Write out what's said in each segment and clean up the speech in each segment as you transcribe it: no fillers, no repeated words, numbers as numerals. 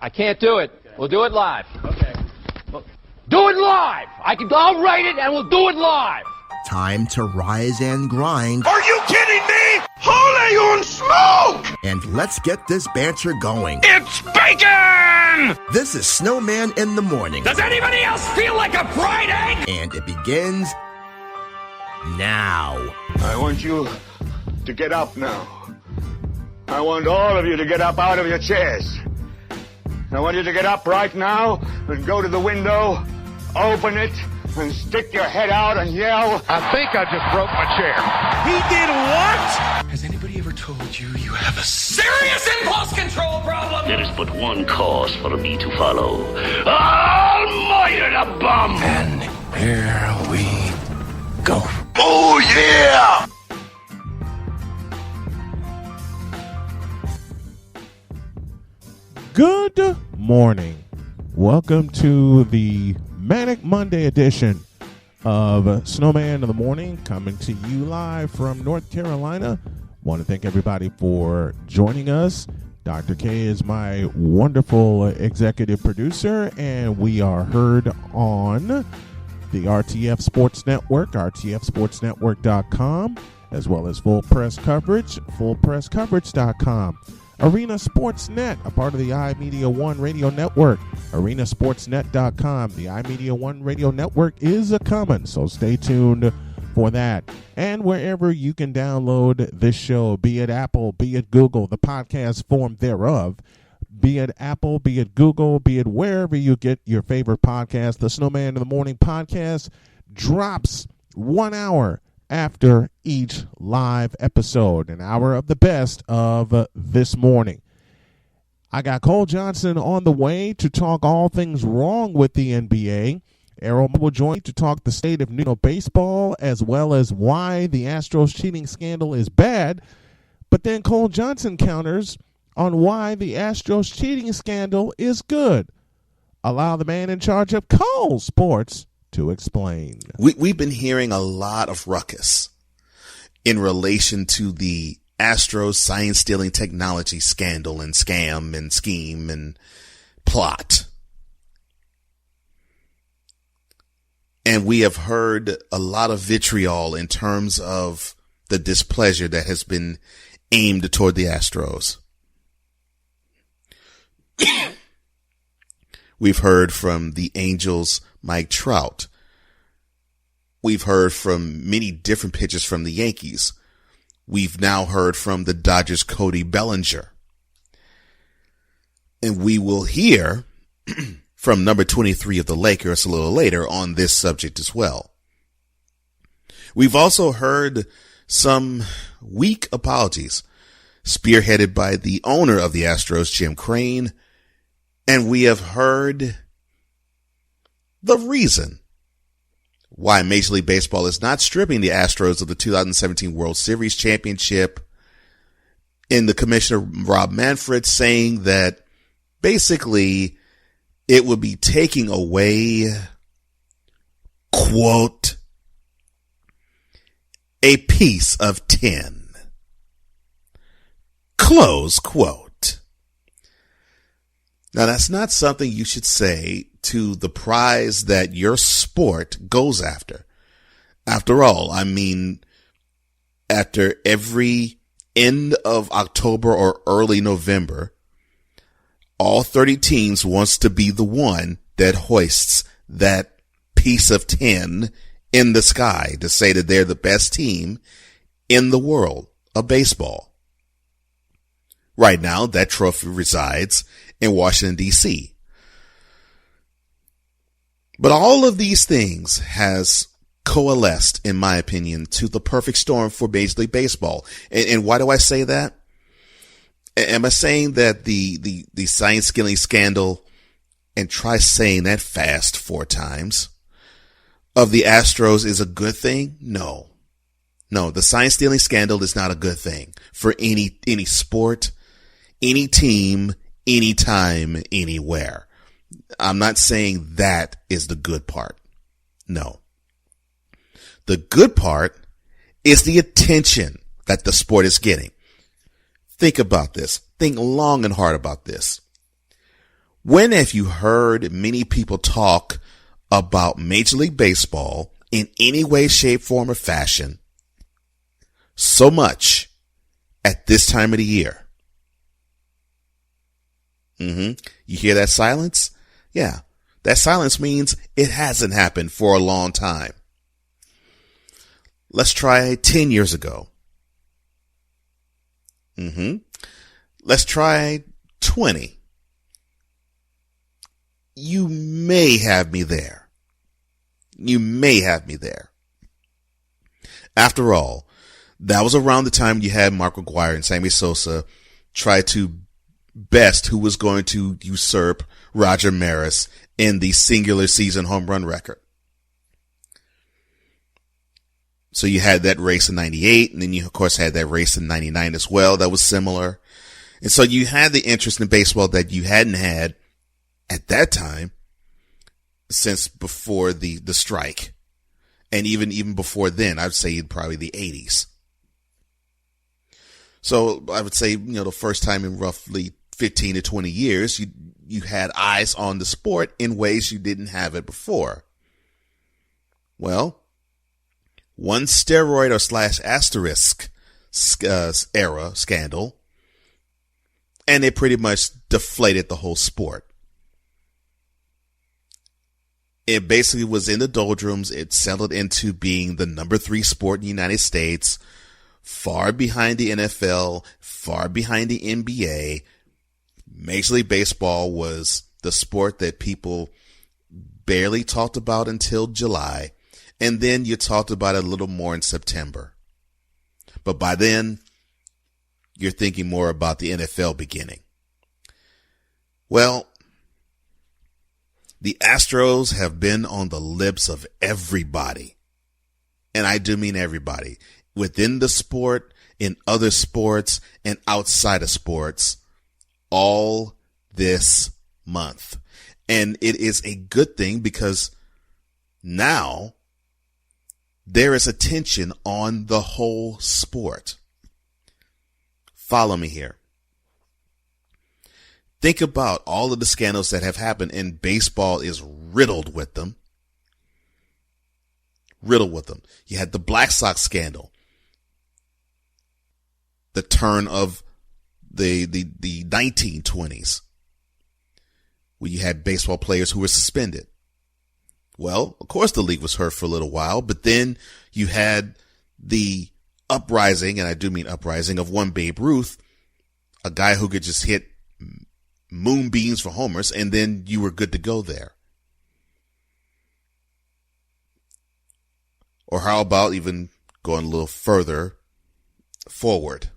I can't do it. Okay. We'll do it live. Okay. Well, do it live! I'll write it and we'll do it live! Time to rise and grind. Are you kidding me? Holy un smoke! And let's get this banter going. It's bacon! This is Snowman in the Morning. Does anybody else feel like a fried egg? And it begins now. I want you to get up now. I want all of you to get up out of your chairs. I want you to get up right now and go to the window, open it, and stick your head out and yell, I think I just broke my chair. He did what? Has anybody ever told you you have a serious impulse control problem? There is but one cause for me to follow. Almighty the bum! And here we go. Oh, yeah! Good morning. Welcome to the Manic Monday edition of Snowman in the Morning, coming to you live from North Carolina. Want to thank everybody for joining us. Dr. K is my wonderful executive producer, and we are heard on the RTF Sports Network, rtfsportsnetwork.com, as well as Full Press Coverage, fullpresscoverage.com. Arena Sports Net, a part of the iMedia One Radio Network, arenasportsnet.com. The iMedia One Radio Network is a-coming, so stay tuned for that. And wherever you can download this show, be it Apple, be it Google, the podcast form thereof, be it Apple, be it Google, be it wherever you get your favorite podcast, the Snowman in the Morning podcast drops 1 hour after each live episode, an hour of the best of this morning. I got Cole Johnson on the way to talk all things wrong with the NBA. Errol will join to talk the state of New York baseball, as well as why the Astros cheating scandal is bad. But then Cole Johnson counters on why the Astros cheating scandal is good. Allow the man in charge of Cole Sports to explain. We've been hearing a lot of ruckus in relation to the Astros science stealing technology scandal and scam and scheme and plot. And we have heard a lot of vitriol in terms of the displeasure that has been aimed toward the Astros. We've heard from the Angels' Mike Trout. We've heard from many different pitchers from the Yankees. We've now heard from the Dodgers' Cody Bellinger. And we will hear from number 23 of the Lakers a little later on this subject as well. We've also heard some weak apologies spearheaded by the owner of the Astros, Jim Crane. And we have heard the reason why Major League Baseball is not stripping the Astros of the 2017 World Series championship, in the commissioner, Rob Manfred, saying that basically it would be taking away, quote, a piece of tin, close quote. Now, that's not something you should say to the prize that your sport goes after. After all, I mean, after every end of October or early November, all 30 teams wants to be the one that hoists that piece of tin in the sky to say that they're the best team in the world of baseball. Right now, that trophy resides in Washington, D.C. But all of these things has coalesced, in my opinion, to the perfect storm for Major League Baseball. And why do I say that? Am I saying that the science stealing scandal, and try saying that fast 4 times, of the Astros is a good thing? No. No, the science stealing scandal is not a good thing for any sport, any team, anytime, anywhere. I'm not saying that is the good part. No. The good part is the attention that the sport is getting. Think about this. Think long and hard about this. When have you heard many people talk about Major League Baseball in any way, shape, form, or fashion so much at this time of the year? You hear that silence? Yeah, that silence means it hasn't happened for a long time. Let's try 10 years ago. Let's try 20. You may have me there. You may have me there. After all, that was around the time you had Mark McGwire and Sammy Sosa try to best who was going to usurp Roger Maris in the singular season home run record. So you had that race in 98, and then you, of course, had that race in 99 as well. That was similar. And so you had the interest in baseball that you hadn't had at that time since before the strike. And even before then, I'd say probably the 80s. So I would say, the first time in roughly 15 to 20 years, you had eyes on the sport in ways you didn't have it before. Well, one steroid or / asterisk era scandal, and it pretty much deflated the whole sport. It basically was in the doldrums. It settled into being the number 3 sport in the United States, far behind the NFL, far behind the NBA. Major League Baseball was the sport that people barely talked about until July. And then you talked about it a little more in September. But by then, you're thinking more about the NFL beginning. Well, the Astros have been on the lips of everybody. And I do mean everybody. Within the sport, in other sports, and outside of sports, all this month. And it is a good thing because now there is attention on the whole sport. Follow me here. Think about all of the scandals that have happened, and baseball is riddled with them. Riddled with them. You had the Black Sox scandal. The turn of the 1920s, where you had baseball players who were suspended. Well, of course the league was hurt for a little while, but then you had the uprising, and I do mean uprising, of one Babe Ruth, a guy who could just hit moonbeams for homers, and then you were good to go there. Or how about even going a little further forward?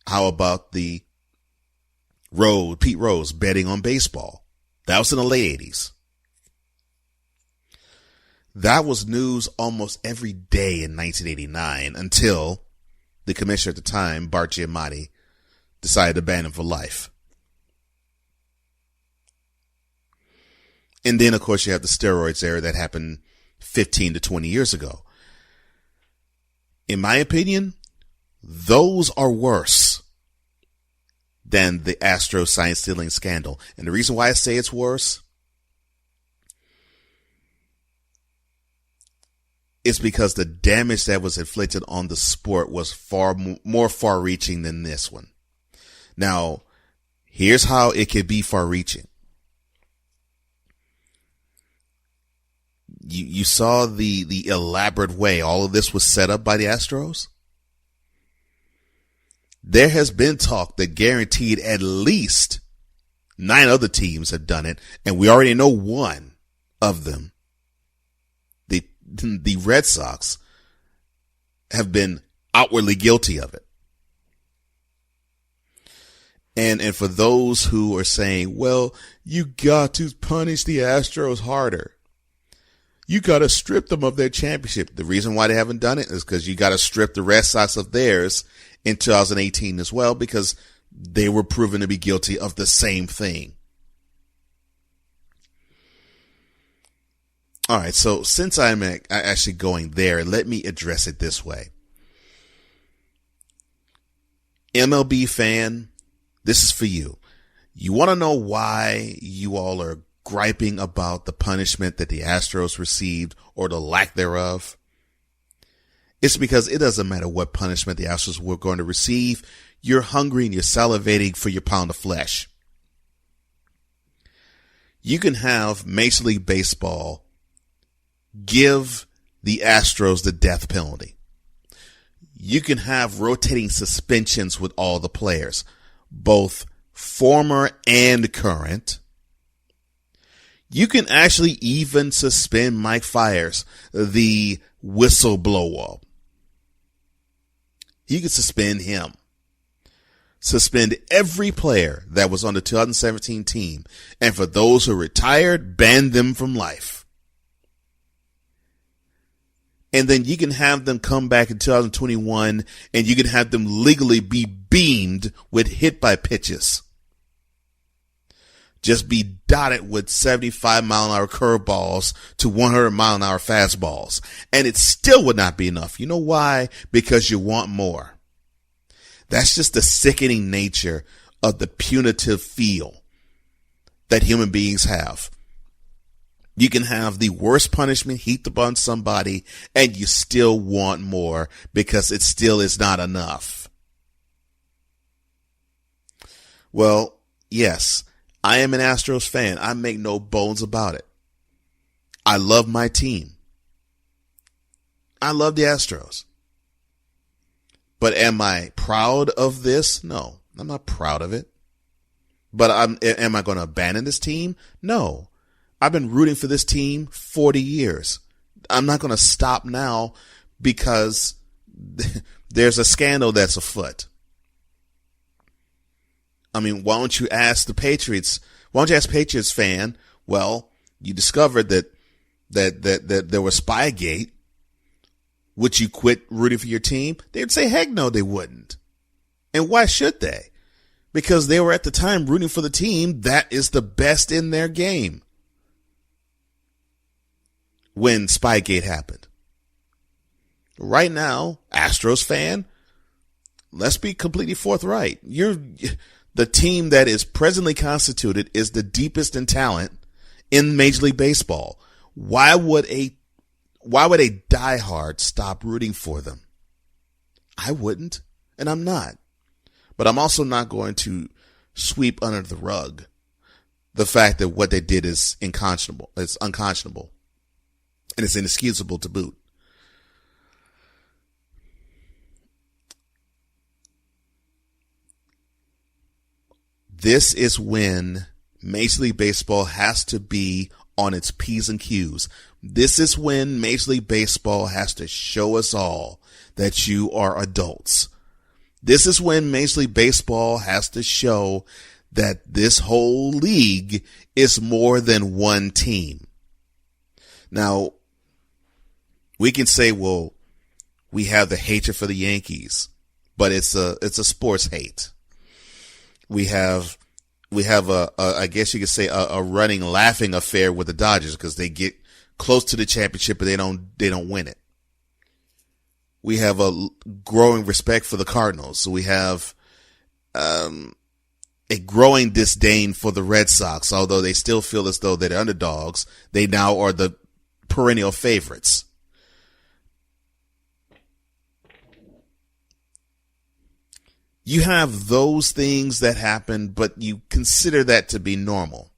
How about the Pete Rose betting on baseball? That was in the late 80s. That was news almost every day in 1989 until the commissioner at the time, Bart Giamatti, decided to ban him for life. And then, of course, you have the steroids era that happened 15 to 20 years ago. In my opinion, those are worse than the Astro sign stealing scandal. And the reason why I say it's worse is because the damage that was inflicted on the sport was far more far-reaching than this one. Now, here's how it could be far-reaching. You saw the elaborate way all of this was set up by the Astros? There has been talk that guaranteed at least 9 other teams have done it, and we already know one of them, the Red Sox, have been outwardly guilty of it. And for those who are saying, well, you got to punish the Astros harder. You got to strip them of their championship. The reason why they haven't done it is because you got to strip the Red Sox of theirs in 2018 as well, because they were proven to be guilty of the same thing. All right, so since I'm actually going there, let me address it this way. MLB fan, This is for you. You want to know why you all are griping about the punishment that the Astros received or the lack thereof? It's because it doesn't matter what punishment the Astros were going to receive. You're hungry and you're salivating for your pound of flesh. You can have Major League Baseball give the Astros the death penalty. You can have rotating suspensions with all the players, both former and current. You can actually even suspend Mike Fiers, the whistleblower. You can suspend him. Suspend every player that was on the 2017 team. And for those who retired, ban them from life. And then you can have them come back in 2021 and you can have them legally be beamed with hit by pitches. Just be dotted with 75-mile-an-hour curveballs to 100-mile-an-hour fastballs. And it still would not be enough. You know why? Because you want more. That's just the sickening nature of the punitive feel that human beings have. You can have the worst punishment heaped upon somebody and you still want more because it still is not enough. Well, yes, I am an Astros fan. I make no bones about it. I love my team. I love the Astros. But am I proud of this? No, I'm not proud of it. But am I going to abandon this team? No. I've been rooting for this team 40 years. I'm not going to stop now because there's a scandal that's afoot. I mean, why don't you ask the Patriots? Why don't you ask Patriots fan? Well, you discovered that there was Spygate. Would you quit rooting for your team? They'd say, heck no, they wouldn't. And why should they? Because they were at the time rooting for the team that is the best in their game when Spygate happened. Right now, Astros fan, let's be completely forthright. The team that is presently constituted is the deepest in talent in Major League Baseball. Why would a diehard stop rooting for them? I wouldn't, and I'm not. But I'm also not going to sweep under the rug the fact that what they did is unconscionable. It's unconscionable. And it's inexcusable to boot. This is when Major League Baseball has to be on its P's and Q's. This is when Major League Baseball has to show us all that you are adults. This is when Major League Baseball has to show that this whole league is more than one team. Now, we can say, well, we have the hatred for the Yankees, but it's a sports hate. We have I guess you could say a running laughing affair with the Dodgers because they get close to the championship, but they don't win it. We have a growing respect for the Cardinals. So we have, a growing disdain for the Red Sox, although they still feel as though they're underdogs. They now are the perennial favorites. You have those things that happen, but you consider that to be normal.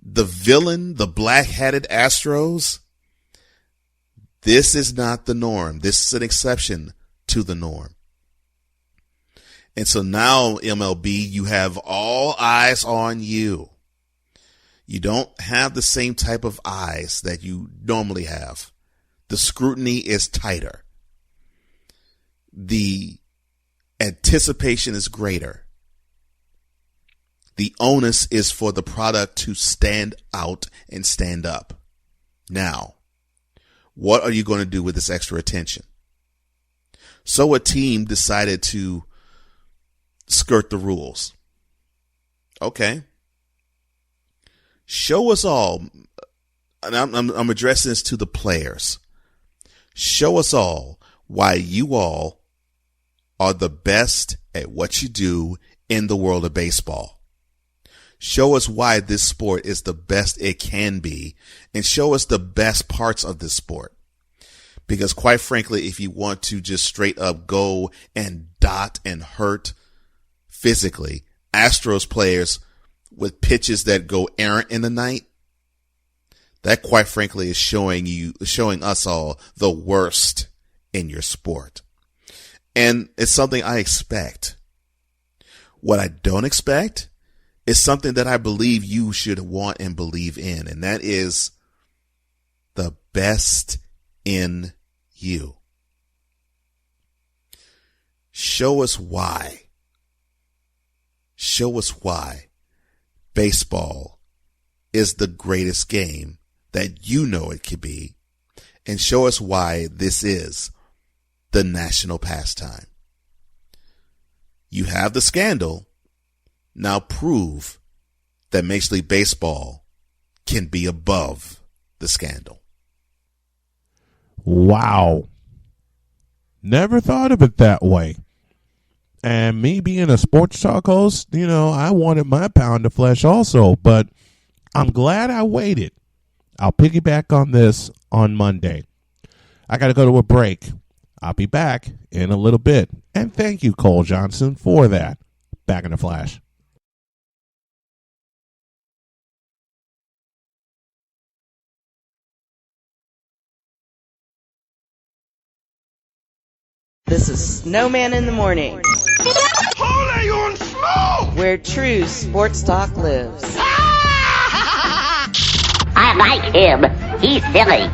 The villain, the black-hatted Astros, this is not the norm. This is an exception to the norm. And so now, MLB, you have all eyes on you. You don't have the same type of eyes that you normally have. The scrutiny is tighter. The anticipation is greater. The onus is for the product to stand out and stand up. Now, what are you going to do with this extra attention? So a team decided to skirt the rules. Okay. Show us all, and I'm addressing this to the players. Show us all why you all are the best at what you do in the world of baseball. Show us why this sport is the best it can be, and show us the best parts of this sport. Because quite frankly, if you want to just straight up go and dot and hurt physically Astros players with pitches that go errant in the night, that quite frankly is showing us all the worst in your sport. And it's something I expect. What I don't expect is something that I believe you should want and believe in, and that is the best in you. Show us why. Show us why baseball is the greatest game that you know it could be, and show us why this is the national pastime. You have the scandal. Now prove that Major League Baseball can be above the scandal. Wow. Never thought of it that way. And me being a sports talk host, I wanted my pound of flesh also, but I'm glad I waited. I'll piggyback on this on Monday. I got to go to a break. I'll be back in a little bit. And thank you, Cole Johnson, for that. Back in a flash. This is Snowman in the Morning, Holy on smoke! where true sports talk lives. I like him. He's silly.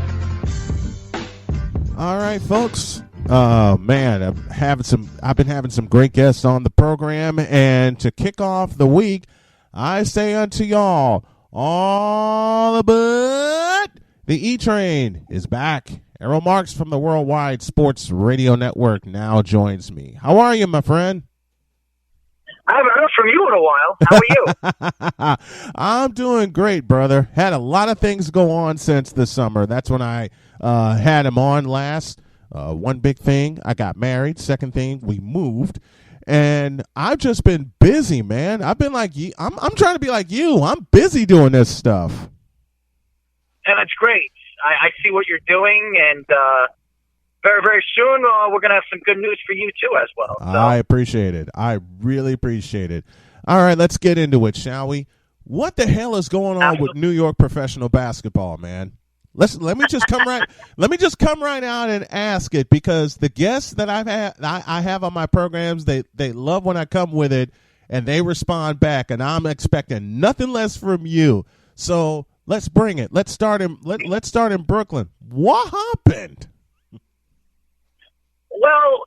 All right, folks. Man, I've been having some great guests on the program, and to kick off the week, I say unto y'all, all aboard! The E-Train is back. Errol Marks from the Worldwide Sports Radio Network now joins me. How are you, my friend? I haven't heard from you in a while. How are you? I'm doing great, brother. Had a lot of things go on since the summer. That's when I had him on last. One big thing, I got married. Second thing, we moved. And I've just been busy, man. I've been like you. I'm trying to be like you. I'm busy doing this stuff. And that's great. I see what you're doing, and very, very soon we're going to have some good news for you, too, as well. So. I appreciate it. I really appreciate it. All right, let's get into it, shall we? What the hell is going on with New York professional basketball, man? Let me just come right out and ask it, because the guests that I have on my programs, they love when I come with it, and they respond back, and I'm expecting nothing less from you. So let's bring it. Let's start in Brooklyn. What happened? Well,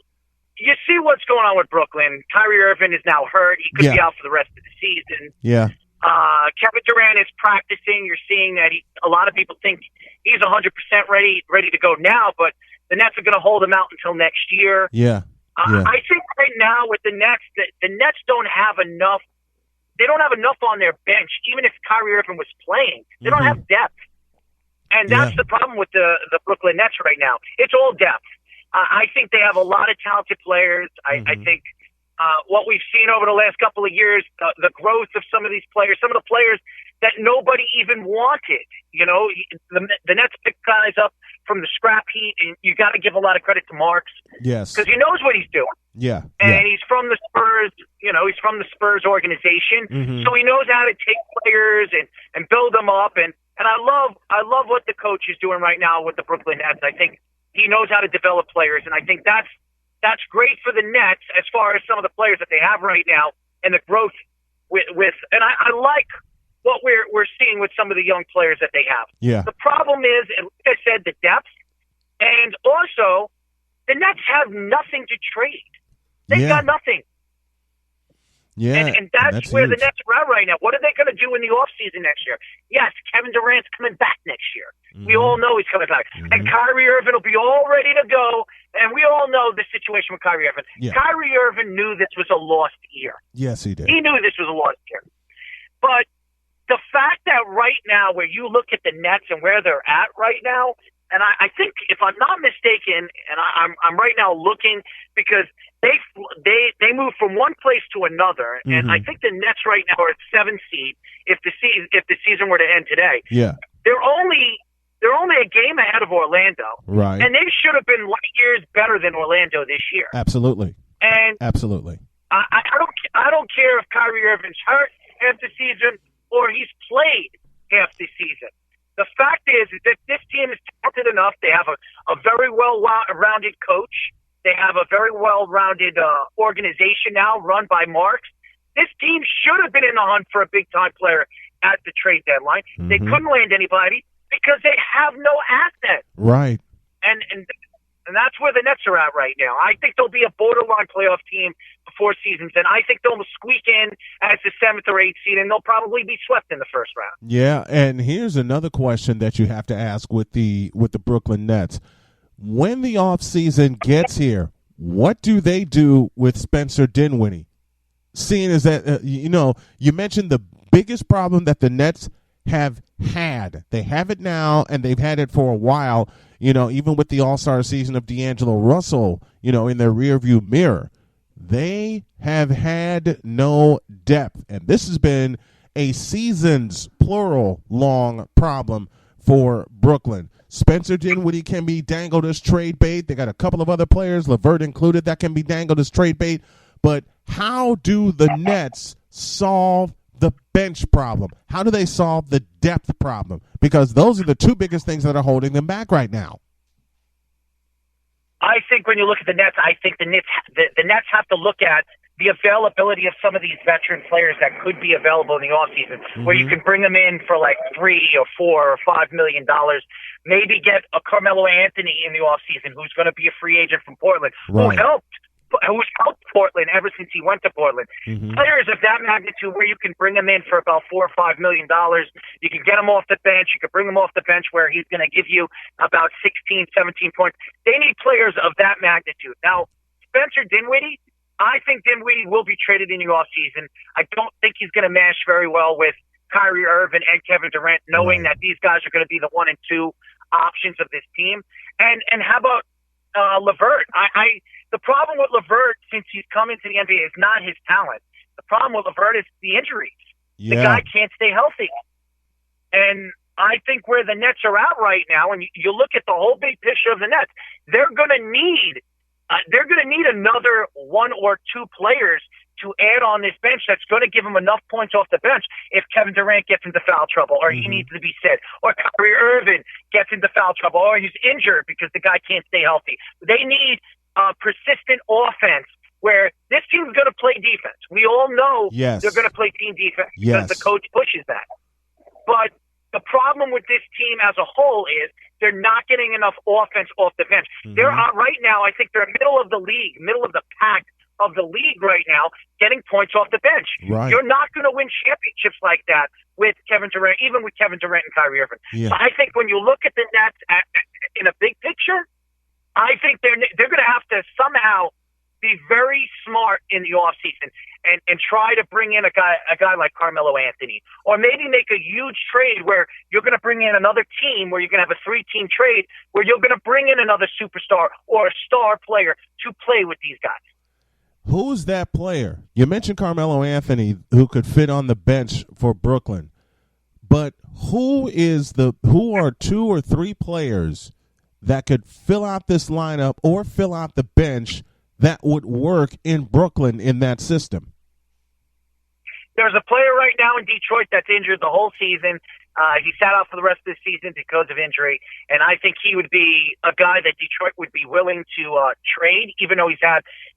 you see what's going on with Brooklyn. Kyrie Irving is now hurt. He could be out for the rest of the season. Yeah. Kevin Durant is practicing. You're seeing that a lot of people think he's 100% ready to go now, but the Nets are going to hold him out until next year. Yeah. I think right now with the Nets, the Nets don't have enough. They don't have enough on their bench. Even if Kyrie Irving was playing, they don't have depth, and that's the problem with the Brooklyn Nets right now. It's all depth. I think they have a lot of talented players. I think what we've seen over the last couple of years, the growth of some of these players, some of the players that nobody even wanted. The Nets pick guys up from the scrap heap, and you got to give a lot of credit to Marks. Yes, because he knows what he's doing. Yeah, and he's from the Spurs. He's from the Spurs organization, so he knows how to take players and build them up. And I love what the coach is doing right now with the Brooklyn Nets. I think he knows how to develop players, and I think that's great for the Nets as far as some of the players that they have right now and the growth with. And I like what we're seeing with some of the young players that they have. Yeah. The problem is, and like I said, the depth, and also the Nets have nothing to trade. They've got nothing. Yeah, and that's where huge. the Nets are at right now. What are they going to do in the offseason next year? Yes, Kevin Durant's coming back next year. We all know he's coming back. And Kyrie Irving will be all ready to go. And we all know the situation with Kyrie Irving. Yeah. Kyrie Irving knew this was a lost year. Yes, he did. He knew this was a lost year. But the fact that right now, where you look at the Nets and where they're at right now, and I think if I'm not mistaken, and I'm right now looking because they moved from one place to another, and I think the Nets right now are at 7th seed. If the season were to end today, they're only a game ahead of Orlando, right? And they should have been light years better than Orlando this year. Absolutely, and absolutely. I don't care if Kyrie Irving's hurt half the season or he's played half the season. The fact is that this team is talented enough. They have a very well-rounded coach. They have a very well-rounded organization now run by Marks. This team should have been in the hunt for a big-time player at the trade deadline. They couldn't land anybody because they have no assets. Right. And that's where the Nets are at right now. I think they'll be a borderline playoff team before seasons, and I think they'll squeak in as the 7th or 8th seed, and they'll probably be swept in the first round. Yeah, and here's another question that you have to ask with the Brooklyn Nets. When the offseason gets here, what do they do with Spencer Dinwiddie? Seeing as that, you mentioned the biggest problem that the Nets have had. They have it now, and they've had it for a while, even with the All-Star season of D'Angelo Russell, in their rearview mirror. They have had no depth, and this has been a seasons, plural, long problem for Brooklyn. Spencer Dinwiddie can be dangled as trade bait. They got a couple of other players, LeVert included, that can be dangled as trade bait. But how do the Nets solve the bench problem? How do they solve the depth problem? Because those are the two biggest things that are holding them back right now. I think when you look at the Nets, I think the Nets have to look at the availability of some of these veteran players that could be available in the offseason, where you can bring them in for like $3 or $4 or $5 million. Maybe get a Carmelo Anthony in the offseason, who's going to be a free agent from Portland, right. who's helped Portland ever since he went to Portland. Players of that magnitude where you can bring them in for about $4 or $5 million. You can get him off the bench. You can bring him off the bench where he's going to give you about 16, 17 points. They need players of that magnitude. Now, Spencer Dinwiddie, I think Dinwiddie will be traded in the offseason. I don't think he's going to mesh very well with Kyrie Irving and Kevin Durant, knowing that these guys are going to be the 1 and 2 options of this team. And how about LeVert? The problem with LeVert since he's come into the NBA is not his talent. The problem with LeVert is the injuries. The guy can't stay healthy. And I think where the Nets are at right now, and you look at the whole big picture of the Nets, they're going to need another 1 or 2 players to add on this bench that's going to give them enough points off the bench if Kevin Durant gets into foul trouble or he needs to be sit, or Kyrie Irving gets into foul trouble, or he's injured because the guy can't stay healthy. They need persistent offense where this team's going to play defense. We all know they're going to play team defense because the coach pushes that. But the problem with this team as a whole is they're not getting enough offense off the bench. They're right now, I think they're middle of the league, middle of the pack of the league right now, getting points off the bench. Right. You're not going to win championships like that with Kevin Durant, even with Kevin Durant and Kyrie Irving. So I think when you look at the Nets in a big picture, I think they're going to have to somehow be very smart in the offseason and try to bring in a guy like Carmelo Anthony, or maybe make a huge trade where you're going to bring in another team where you're going to have a 3-team trade where you're going to bring in another superstar or a star player to play with these guys. Who's that player? You mentioned Carmelo Anthony, who could fit on the bench for Brooklyn, but who are 2 or 3 players that could fill out this lineup or fill out the bench that would work in Brooklyn in that system? There's a player right now in Detroit that's injured the whole season. He sat out for the rest of the season because of injury, and I think he would be a guy that Detroit would be willing to trade, even though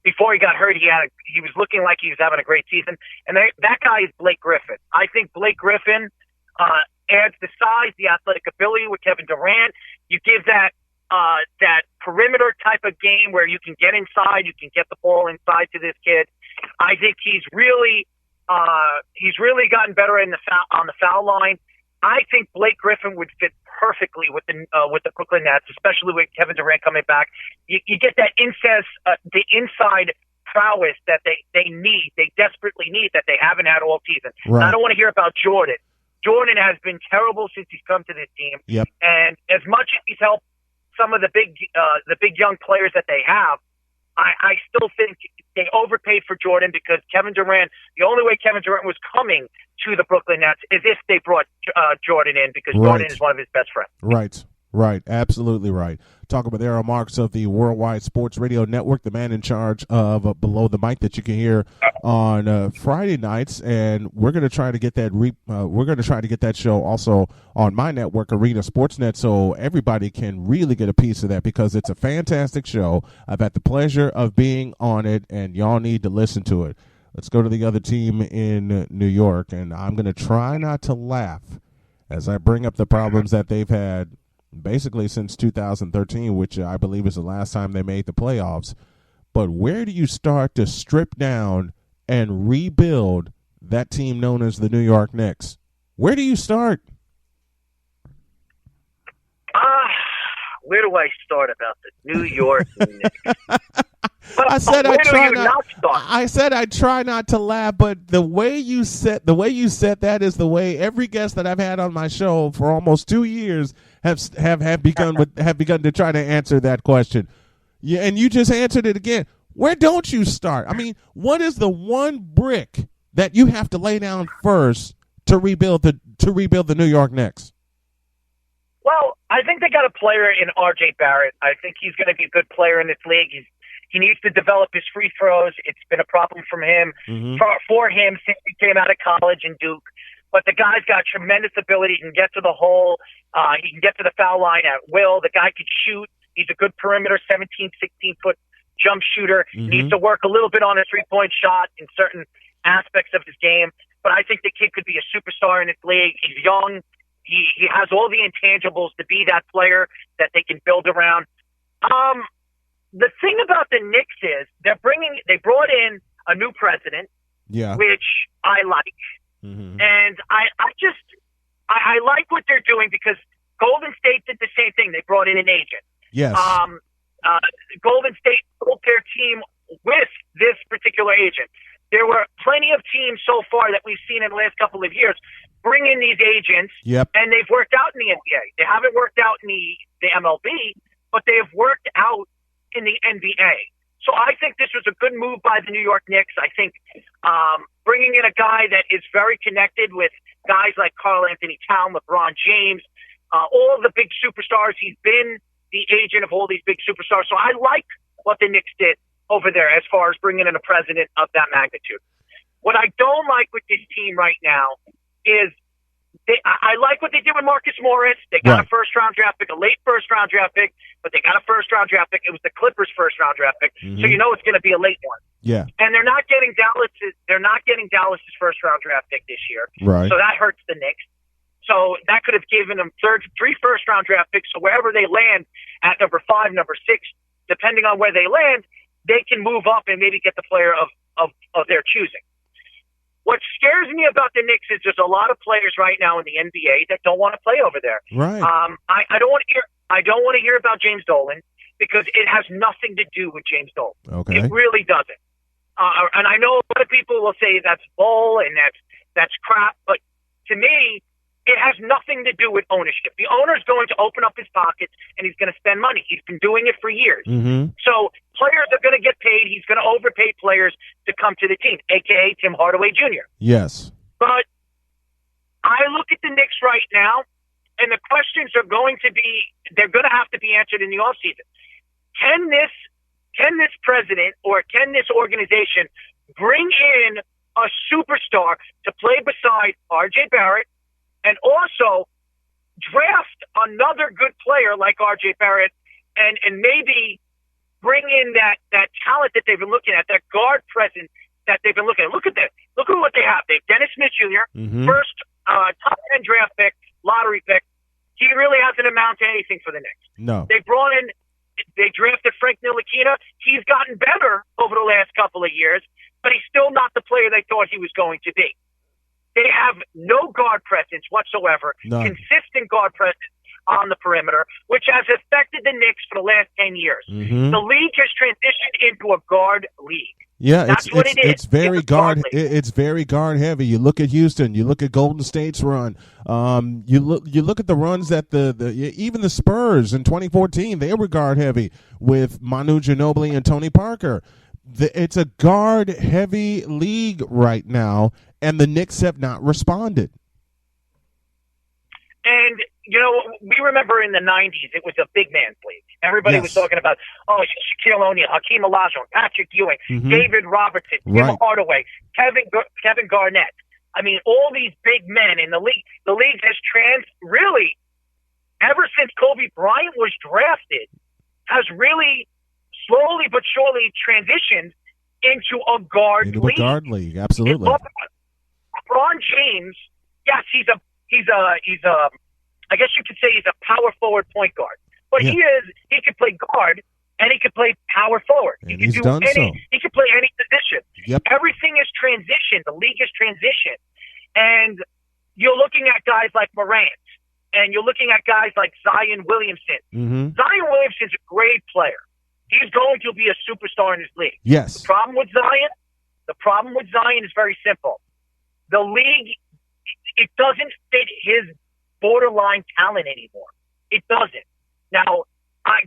before he got hurt, he was looking like he was having a great season. And that guy is Blake Griffin. I think Blake Griffin adds the size, the athletic ability with Kevin Durant. You give that perimeter type of game where you can get inside, you can get the ball inside to this kid. I think he's really gotten better on the foul line. I think Blake Griffin would fit perfectly with the Brooklyn Nets, especially with Kevin Durant coming back. You get that the inside prowess that they desperately need, that they haven't had all season. Right. I don't want to hear about Jordan. Jordan has been terrible since he's come to this team. Yep. And as much as he's helped some of the big young players that they have, I still think they overpaid for Jordan because Kevin Durant. The only way Kevin Durant was coming to the Brooklyn Nets is if they brought Jordan in because Jordan is one of his best friends. Right, absolutely right. Talk about there are marks of the Worldwide Sports Radio Network, the man in charge of Below the Mic that you can hear on Friday nights, and we're going to try to get that. We're going to try to get that show also on my network, Arena Sportsnet, so everybody can really get a piece of that because it's a fantastic show. I've had the pleasure of being on it, and y'all need to listen to it. Let's go to the other team in New York, and I'm going to try not to laugh as I bring up the problems that they've had basically since 2013, which I believe is the last time they made the playoffs. But where do you start to strip down and rebuild that team known as the New York Knicks? Where do you start? Where do I start about the New York Knicks? I said I'd try not to laugh, but the way you said that is the way every guest that I've had on my show for almost 2 years have begun to try to answer that question. Yeah, and you just answered it again. Where don't you start? I mean, what is the one brick that you have to lay down first to rebuild the New York Knicks? Well, I think they got a player in R.J. Barrett. I think he's going to be a good player in this league. He needs to develop his free throws. It's been a problem for him since he came out of college in Duke. But the guy's got tremendous ability. He can get to the hole. He can get to the foul line at will. The guy could shoot. He's a good perimeter, 17, 16-foot jump shooter. He needs to work a little bit on a three-point shot in certain aspects of his game. But I think the kid could be a superstar in this league. He's young. He has all the intangibles to be that player that they can build around. The thing about the Knicks is they brought in a new president, which I like. And I like what they're doing because Golden State did the same thing. They brought in an agent. Yes. Golden State built their team with this particular agent. There were plenty of teams so far that we've seen in the last couple of years bring in these agents, and they've worked out in the NBA. They haven't worked out in the MLB, but they have worked out in the NBA. So I think this was a good move by the New York Knicks. I think bringing in a guy that is very connected with guys like Karl Anthony Towns, LeBron James, all of the big superstars. He's been the agent of all these big superstars. So I like what the Knicks did over there as far as bringing in a president of that magnitude. What I don't like with this team right now is I like what they did with Marcus Morris. They got a first-round draft pick, a late first-round draft pick, but they got a first-round draft pick. It was the Clippers' first-round draft pick, so you know it's going to be a late one. Yeah. And they're not getting Dallas's first-round draft pick this year, right? So that hurts the Knicks. So that could have given them three first-round draft picks. So wherever they land at number 5, number 6, depending on where they land, they can move up and maybe get the player of their choosing. What scares me about the Knicks is there's a lot of players right now in the NBA that don't want to play over there. Right. I don't want to hear about James Dolan because it has nothing to do with James Dolan. Okay. It really doesn't. And I know a lot of people will say that's bull and that's crap, but to me, it has nothing to do with ownership. The owner's going to open up his pockets and he's going to spend money. He's been doing it for years. So players are going to get paid. He's going to overpay players to come to the team, a.k.a. Tim Hardaway Jr. Yes. But I look at the Knicks right now, and the questions are going to have to be answered in the offseason. Can this president or can this organization bring in a superstar to play beside R.J. Barrett, and also draft another good player like R.J. Barrett and maybe bring in that talent that they've been looking at, that guard presence that they've been looking at. Look at that. Look at what they have. They have Dennis Smith Jr., first top 10 draft pick, lottery pick. He really hasn't amounted to anything for the Knicks. No. They drafted Frank Ntilikina. He's gotten better over the last couple of years, but he's still not the player they thought he was going to be. They have no guard presence whatsoever, consistent guard presence on the perimeter, which has affected the Knicks for the last 10 years. The league has transitioned into a guard league. Yeah, That's what it is. It's very It's very guard heavy. You look at Houston. You look at Golden State's run. You look at the runs that even the Spurs in 2014, they were guard heavy with Manu Ginobili and Tony Parker. It's a guard heavy league right now, and the Knicks have not responded. And, we remember in the 90s, it was a big man's league. Everybody was talking about, Shaquille O'Neal, Hakeem Olajuwon, Patrick Ewing, David Robertson, Tim Hardaway, Kevin Garnett. I mean, all these big men in the league. The league has really, ever since Kobe Bryant was drafted, has really slowly but surely transitioned into a guard league. Into a guard league, absolutely. LeBron James, yes, he's a I guess you could say he's a power forward point guard. But he could play guard and he could play power forward. And he could play any position. Yep. Everything is transitioned. The league is transitioned. And you're looking at guys like Morant and you're looking at guys like Zion Williamson. Zion Williamson's a great player. He's going to be a superstar in his league. Yes. The problem with Zion is very simple. The league, it doesn't fit his borderline talent anymore. It doesn't. Now,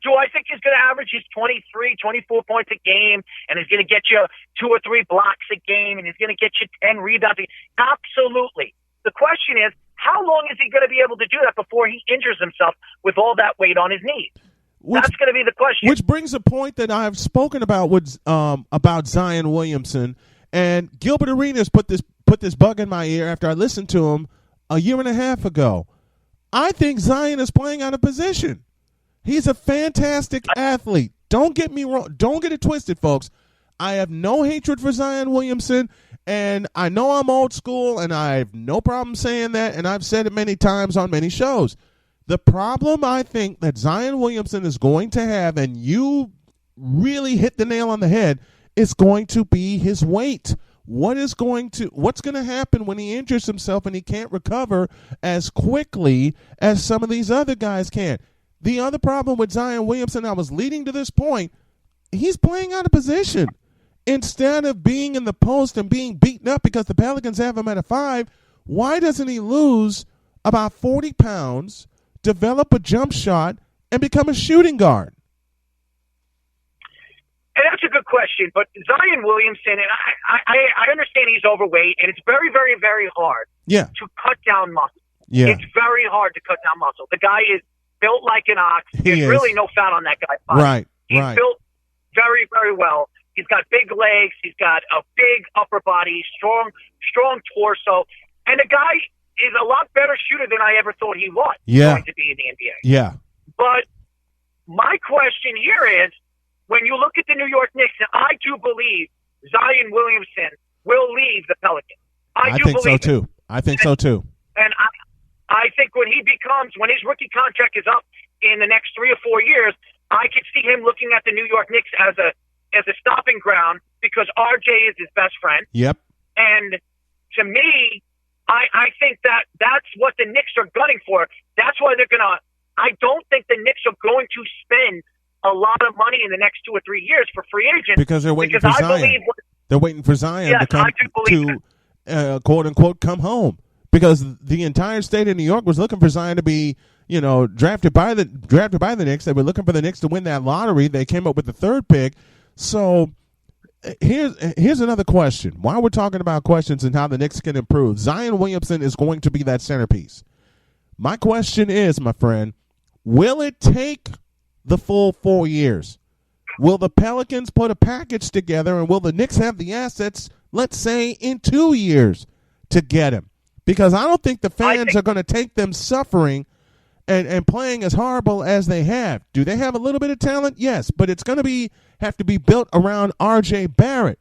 do I think he's going to average his 23, 24 points a game and he's going to get you 2 or 3 blocks a game and he's going to get you 10 rebounds? Absolutely. The question is, how long is he going to be able to do that before he injures himself with all that weight on his knees? That's going to be the question. Which brings a point that I've spoken about about Zion Williamson, and Gilbert Arenas put this bug in my ear after I listened to him a year and a half ago. I think Zion is playing out of position. He's a fantastic athlete. Don't get me wrong. Don't get it twisted, folks. I have no hatred for Zion Williamson, and I know I'm old school, and I have no problem saying that, and I've said it many times on many shows. The problem I think that Zion Williamson is going to have, and you really hit the nail on the head, is going to be his weight. What's going to happen when he injures himself and he can't recover as quickly as some of these other guys can? The other problem with Zion Williamson, I was leading to this point, he's playing out of position. Instead of being in the post and being beaten up because the Pelicans have him at a 5, why doesn't he lose about 40 pounds, develop a jump shot, and become a shooting guard? And that's a good question, but Zion Williamson, and I understand he's overweight, and it's very, very, very hard to cut down muscle. Yeah. It's very hard to cut down muscle. The guy is built like an ox. There's really no fat on that guy's body. He's built very, very well. He's got big legs. He's got a big upper body, strong torso. And the guy is a lot better shooter than I ever thought he was going to be in the NBA. Yeah. But my question here is, when you look at the New York Knicks, and I do believe Zion Williamson will leave the Pelicans. I think so too. I think so too. And I think when his rookie contract is up in the next 3 or 4 years, I could see him looking at the New York Knicks as a stopping ground because RJ is his best friend. Yep. And to me, I think that's what the Knicks are gunning for. That's why they're going to – I don't think the Knicks are going to spend a lot of money in the next 2 or 3 years for free agents. Because they're waiting for Zion. They're waiting for Zion to come quote unquote come home. Because the entire state of New York was looking for Zion to be, drafted by the Knicks. They were looking for the Knicks to win that lottery. They came up with the 3rd pick. So here's another question. While we're talking about questions and how the Knicks can improve, Zion Williamson is going to be that centerpiece. My question is, my friend, will it take the full 4 years? Will the Pelicans put a package together, and will the Knicks have the assets, let's say, in 2 years to get him? Because I don't think the fans are going to take them suffering and playing as horrible as they have. Do they have a little bit of talent? Yes, but it's going to have to be built around R.J. Barrett.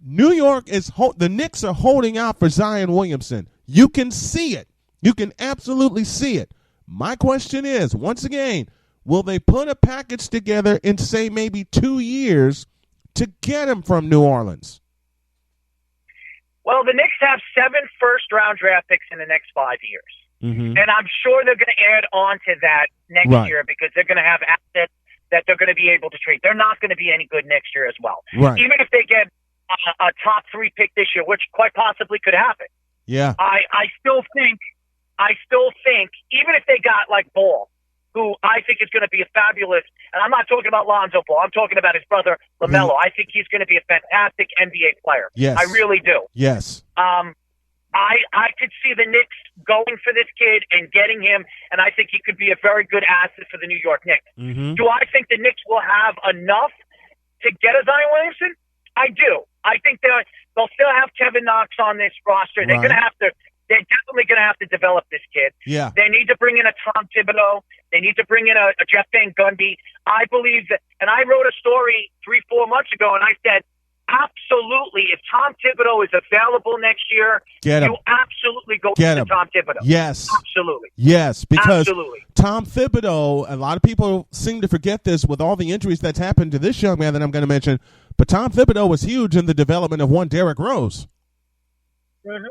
New York the Knicks are holding out for Zion Williamson. You can see it. You can absolutely see it. My question is, once again, will they put a package together in, say, maybe 2 years to get him from New Orleans? Well, the Knicks have 7 first-round draft picks in the next 5 years. Mm-hmm. And I'm sure they're going to add on to that next year because they're going to have assets that they're going to be able to trade. They're not going to be any good next year as well. Right. Even if they get a top 3 pick this year, which quite possibly could happen. Yeah. I still think, even if they got like Ball, who I think is going to be a fabulous, and I'm not talking about Lonzo Ball, I'm talking about his brother LaMelo. I think he's going to be a fantastic NBA player. Yes. I really do. Yes. I could see the Knicks going for this kid and getting him, and I think he could be a very good asset for the New York Knicks. Mm-hmm. Do I think the Knicks will have enough to get a Zion Williamson? I do. I think they'll still have Kevin Knox on this roster. They're going to have to. They're definitely going to have to develop this kid. Yeah. They need to bring in a Tom Thibodeau. They need to bring in a Jeff Van Gundy. I believe that, and I wrote a story 3-4 months ago, and I said, absolutely, if Tom Thibodeau is available next year, you absolutely go to Tom Thibodeau. Yes. Absolutely. Yes, because absolutely. Tom Thibodeau, a lot of people seem to forget this with all the injuries that's happened to this young man that I'm going to mention, but Tom Thibodeau was huge in the development of one Derrick Rose. Mm-hmm.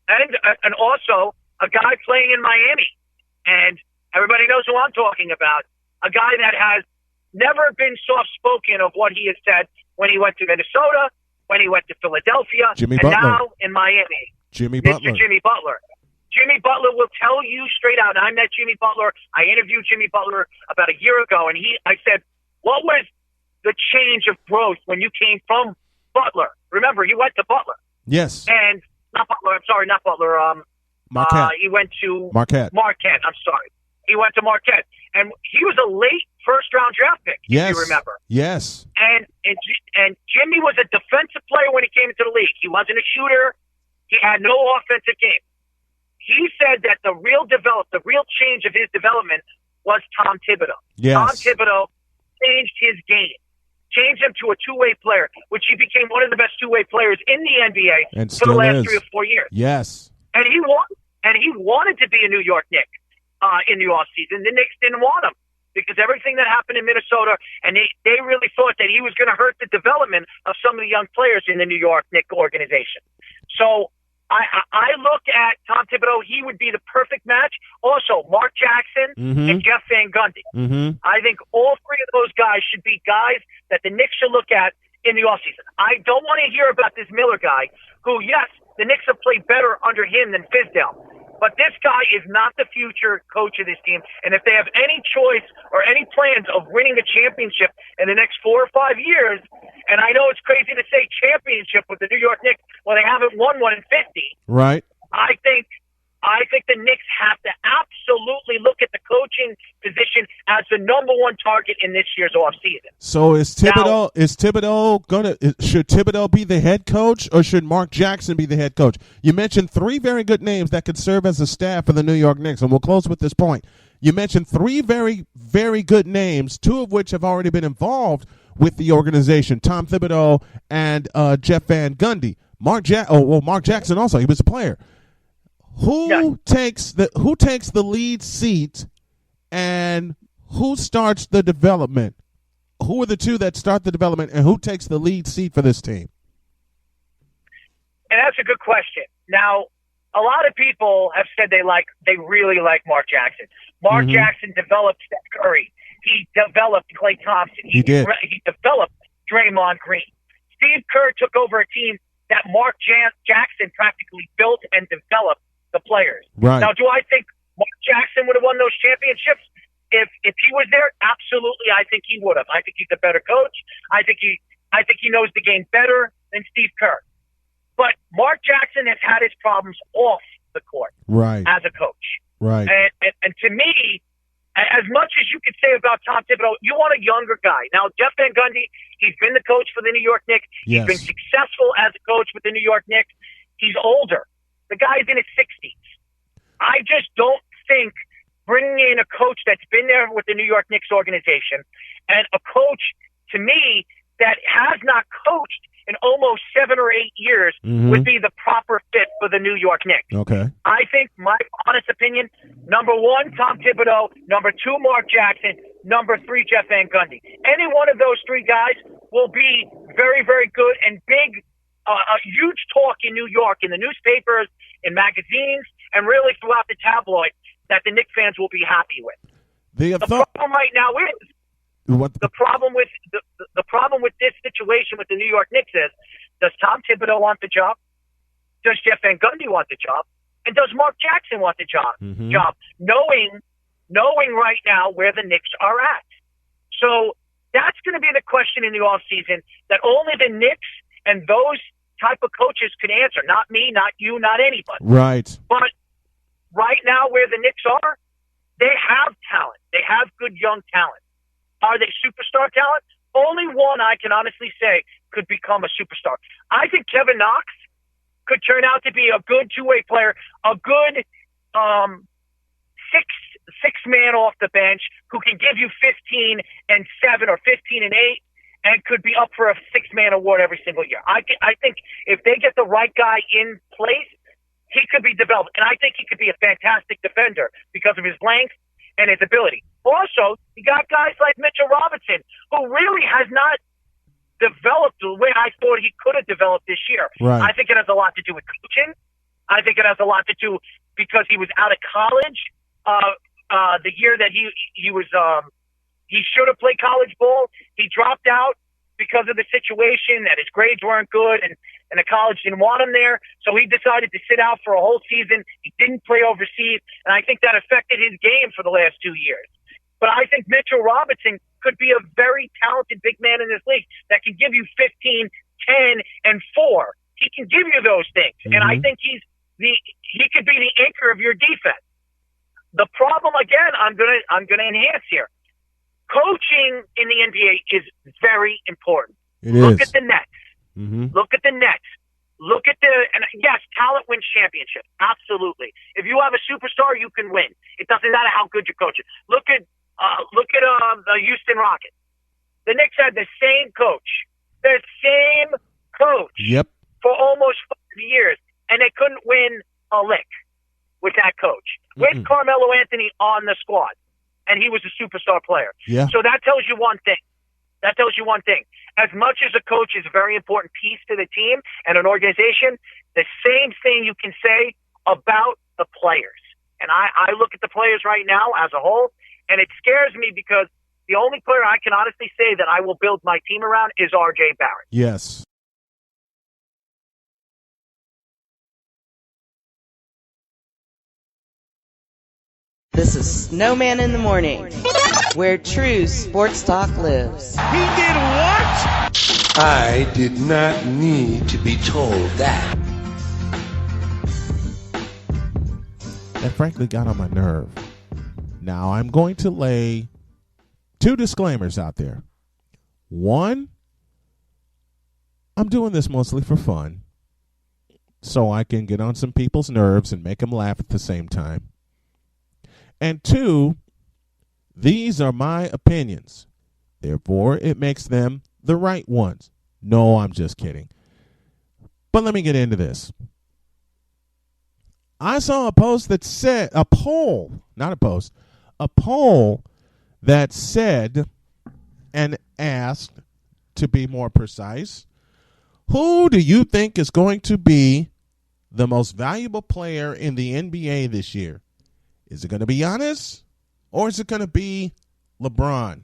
And also a guy playing in Miami. And everybody knows who I'm talking about. A guy that has never been soft-spoken of what he has said when he went to Minnesota, when he went to Philadelphia, Jimmy and Butler. now in Miami. Jimmy Mr. Butler. Jimmy Butler. Jimmy Butler will tell you straight out. And I met Jimmy Butler. I interviewed Jimmy Butler about a year ago, and I said, what was the change of growth when you came from Butler? Remember, he went to Butler. Yes. And not Butler. I'm sorry, not Butler. Marquette. He went to Marquette. I'm sorry. He went to Marquette, and he was a late first-round draft pick. Yes. If you remember. Yes. And Jimmy was a defensive player when he came into the league. He wasn't a shooter. He had no offensive game. He said that the real change of his development was Tom Thibodeau. Yes. Tom Thibodeau changed his game. Changed him to a two-way player, which he became one of the best two-way players in the NBA And for the still last is. 3 or 4 years. Yes. And he wanted to be a New York Knick in the offseason. The Knicks didn't want him because everything that happened in Minnesota, and they really thought that he was going to hurt the development of some of the young players in the New York Knicks organization. So I look at Tom Thibodeau. He would be the perfect match. Also, Mark Jackson and Jeff Van Gundy. Mm-hmm. I think all 3 of those guys should be guys that the Knicks should look at in the offseason. I don't want to hear about this Miller guy who, yes, the Knicks have played better under him than Fizdale. But this guy is not the future coach of this team. And if they have any choice or any plans of winning a championship in the next 4 or 5 years, and I know it's crazy to say championship with the New York Knicks when they haven't won one in 50. Right. I think the Knicks have to absolutely look at the coaching position as the number 1 target in this year's offseason. So should Thibodeau be the head coach or should Mark Jackson be the head coach? You mentioned 3 very good names that could serve as a staff for the New York Knicks, and we'll close with this point. You mentioned 3 very, very good names, 2 of which have already been involved with the organization, Tom Thibodeau and Jeff Van Gundy. Mark Jackson also, he was a player. Who takes the lead seat and who starts the development? Who are the 2 that start the development and who takes the lead seat for this team? And that's a good question. Now, a lot of people have said they really like Mark Jackson. Mark Jackson developed Steph Curry. He developed Klay Thompson. He did. He developed Draymond Green. Steve Kerr took over a team that Mark Jackson practically built and developed the players. Right. Now, do I think Mark Jackson would have won those championships? If he was there, absolutely, I think he would have. I think he's a better coach. I think he knows the game better than Steve Kerr. But Mark Jackson has had his problems off the court, right, as a coach. Right. And to me, as much as you could say about Tom Thibodeau, you want a younger guy. Now, Jeff Van Gundy, he's been the coach for the New York Knicks. Yes. He's been successful as a coach with the New York Knicks. He's older. The guy's in his 60s. I just don't think bringing in a coach that's been there with the New York Knicks organization and a coach, to me, that has not coached in almost 7 or 8 years would be the proper fit for the New York Knicks. Okay. I think, my honest opinion, number 1, Tom Thibodeau, number 2, Mark Jackson, number 3, Jeff Van Gundy. Any one of those 3 guys will be very, very good and big, a huge talk in New York, in the newspapers, in magazines, and really throughout the tabloids that the Knicks fans will be happy with. The problem right now is the problem with this situation with the New York Knicks is Does Tom Thibodeau want the job? Does Jeff Van Gundy want the job? And does Mark Jackson want the job? Knowing right now where the Knicks are at. So that's going to be the question in the offseason that only the Knicks and those type of coaches can answer. Not me, not you, not anybody. Right. But right now where the Knicks are, they have talent. They have good young talent. Are they superstar talent? Only one I can honestly say could become a superstar. I think Kevin Knox could turn out to be a good two-way player, a good six man off the bench who can give you 15 and 7 or 15 and 8 and could be up for a 6-man award every single year. I think if they get the right guy in place, he could be developed. And I think he could be a fantastic defender because of his length and his ability. Also, you got guys like Mitchell Robinson, who really has not developed the way I thought he could have developed this year. Right. I think it has a lot to do with coaching. I think it has a lot to do because he was out of college the year that he should have played college ball. He dropped out because of the situation that his grades weren't good and the college didn't want him there. So he decided to sit out for a whole season. He didn't play overseas, and I think that affected his game for the last 2 years. But I think Mitchell Robinson could be a very talented big man in this league that can give you 15, 10, and 4. He can give you those things. And I think he could be the anchor of your defense. The problem, again, I'm gonna enhance here. Coaching in the NBA is very important. Look at the Nets. Look at the Nets. And yes, talent wins championships. Absolutely. If you have a superstar, you can win. It doesn't matter how good your coach is. Look at the Houston Rockets. The Knicks had the same coach. Yep. For almost 5 years, and they couldn't win a lick with that coach. With Carmelo Anthony on the squad, and he was a superstar player. Yeah. So that tells you one thing. As much as a coach is a very important piece to the team and an organization, the same thing you can say about the players. And I look at the players right now as a whole, and it scares me because the only player I can honestly say that I will build my team around is R.J. Barrett. Yes. This is Snowman in the Morning, where true sports talk lives. He did what? I did not need to be told that. That frankly got on my nerve. Now I'm going to lay 2 disclaimers out there. One, I'm doing this mostly for fun, so I can get on some people's nerves and make them laugh at the same time. And 2, these are my opinions. Therefore, it makes them the right ones. No, I'm just kidding. But let me get into this. I saw a post that said, a poll that said and asked, to be more precise, who do you think is going to be the most valuable player in the NBA this year? Is it going to be Giannis or is it going to be LeBron?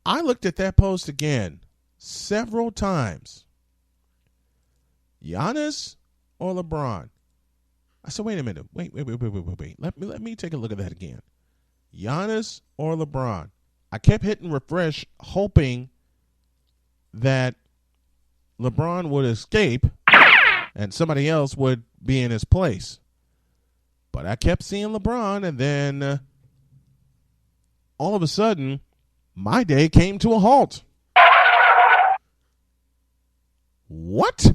I looked at that post again several times. Giannis or LeBron? I said, wait a minute. Wait. Let me take a look at that again. Giannis or LeBron? I kept hitting refresh, hoping that LeBron would escape and somebody else would be in his place. But I kept seeing LeBron, and then all of a sudden, my day came to a halt. What?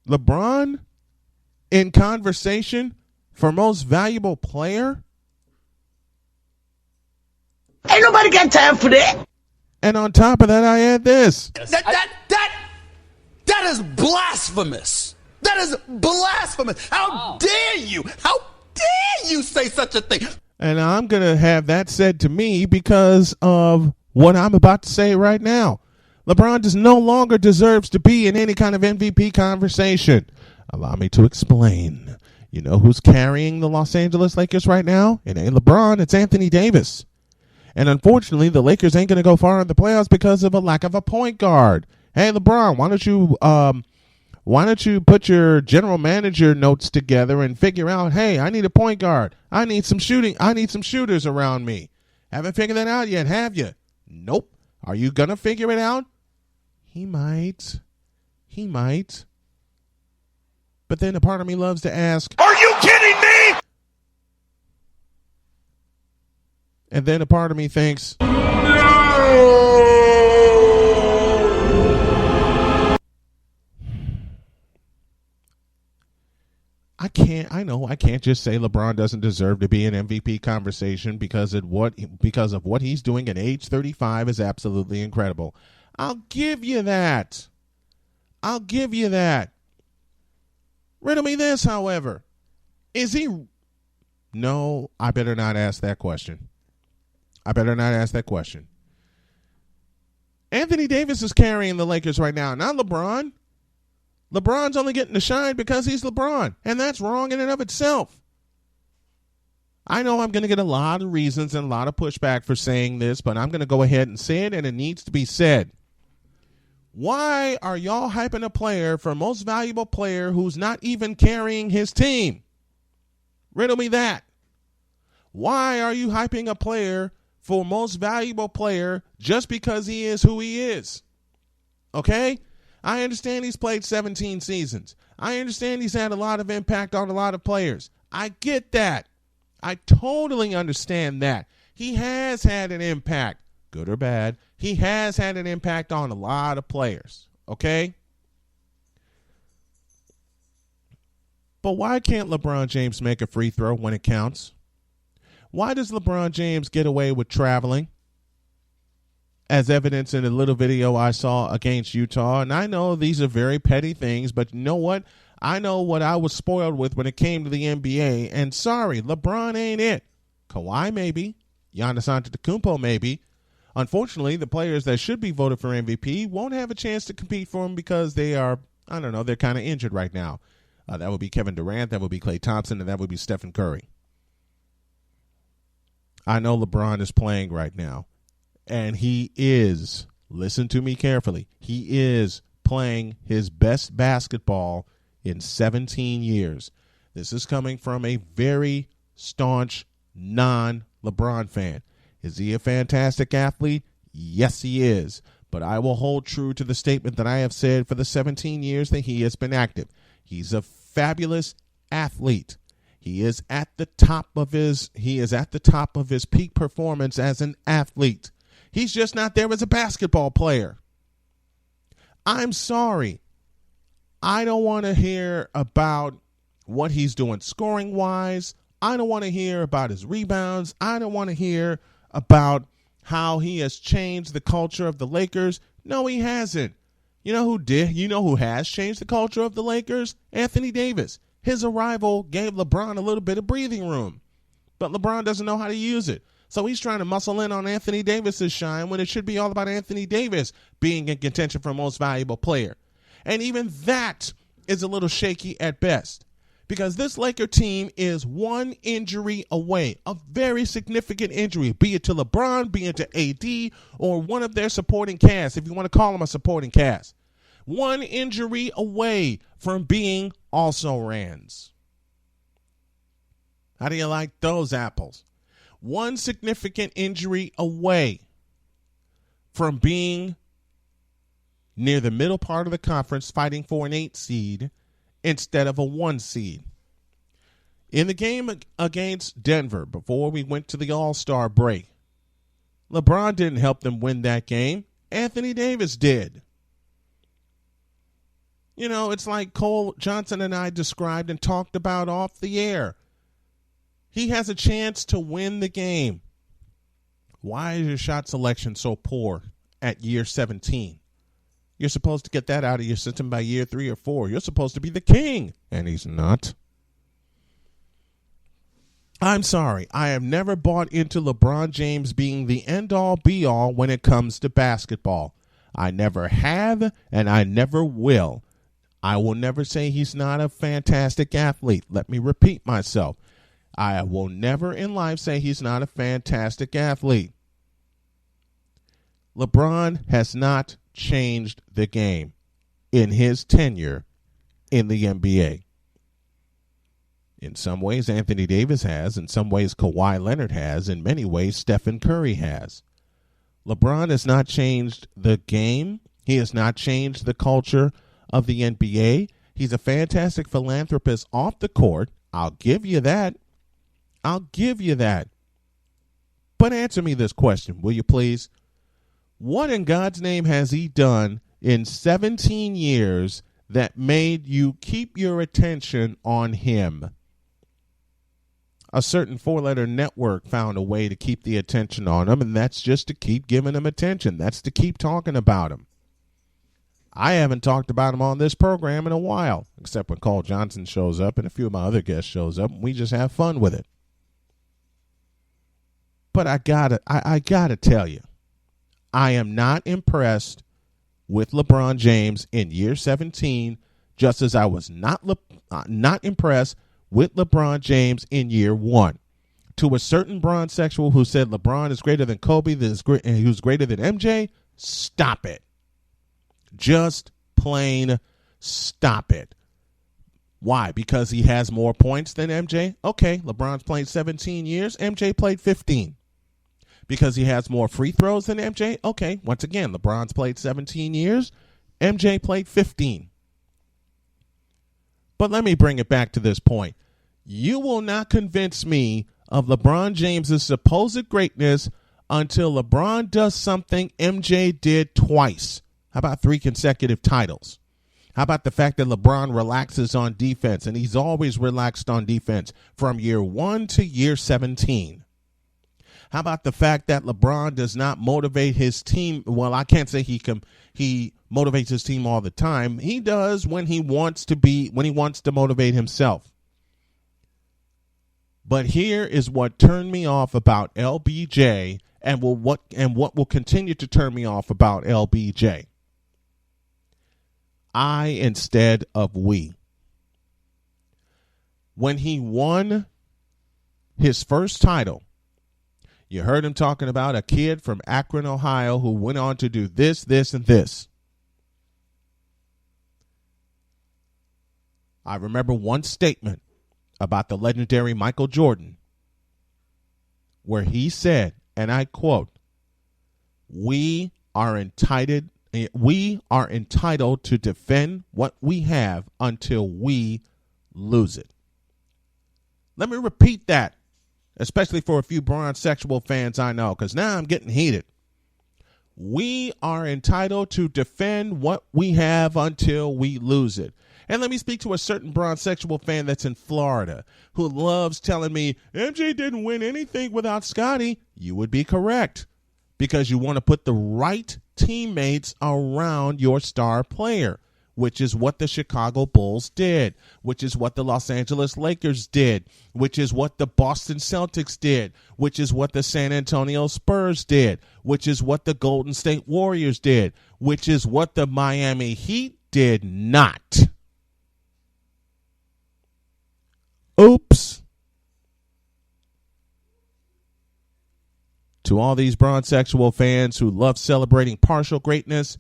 LeBron in conversation for most valuable player? Ain't nobody got time for that. And on top of that, I add this. That is blasphemous. That is blasphemous. How dare you? How dare you say such a thing? And I'm going to have that said to me because of what I'm about to say right now. LeBron just no longer deserves to be in any kind of MVP conversation. Allow me to explain. You know who's carrying the Los Angeles Lakers right now? It ain't LeBron, it's Anthony Davis. And unfortunately, the Lakers ain't going to go far in the playoffs because of a lack of a point guard. Hey, LeBron, why don't you put your general manager notes together and figure out, hey, I need a point guard. I need some shooters around me. Haven't figured that out yet, have you? Nope. Are you going to figure it out? He might. But then a part of me loves to ask, Are you kidding me? And then a part of me thinks, I can't just say LeBron doesn't deserve to be in MVP conversation because of what he's doing at age 35 is absolutely incredible. I'll give you that. Riddle me this, however. Is he? No, I better not ask that question. Anthony Davis is carrying the Lakers right now, not LeBron. LeBron's only getting the shine because he's LeBron, and that's wrong in and of itself. I know I'm going to get a lot of reasons and a lot of pushback for saying this, but I'm going to go ahead and say it, and it needs to be said. Why are y'all hyping a player for most valuable player who's not even carrying his team? Riddle me that. Why are you hyping a player for most valuable player just because he is who he is? Okay? I understand he's played 17 seasons. I understand he's had a lot of impact on a lot of players. I get that. I totally understand that. He has had an impact, good or bad. He has had an impact on a lot of players, okay? But why can't LeBron James make a free throw when it counts? Why does LeBron James get away with traveling? As evidence in a little video I saw against Utah. And I know these are very petty things, but you know what? I know what I was spoiled with when it came to the NBA. And sorry, LeBron ain't it. Kawhi maybe. Giannis Antetokounmpo maybe. Unfortunately, the players that should be voted for MVP won't have a chance to compete for him because they are, they're kind of injured right now. That would be Kevin Durant, that would be Klay Thompson, and that would be Stephen Curry. I know LeBron is playing right now. And he is, listen to me carefully, he is playing his best basketball in 17 years. This is coming from a very staunch non-LeBron fan. Is he a fantastic athlete? Yes, he is. But I will hold true to the statement that I have said for the 17 years that he has been active. He's a fabulous athlete. He is at the top of his peak performance as an athlete. He's just not there as a basketball player. I'm sorry. I don't want to hear about what he's doing scoring-wise. I don't want to hear about his rebounds. I don't want to hear about how he has changed the culture of the Lakers. No, he hasn't. You know who did? You know who has changed the culture of the Lakers? Anthony Davis. His arrival gave LeBron a little bit of breathing room. But LeBron doesn't know how to use it. So he's trying to muscle in on Anthony Davis's shine when it should be all about Anthony Davis being in contention for most valuable player. And even that is a little shaky at best because this Laker team is one injury away, a very significant injury, be it to LeBron, be it to AD, or one of their supporting cast, if you want to call them a supporting cast. One injury away from being also rans. How do you like those apples? One significant injury away from being near the middle part of the conference fighting for an 8 seed instead of a 1 seed. In the game against Denver, before we went to the All-Star break, LeBron didn't help them win that game. Anthony Davis did. You know, it's like Cole Johnson and I described and talked about off the air. He has a chance to win the game. Why is your shot selection so poor at year 17? You're supposed to get that out of your system by year 3 or 4. You're supposed to be the king, and he's not. I'm sorry. I have never bought into LeBron James being the end-all, be-all when it comes to basketball. I never have, and I never will. I will never say he's not a fantastic athlete. Let me repeat myself. I will never in life say he's not a fantastic athlete. LeBron has not changed the game in his tenure in the NBA. In some ways, Anthony Davis has. In some ways, Kawhi Leonard has. In many ways, Stephen Curry has. LeBron has not changed the game. He has not changed the culture of the NBA. He's a fantastic philanthropist off the court. I'll give you that. I'll give you that. But answer me this question, will you please? What in God's name has he done in 17 years that made you keep your attention on him? A certain four-letter network found a way to keep the attention on him, and that's just to keep giving him attention. That's to keep talking about him. I haven't talked about him on this program in a while, except when Cole Johnson shows up and a few of my other guests shows up, and we just have fun with it. But I gotta tell you, I am not impressed with LeBron James in year 17, just as I was not impressed with LeBron James in year 1. To a certain bronzexual who said LeBron is greater than Kobe, who's greater than MJ, stop it. Just plain stop it. Why? Because he has more points than MJ? Okay, LeBron's played 17 years, MJ played 15. Because he has more free throws than MJ? Okay, once again, LeBron's played 17 years, MJ played 15. But let me bring it back to this point. You will not convince me of LeBron James's supposed greatness until LeBron does something MJ did twice. How about 3 consecutive titles? How about the fact that LeBron relaxes on defense, and he's always relaxed on defense from year 1 to year 17? How about the fact that LeBron does not motivate his team? Well, I can't say he motivates his team all the time. He does when he wants to motivate himself. But here is what turned me off about LBJ and what will continue to turn me off about LBJ. I instead of we. When he won his first title, you heard him talking about a kid from Akron, Ohio, who went on to do this, this, and this. I remember one statement about the legendary Michael Jordan, where he said, and I quote, we are entitled to defend what we have until we lose it. Let me repeat that, especially for a few bronzexual fans I know, because now I'm getting heated. We are entitled to defend what we have until we lose it. And let me speak to a certain bronzexual fan that's in Florida who loves telling me, MJ didn't win anything without Scottie. You would be correct, because you want to put the right teammates around your star player, which is what the Chicago Bulls did, which is what the Los Angeles Lakers did, which is what the Boston Celtics did, which is what the San Antonio Spurs did, which is what the Golden State Warriors did, which is what the Miami Heat did not. Oops. To all these bronzexual fans who love celebrating partial greatness,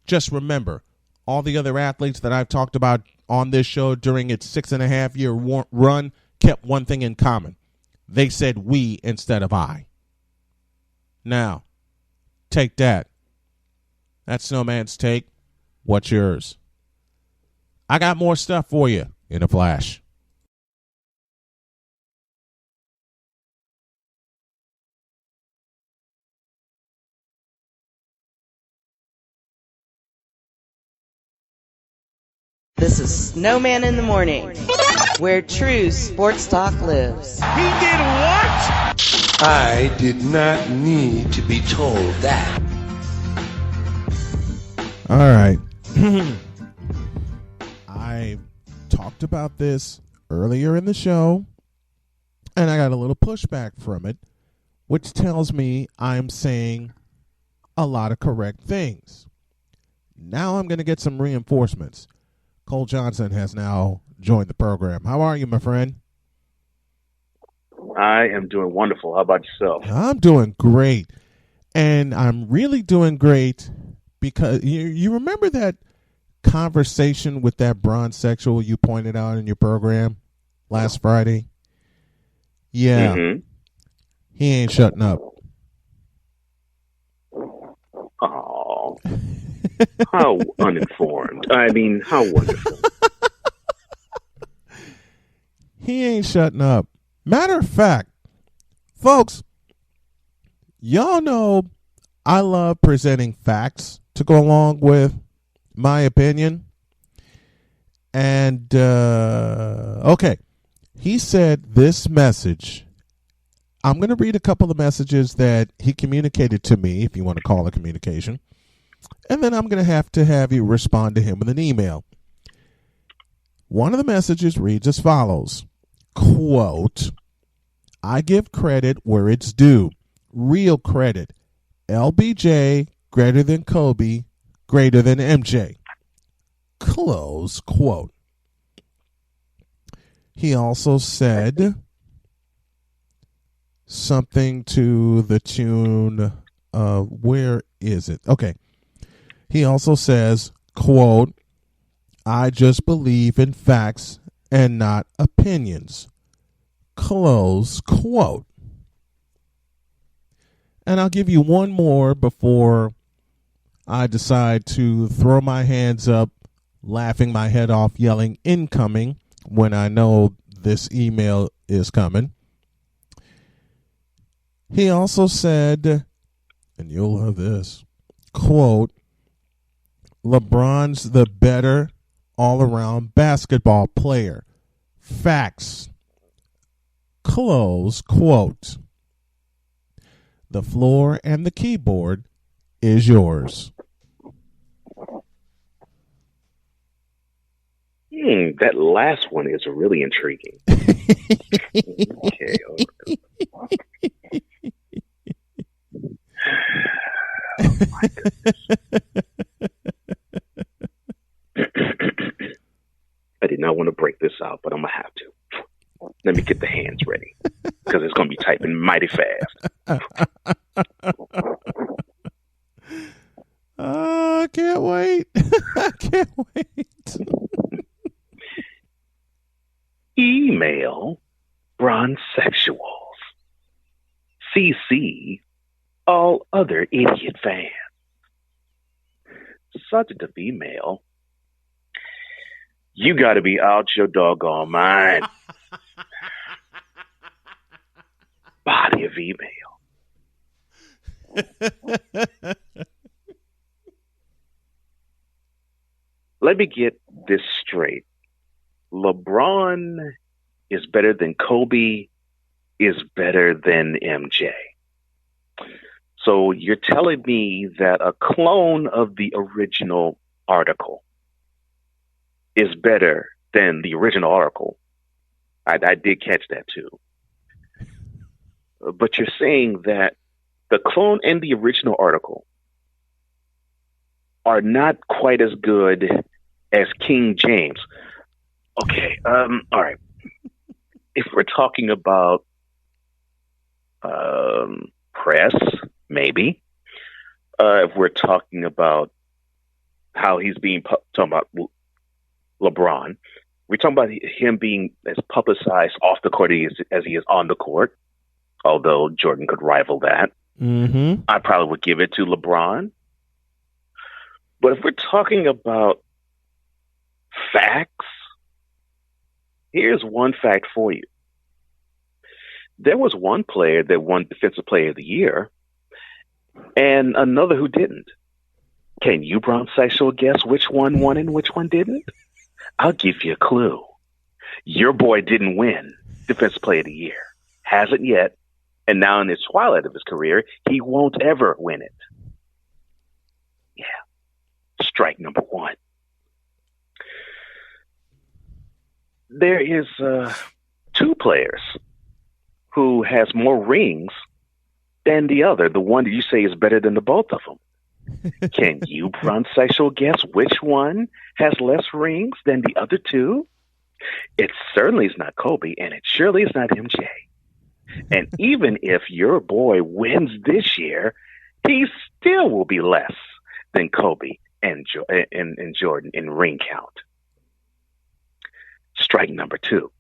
just remember, all the other athletes that I've talked about on this show during its 6.5-year run kept one thing in common. They said we instead of I. Now, take that. That's Snowman's take. What's yours? I got more stuff for you in a flash. This is Snowman in the Morning, where true sports talk lives. He did what? I did not need to be told that. All right. I talked about this earlier in the show, and I got a little pushback from it, which tells me I'm saying a lot of correct things. Now I'm going to get some reinforcements. Cole Johnson has now joined the program. How are you, my friend? I am doing wonderful. How about yourself? I'm doing great. And I'm really doing great because you remember that conversation with that bronzesexual you pointed out in your program last Friday? Yeah. Mm-hmm. He ain't shutting up. Oh, how uninformed. I mean, how wonderful. He ain't shutting up. Matter of fact, folks, y'all know I love presenting facts to go along with my opinion. And, okay, he said this message. I'm going to read a couple of messages that he communicated to me, if you want to call it communication. And then I'm going to have you respond to him with an email. One of the messages reads as follows, quote, I give credit where it's due. Real credit. LBJ greater than Kobe, greater than MJ. Close quote. He also said something to the tune of, where is it? Okay. He also says, quote, I just believe in facts and not opinions. Close quote. And I'll give you one more before I decide to throw my hands up, laughing my head off, yelling incoming when I know this email is coming. He also said, and you'll love this, quote, LeBron's the better all-around basketball player. Facts. Close quote. The floor and the keyboard is yours. That last one is really intriguing. Okay. Oh my goodness. I did not want to break this out, but I'm going to have to. Let me get the hands ready because it's going to be typing mighty fast. I can't wait. I can't wait. Email bronzesexuals. CC all other idiot fans. Subject of email. You got to be out your doggone mind. Body of email. Let me get this straight. LeBron is better than Kobe, is better than MJ. So you're telling me that a clone of the original article is better than the original article. I did catch that too. But you're saying that the clone and the original article are not quite as good as King James. Okay, all right. If we're talking about press, maybe. If we're talking about how he's being talking about LeBron, we're talking about him being as publicized off the court as he is on the court. Although Jordan could rival that, I probably would give it to LeBron. But if we're talking about facts, here's one fact for you. There was one player that won Defensive Player of the Year and another who didn't. Can you, Bronzesexual, guess which one won and which one didn't? I'll give you a clue. Your boy didn't win Defensive Player of the Year. Hasn't yet. And now in the twilight of his career, he won't ever win it. Yeah. Strike number one. There is two players who has more rings than the other. The one that you say is better than the both of them. Can you, Bronzesexual, guess which one has less rings than the other two? It certainly is not Kobe, and it surely is not MJ. And even if your boy wins this year, he still will be less than Kobe and Jordan in ring count. Strike number 2.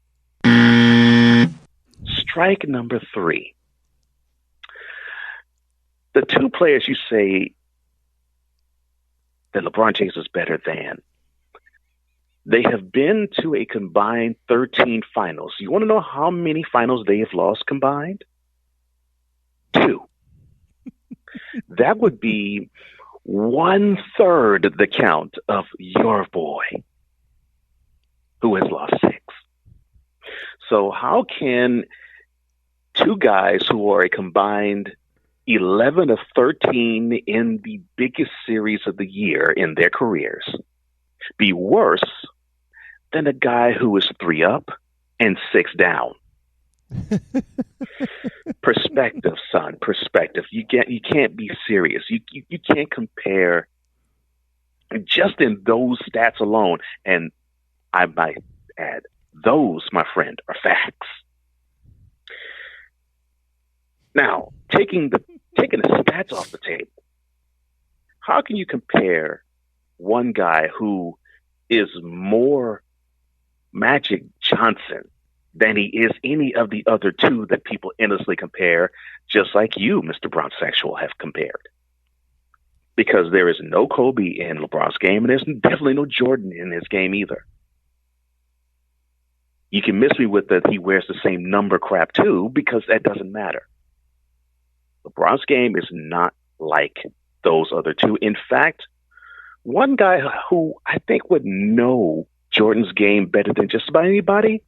Strike number 3. The two players you say that LeBron James is better than, they have been to a combined 13 finals. You want to know how many finals they have lost combined? 2. That would be 1/3 the count of your boy, who has lost 6. So how can two guys who are a combined 11 of 13 in the biggest series of the year in their careers be worse than a guy who is 3 up and 6 down? Perspective, son. Perspective. You can't be serious. You can't compare just in those stats alone. And I might add, those, my friend, are facts. Now, taking the stats off the table, how can you compare one guy who is more Magic Johnson than he is any of the other two that people endlessly compare, just like you, Mr. Bronsexual, have compared? Because there is no Kobe in LeBron's game, and there's definitely no Jordan in his game either. You can miss me with that he wears the same number crap too, because that doesn't matter. LeBron's game is not like those other two. In fact, one guy who I think would know Jordan's game better than just about anybody,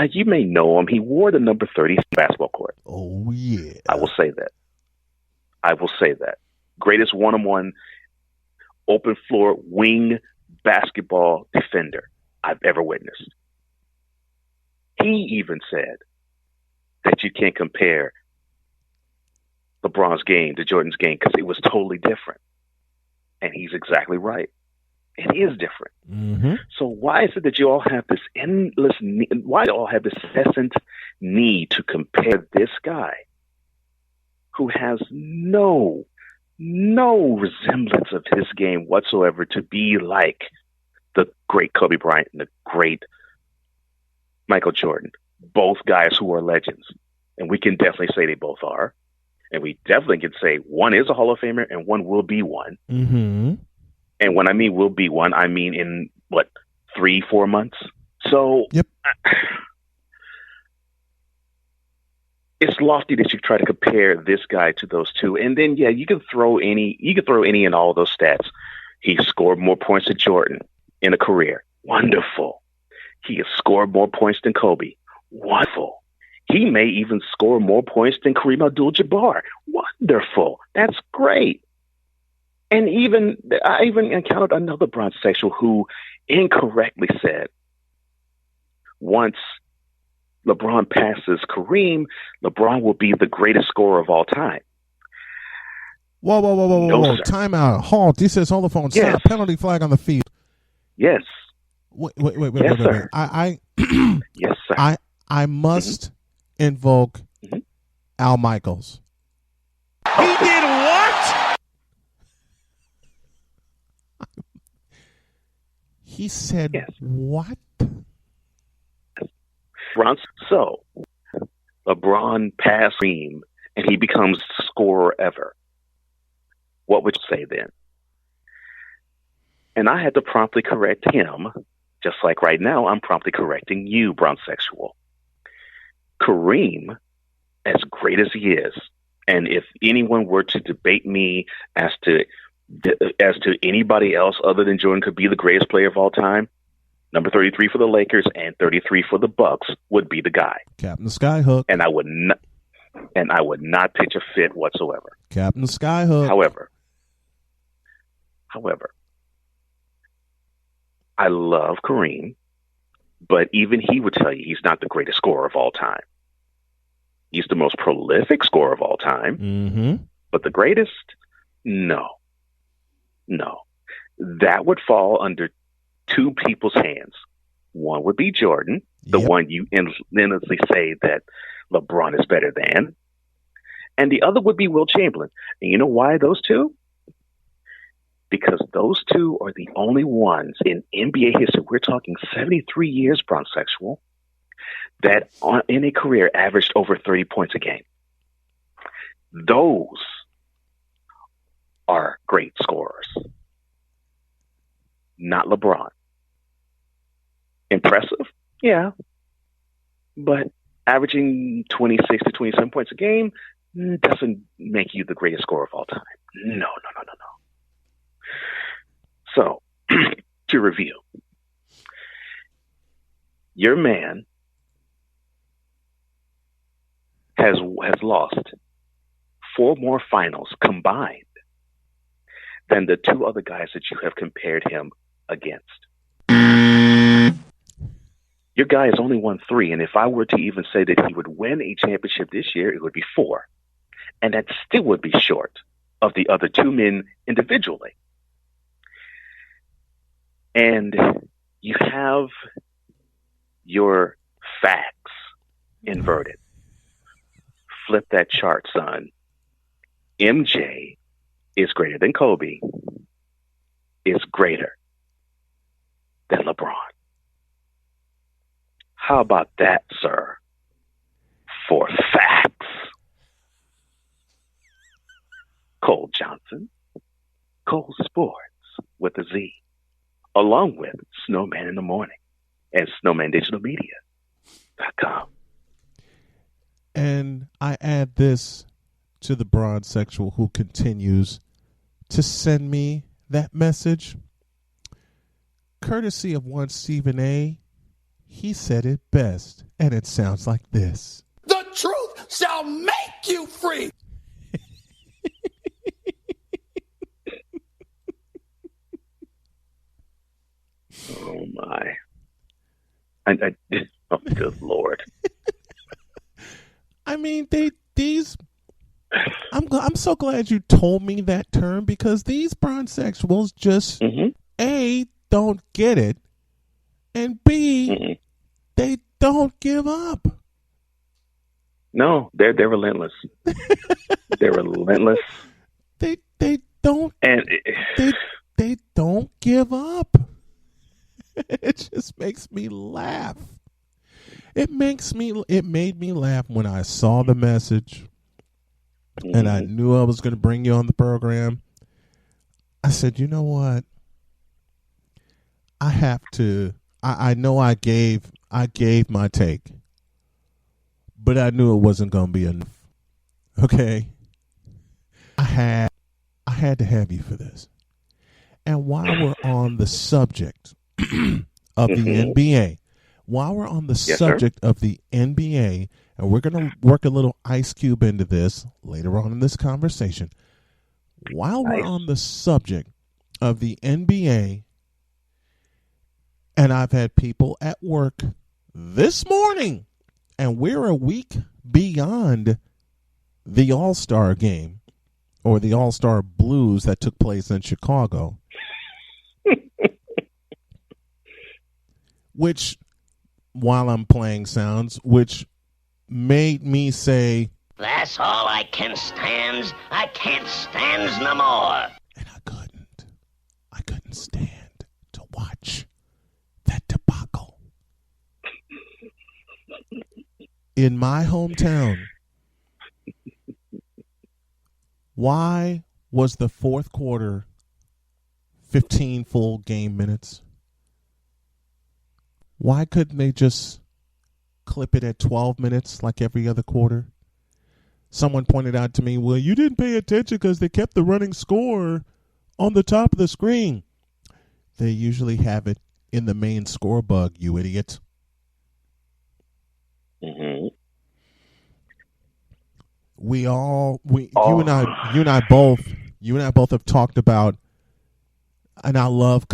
you may know him. He wore the number 30 basketball court. Oh, yeah. I will say that. Greatest one-on-one open floor wing basketball defender I've ever witnessed. He even said that you can't compare LeBron's game to Jordan's game because it was totally different. And he's exactly right. It is different. Mm-hmm. So why is it that you all have this incessant need to compare this guy who has no resemblance of his game whatsoever to be like the great Kobe Bryant and the great Michael Jordan, both guys who are legends? And we can definitely say they both are. And we definitely can say one is a Hall of Famer and one will be one. Mm-hmm. And when I mean will be one, I mean in, 3-4 months? So yep. It's lofty that you try to compare this guy to those two. And then, yeah, you can throw any and all of those stats. He scored more points than Jordan in a career. Wonderful. He has scored more points than Kobe. Wonderful. He may even score more points than Kareem Abdul-Jabbar. Wonderful. That's great. And I even encountered another Bronsexual who incorrectly said once LeBron passes Kareem, LeBron will be the greatest scorer of all time. Whoa. Time out. Halt. He says, hold the phone. Yes. Stop. Penalty flag on the field. Yes. Wait. Yes, sir. Yes, sir. I must invoke Al Michaels. He did what? He said what? So LeBron passed Kareem and he becomes the scorer ever. What would you say then? And I had to promptly correct him, just like right now I'm promptly correcting you, Bronsexual. Kareem, as great as he is, and if anyone were to debate me as to anybody else other than Jordan could be the greatest player of all time, number 33 for the Lakers and 33 for the Bucks would be the guy. Captain Skyhook. And I would not pitch a fit whatsoever. Captain Skyhook. However, I love Kareem, but even he would tell you he's not the greatest scorer of all time. He's the most prolific scorer of all time. Mm-hmm. But the greatest? No. That would fall under two people's hands. One would be Jordan, the one you endlessly say that LeBron is better than. And the other would be Will Chamberlain. And you know why those two? because those two are the only ones in NBA history, we're talking 73 years, Bronxexual, that in a career averaged over 30 points a game. Those are great scorers. Not LeBron. Impressive? Yeah. But averaging 26 to 27 points a game doesn't make you the greatest scorer of all time. No. So, to review, your man has lost 4 more finals combined than the 2 other guys that you have compared him against. Your guy has only won 3, and if I were to even say that he would win a championship this year, it would be 4. And that still would be short of the other 2 men individually. And you have your facts inverted. Flip that chart, son. MJ is greater than Kobe, is greater than LeBron. How about that, sir? For facts. Cole Johnson, Cole Sports with a Z, along with Snowman in the Morning and SnowmanDigitalMedia.com. And I add this to the broad sexual who continues to send me that message. Courtesy of one Stephen A., he said it best, and it sounds like this. The truth shall make you free. Oh, my. Oh, good Lord. I mean, I'm so glad you told me that term, because these bronsexuals just, A, don't get it, and B, they don't give up. No, they're relentless. They're relentless. They don't, and they don't give up. It just makes me laugh. It made me laugh when I saw the message, and I knew I was going to bring you on the program. I said, you know what? I have to. I know I gave my take, but I knew it wasn't going to be enough. Okay, I had to have you for this. And while we're on the subject of the NBA, of the NBA, and we're going to work a little Ice Cube into this later on in this conversation. While we're on the subject of the NBA, and I've had people at work this morning, and we're a week beyond the All-Star game, or the All-Star Blues that took place in Chicago, which, while I'm playing sounds, which made me say, that's all I can stand. I can't stand no more. And I couldn't stand to watch that debacle. In my hometown, why was the fourth quarter 15 full game minutes? Why couldn't they just clip it at 12 minutes like every other quarter? Someone pointed out to me, well, you didn't pay attention because they kept the running score on the top of the screen. They usually have it in the main score bug, you idiot. Mm-hmm. You and I both have talked about, and I love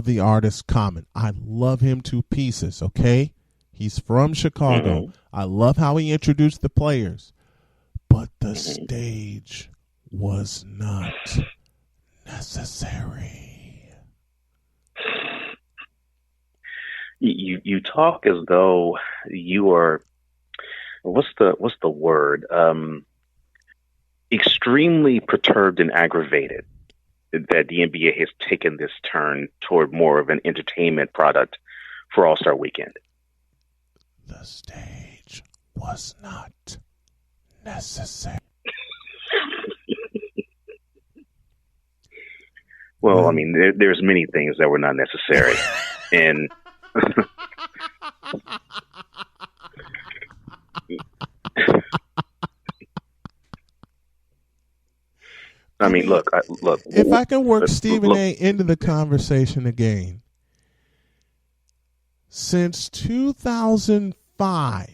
the artist Common. I love him to pieces, okay? He's from Chicago. Mm-hmm. I love how he introduced the players. But the stage was not necessary. You talk as though you are, what's the word? Extremely perturbed and aggravated that the NBA has taken this turn toward more of an entertainment product for All-Star Weekend. The stage was not necessary. Well, I mean, there's many things that were not necessary, and I mean, look. If I can work Stephen A. into the conversation again, since 2005,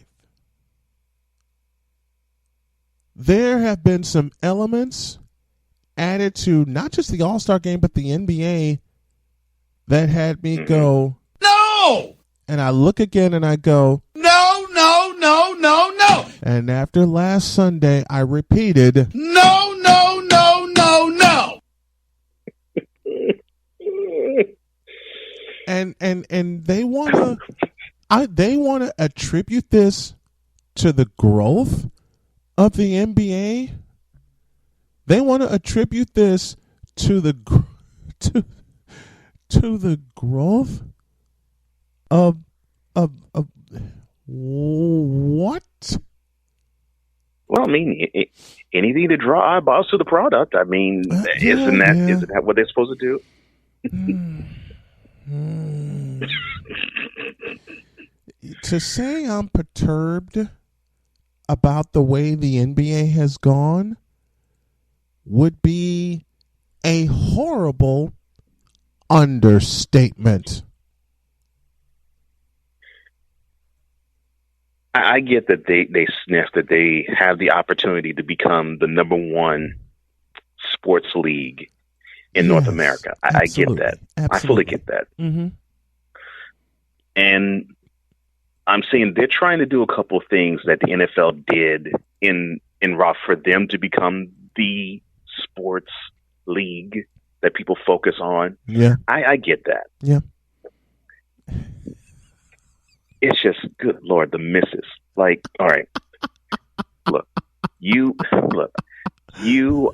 there have been some elements added to not just the All-Star game, but the NBA that had me go, No! And I look again and I go, No, no, no, no, no. And after last Sunday, I repeated, No, no, no, no, no. And they wanna attribute this to the growth of the NBA. They want to attribute this to the growth of what? Well, I mean, anything to draw eyeballs to the product. I mean, isn't that what they're supposed to do? To say I'm perturbed about the way the NBA has gone would be a horrible understatement. I get that they sniff that they have the opportunity to become the number one sports league in North America. I get that. Absolutely. I fully get that. Mm-hmm. And I'm saying they're trying to do a couple of things that the NFL did in route for them to become the sports league that people focus on. Yeah. I get that. Yeah. It's just, good Lord, the misses. Like, all right, look,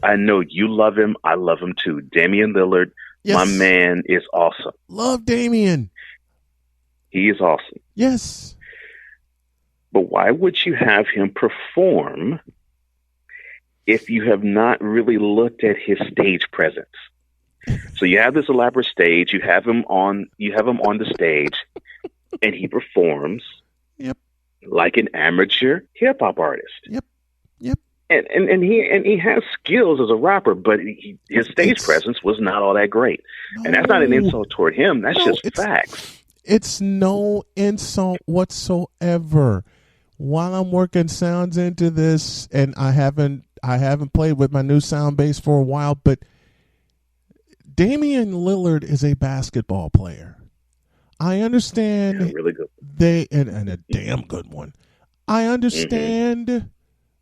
I know you love him. I love him too. Damian Lillard, yes. My man is awesome. Love Damian. He is awesome. Yes. But why would you have him perform if you have not really looked at his stage presence? So you have this elaborate stage, you have him on the stage, and he performs like an amateur hip hop artist. Yep. And he has skills as a rapper, but his stage presence was not all that great. No, and that's not an insult toward him. That's just facts. It's no insult whatsoever. While I'm working sounds into this, and I haven't played with my new sound base for a while, but Damian Lillard is a basketball player. I understand. Yeah, really good. And a damn good one. I understand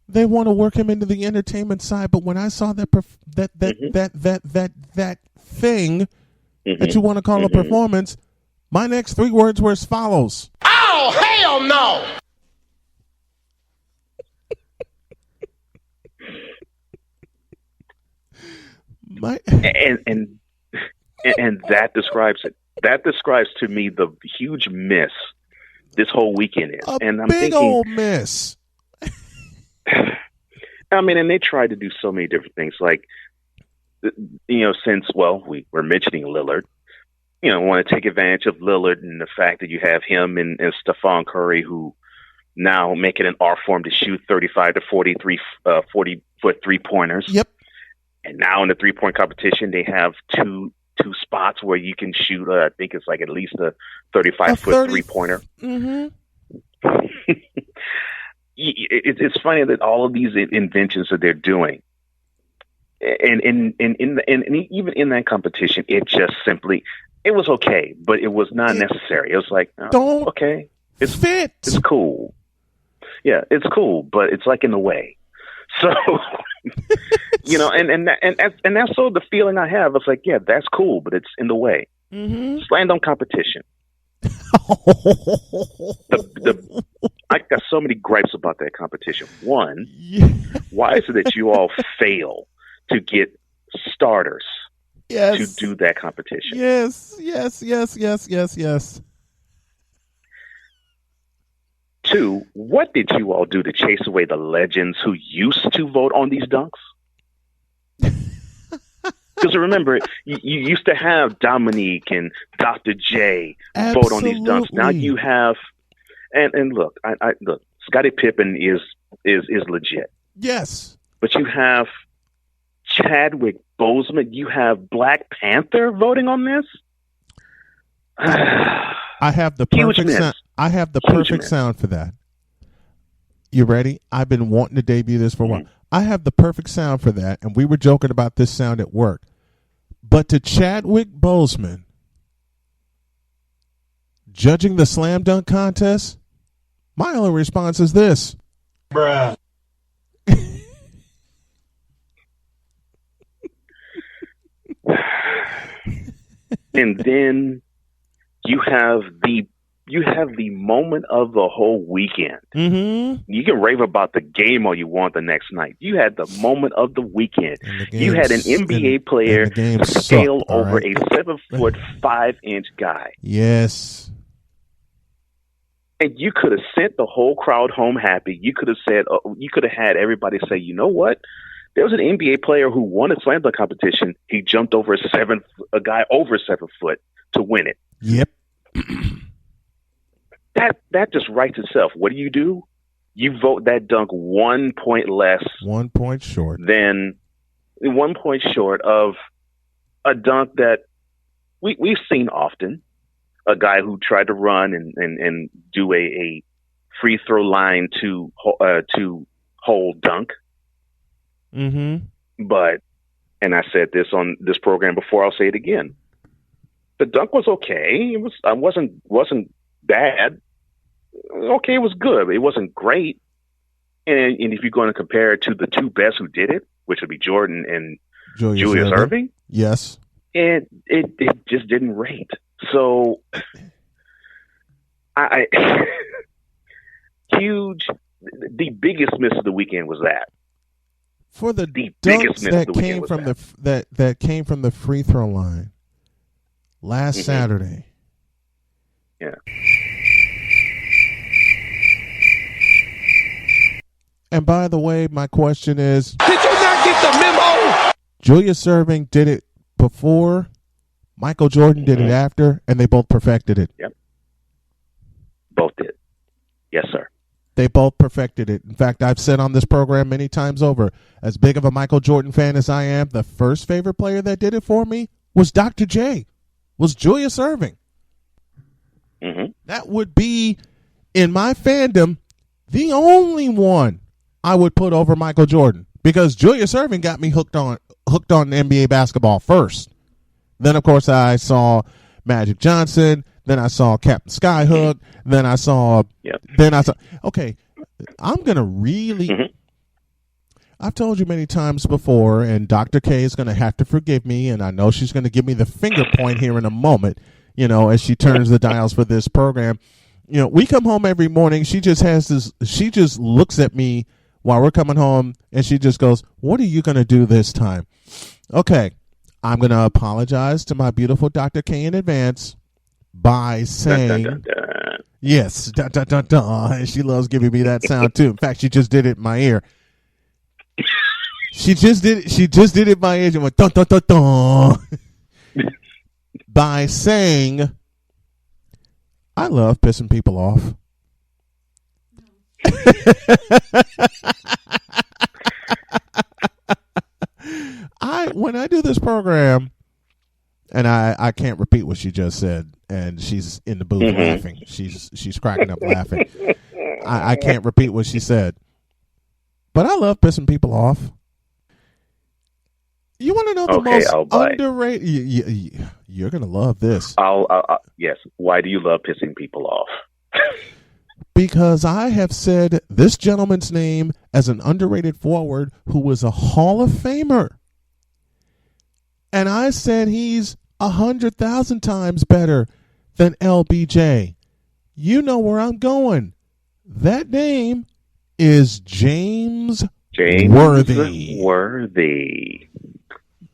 they want to work him into the entertainment side, but when I saw that thing that you want to call a performance, my next 3 words were as follows. Oh, hell no! And that describes it. That describes to me the huge miss this whole weekend is. And I'm big old miss. I mean, and they tried to do so many different things. Like, since we're mentioning Lillard, want to take advantage of Lillard and the fact that you have him and Stephon Curry, who now make it an art form to shoot 35 to 40-foot three-pointers. Yep. And now in the 3-point competition, they have two spots where you can shoot, I think it's like at least a 35-foot three-pointer. Mm-hmm. It's funny that all of these inventions that they're doing, and even in that competition, it just simply, it was okay, but it was not necessary. It was like, okay, it's cool. Yeah, it's cool, but it's like in the way. So, and that's sort of the feeling I have. It's like, yeah, that's cool, but it's in the way. Mm-hmm. Slammed on competition. I got so many gripes about that competition. One, why is it that you all fail to get starters to do that competition. Yes. 2, what did you all do to chase away the legends who used to vote on these dunks? Because remember, you used to have Dominique and Dr. J vote on these dunks. Now you have, and look, I look, Scottie Pippen is legit. Yes, but you have Chadwick Boseman. You have Black Panther voting on this. I have the perfect sound. I have the perfect sound for that. You ready? I've been wanting to debut this for a while. I have the perfect sound for that, and we were joking about this sound at work. But to Chadwick Boseman judging the slam dunk contest, my only response is this. Bruh. And then you have the moment of the whole weekend. Mm-hmm. You can rave about the game all you want the next night. You had the moment of the weekend. You had an NBA player scale over a 7'5" guy. Yes. And you could have sent the whole crowd home happy. You could have said, you could have had everybody say, you know what? There was an NBA player who won a slam dunk competition. He jumped over a guy over 7 foot to win it. Yep. That just writes itself. What do? You vote that dunk 1 point less. 1 point short. Than 1 point short of a dunk that we've seen often. A guy who tried to run and do a free throw line to hold dunk. Mm-hmm. But, and I said this on this program before, I'll say it again. The dunk was okay. I wasn't bad. Okay, it was good. It wasn't great. And if you're going to compare it to the two best who did it, which would be Jordan and Julius Erving, yes, it just didn't rate. So, I huge. The biggest miss of the weekend was that. For the dunks that came from that came from the free throw line last Saturday. Yeah. And by the way, my question is, did you not get the memo? Julius Erving did it before, Michael Jordan did it after, and they both perfected it. Yep. Both did. Yes, sir. They both perfected it. In fact, I've said on this program many times over, as big of a Michael Jordan fan as I am, the first favorite player that did it for me was Dr. J, was Julius Erving. Mm-hmm. That would be, in my fandom, the only one I would put over Michael Jordan, because Julius Erving got me hooked on NBA basketball first. Then, of course, I saw Magic Johnson. Then I saw Captain Skyhook. Then I saw. Yep. Then I saw. Okay, I'm gonna really. I've told you many times before, and Dr. K is gonna have to forgive me, and I know she's gonna give me the finger point here in a moment. You know, as she turns the dials for this program. You know, we come home every morning. She just has this. She just looks at me while we're coming home, and she just goes, "What are you gonna do this time?" Okay, I'm gonna apologize to my beautiful Dr. K in advance by saying, yes, da, da, da, da. And she loves giving me that sound too. In fact, she just did it in my ear. She just did it in my ear and went dun dun dun dun by saying, I love pissing people off. When I do this program, and I can't repeat what she just said, and she's in the booth laughing. She's cracking up laughing. I can't repeat what she said, but I love pissing people off. You want to know the most underrated? You're gonna love this. Yes. Why do you love pissing people off? Because I have said this gentleman's name as an underrated forward who was a Hall of Famer. And I said he's 100,000 times better than LBJ. You know where I'm going. That name is James Worthy.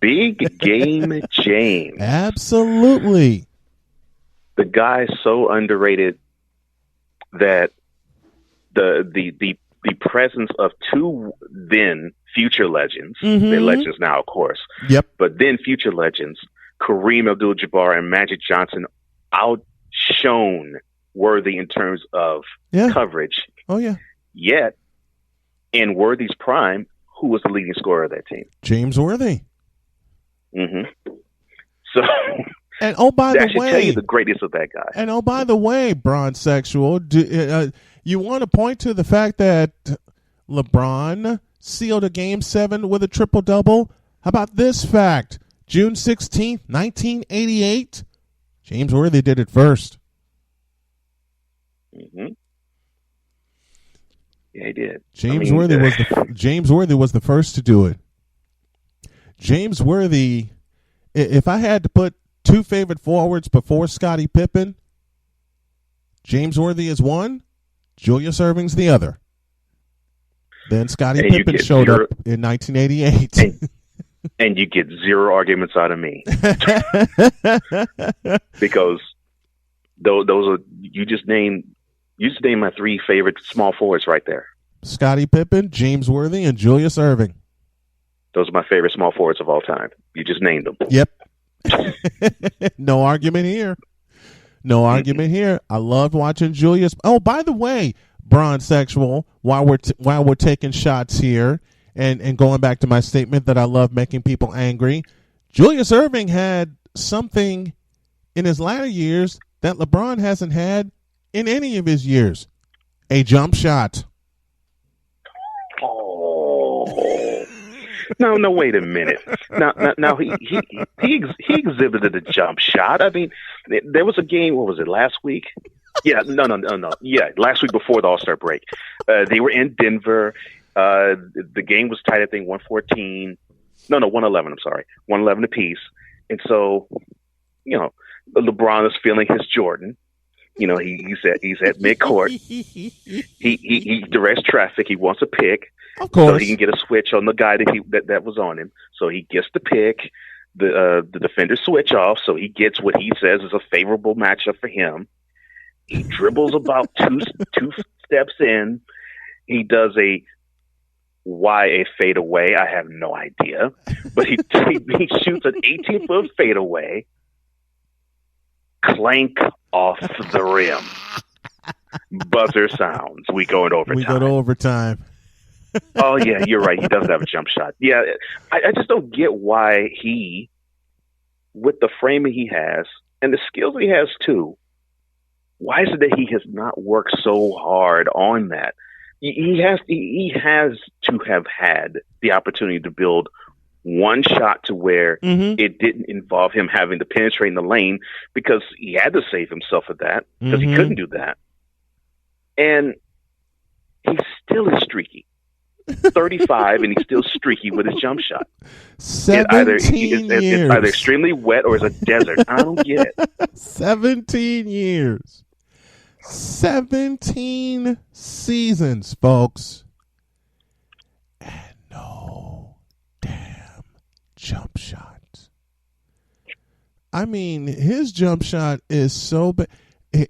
Big Game James. Absolutely. The guy's so underrated that the presence of two then future legends, they're legends now, of course. Yep. But then future legends, Kareem Abdul-Jabbar and Magic Johnson, outshone Worthy in terms of coverage. Oh, yeah. Yet, in Worthy's prime, who was the leading scorer of that team? James Worthy. So, and oh, by the should way, tell you the greatness of that guy. And oh, by the way, Bron Sexual, you want to point to the fact that LeBron sealed a Game 7 with a triple-double? How about this fact? June 16th, 1988, James Worthy did it first. Yeah, he did. James Worthy was the first to do it. James Worthy, if I had to put two favorite forwards before Scottie Pippen, James Worthy is one, Julius Erving's the other. Then Scottie Pippen showed up in 1988. And you get zero arguments out of me. Because those are, you just named my three favorite small forwards right there. Scottie Pippen, James Worthy, and Julius Erving. Those are my favorite small forwards of all time. You just named them. Yep. No argument here. No argument here. I loved watching Julius. Oh, by the way, Bron Sexual, while we're taking shots here and going back to my statement that I love making people angry, Julius Erving had something in his latter years that LeBron hasn't had in any of his years. A jump shot. Oh. No, wait a minute. Now he exhibited a jump shot. I mean, there was a game, what was it, last week? Yeah, no. Yeah, last week before the All-Star break. They were in Denver. The game was tied, I think, 114. No, 111, I'm sorry. 111 apiece. And so, LeBron is feeling his Jordan. He's at midcourt. He directs traffic. He wants a pick. Of course. So he can get a switch on the guy that was on him. So he gets the pick. The defender switch off. So he gets what he says is a favorable matchup for him. He dribbles about two steps in. He does a fadeaway. I have no idea, but he shoots an 18-foot fadeaway. Clank off the rim. Buzzer sounds. We go into overtime. Oh, yeah, you're right. He doesn't have a jump shot. Yeah, I just don't get why he, with the framing he has and the skills he has too, why is it that he has not worked so hard on that? He has to have had the opportunity to build one shot to where it didn't involve him having to penetrate in the lane, because he had to save himself of that, because he couldn't do that. And he still is streaky. 35 and he's still streaky with his jump shot. 17 years. It's either extremely wet or it's a desert. I don't get it. 17 years. 17 seasons, folks. And no damn jump shot. I mean, his jump shot is so bad.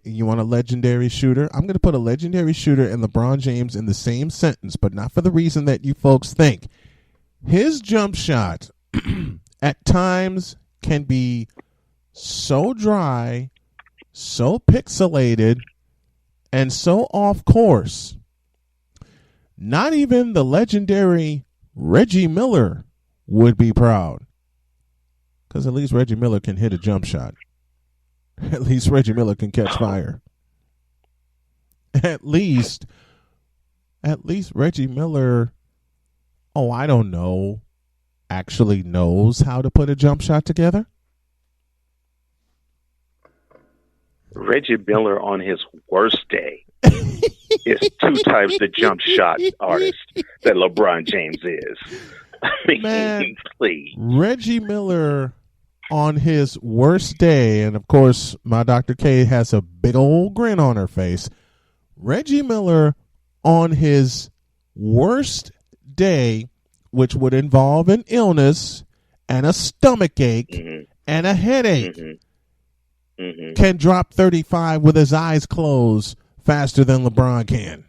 You want a legendary shooter? I'm going to put a legendary shooter and LeBron James in the same sentence, but not for the reason that you folks think. His jump shot at times can be so dry, so pixelated, and so off course. Not even the legendary Reggie Miller would be proud. Because at least Reggie Miller can hit a jump shot. At least Reggie Miller can catch fire. At least Reggie Miller, I don't know, actually knows how to put a jump shot together. Reggie Miller on his worst day is 2 times the jump shot artist that LeBron James is. I mean, Man, please. Reggie Miller on his worst day, and of course, my Dr. K has a big old grin on her face. Reggie Miller on his worst day, which would involve an illness and a stomach ache and a headache can drop 35 with his eyes closed faster than LeBron can.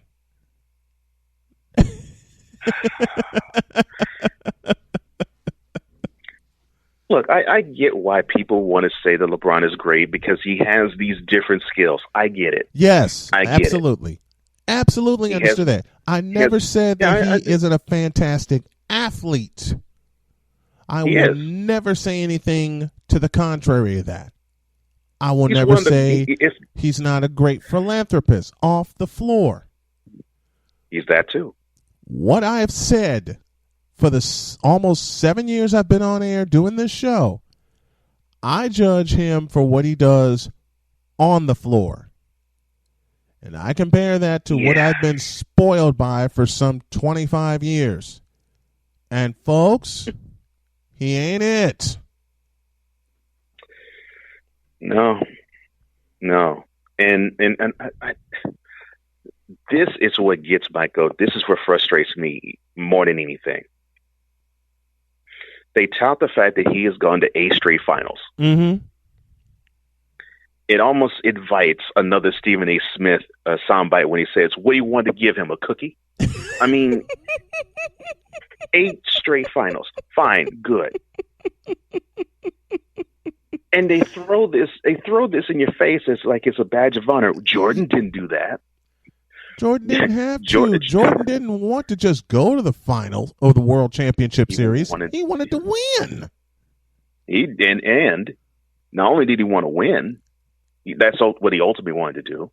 Look, I get why people want to say that LeBron is great because he has these different skills. I get it. Yes, I get absolutely. It. Absolutely understood that. I never said that he isn't a fantastic athlete. I will never say anything to the contrary of that. I will never say he's not a great philanthropist off the floor. He's that too. What I have said for the almost 7 years I've been on air doing this show, I judge him for what he does on the floor. And I compare that to what I've been spoiled by for some 25 years. And folks, he ain't it. No. And I, this is what gets my goat. This is what frustrates me more than anything. They tout the fact that he has gone to 8 straight finals. Mm-hmm. It almost invites another Stephen A. Smith soundbite when he says, what do you want to give him, a cookie? I mean, 8 straight finals. Fine, good. And they throw this in your face as like it's a badge of honor. Jordan didn't do that. Jordan didn't have to. Jordan didn't want to just go to the final of the World Championship Series. He wanted to win. And not only did he want to win, that's what he ultimately wanted to do.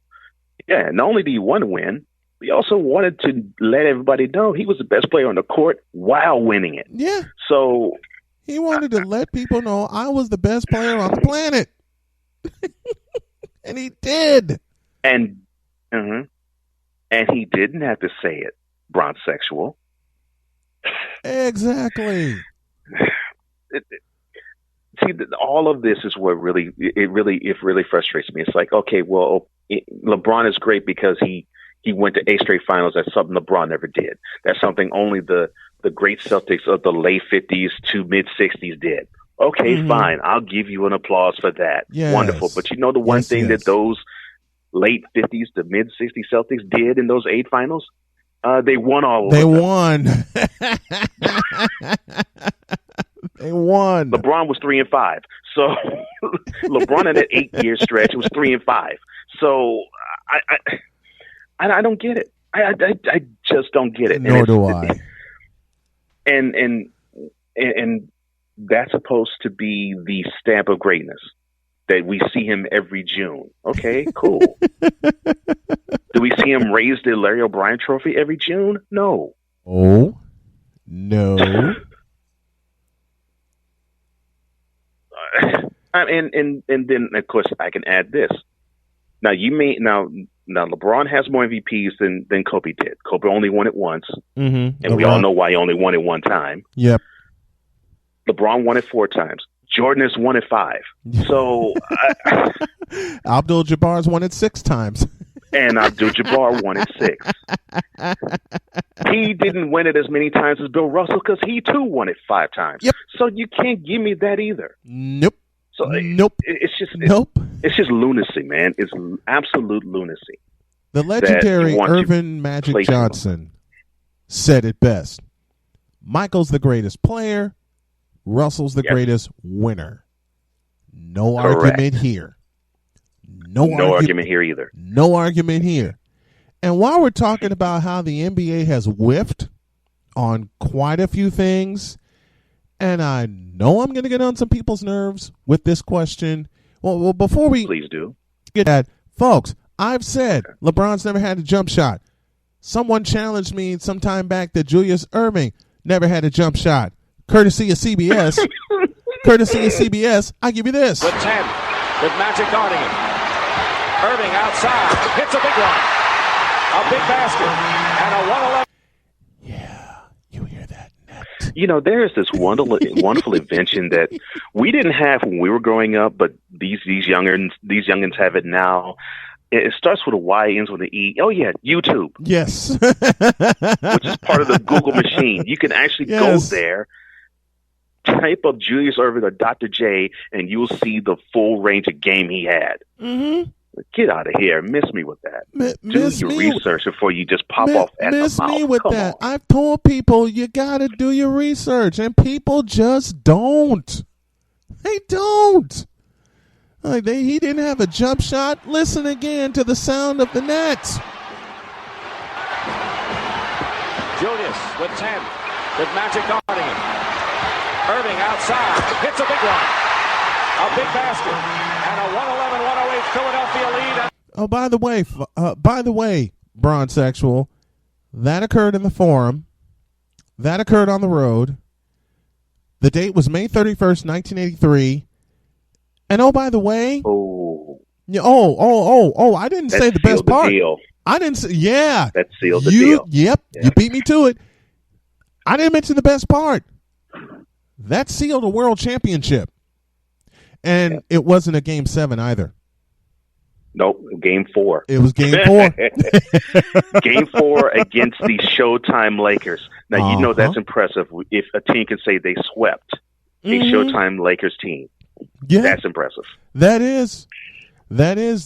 Yeah, not only did he want to win, he also wanted to let everybody know he was the best player on the court while winning it. Yeah. So he wanted to let people know I was the best player on the planet. And he did. And he didn't have to say it, bronzexual. Exactly. See, all of this is what really frustrates me. It's like, okay, well, LeBron is great because he went to 8 straight finals. That's something LeBron never did. That's something only the great Celtics of the late 50s to mid 60s did. Okay, fine. I'll give you an applause for that. Yes. Wonderful. But you know the one thing that those late 50s to mid 60s Celtics did in those 8 finals? They won all of them. They won. They won. LeBron was 3-5. So LeBron in that 8-year stretch was 3-5. So I don't get it. I just don't get it. Nor do I. And that's supposed to be the stamp of greatness, that we see him every June. Okay, cool. Do we see him raise the Larry O'Brien Trophy every June? No. Oh, no. And then of course I can add this. Now now LeBron has more MVPs than Kobe did. Kobe only won it once, and we all know why he only won it one time. Yep. LeBron won it 4 times. Jordan has won it 5. So Abdul-Jabbar's won it 6 times. And Abdul-Jabbar won it 6. He didn't win it as many times as Bill Russell because he too won it 5 times. Yep. So you can't give me that either. Nope. So nope. It's just nope. It's just lunacy, man. It's absolute lunacy. The legendary Irvin Magic Johnson said it best. Michael's the greatest player. Russell's the greatest winner. No argument here. No argument here either. No argument here. And while we're talking about how the NBA has whiffed on quite a few things, and I know I'm going to get on some people's nerves with this question. Well, before we please do get that, folks, I've said LeBron's never had a jump shot. Someone challenged me some time back that Julius Erving never had a jump shot. Courtesy of CBS. Courtesy of CBS, I give you this. With 10, with Magic guarding him. Irving outside, hits a big one. A big basket. And a 111. Yeah, you hear that, Net. You know, there is this wonderful invention that we didn't have when we were growing up, but these youngins have it now. It starts with a Y, ends with an E. Oh, yeah, YouTube. Yes. Which is part of the Google machine. You can actually go there, type of Julius Erving or Dr. J, and you'll see the full range of game he had. Mm-hmm. Get out of here. Miss me with that. Do your research before you just pop off at the mouth. Miss me with that. On. I've told people you got to do your research, and people just don't. They don't. Like he didn't have a jump shot. Listen again to the sound of the net. Julius with 10, with Magic guarding him. Irving outside, hits a big one. A big basket, and a 111-108 Philadelphia lead. Oh, by the way, Bronzexual, that occurred in the Forum. That occurred on the road. The date was May 31st, 1983. And oh, by the way, I didn't say the best part. Deal. I didn't say, yeah. That sealed the deal. Yep, you beat me to it. I didn't mention the best part. That sealed a world championship. And it wasn't a Game 7 either. Nope, Game 4. It was Game 4. Game 4 against the Showtime Lakers. Now, you know that's impressive if a team can say they swept a Showtime Lakers team. Yeah. That's impressive. That is.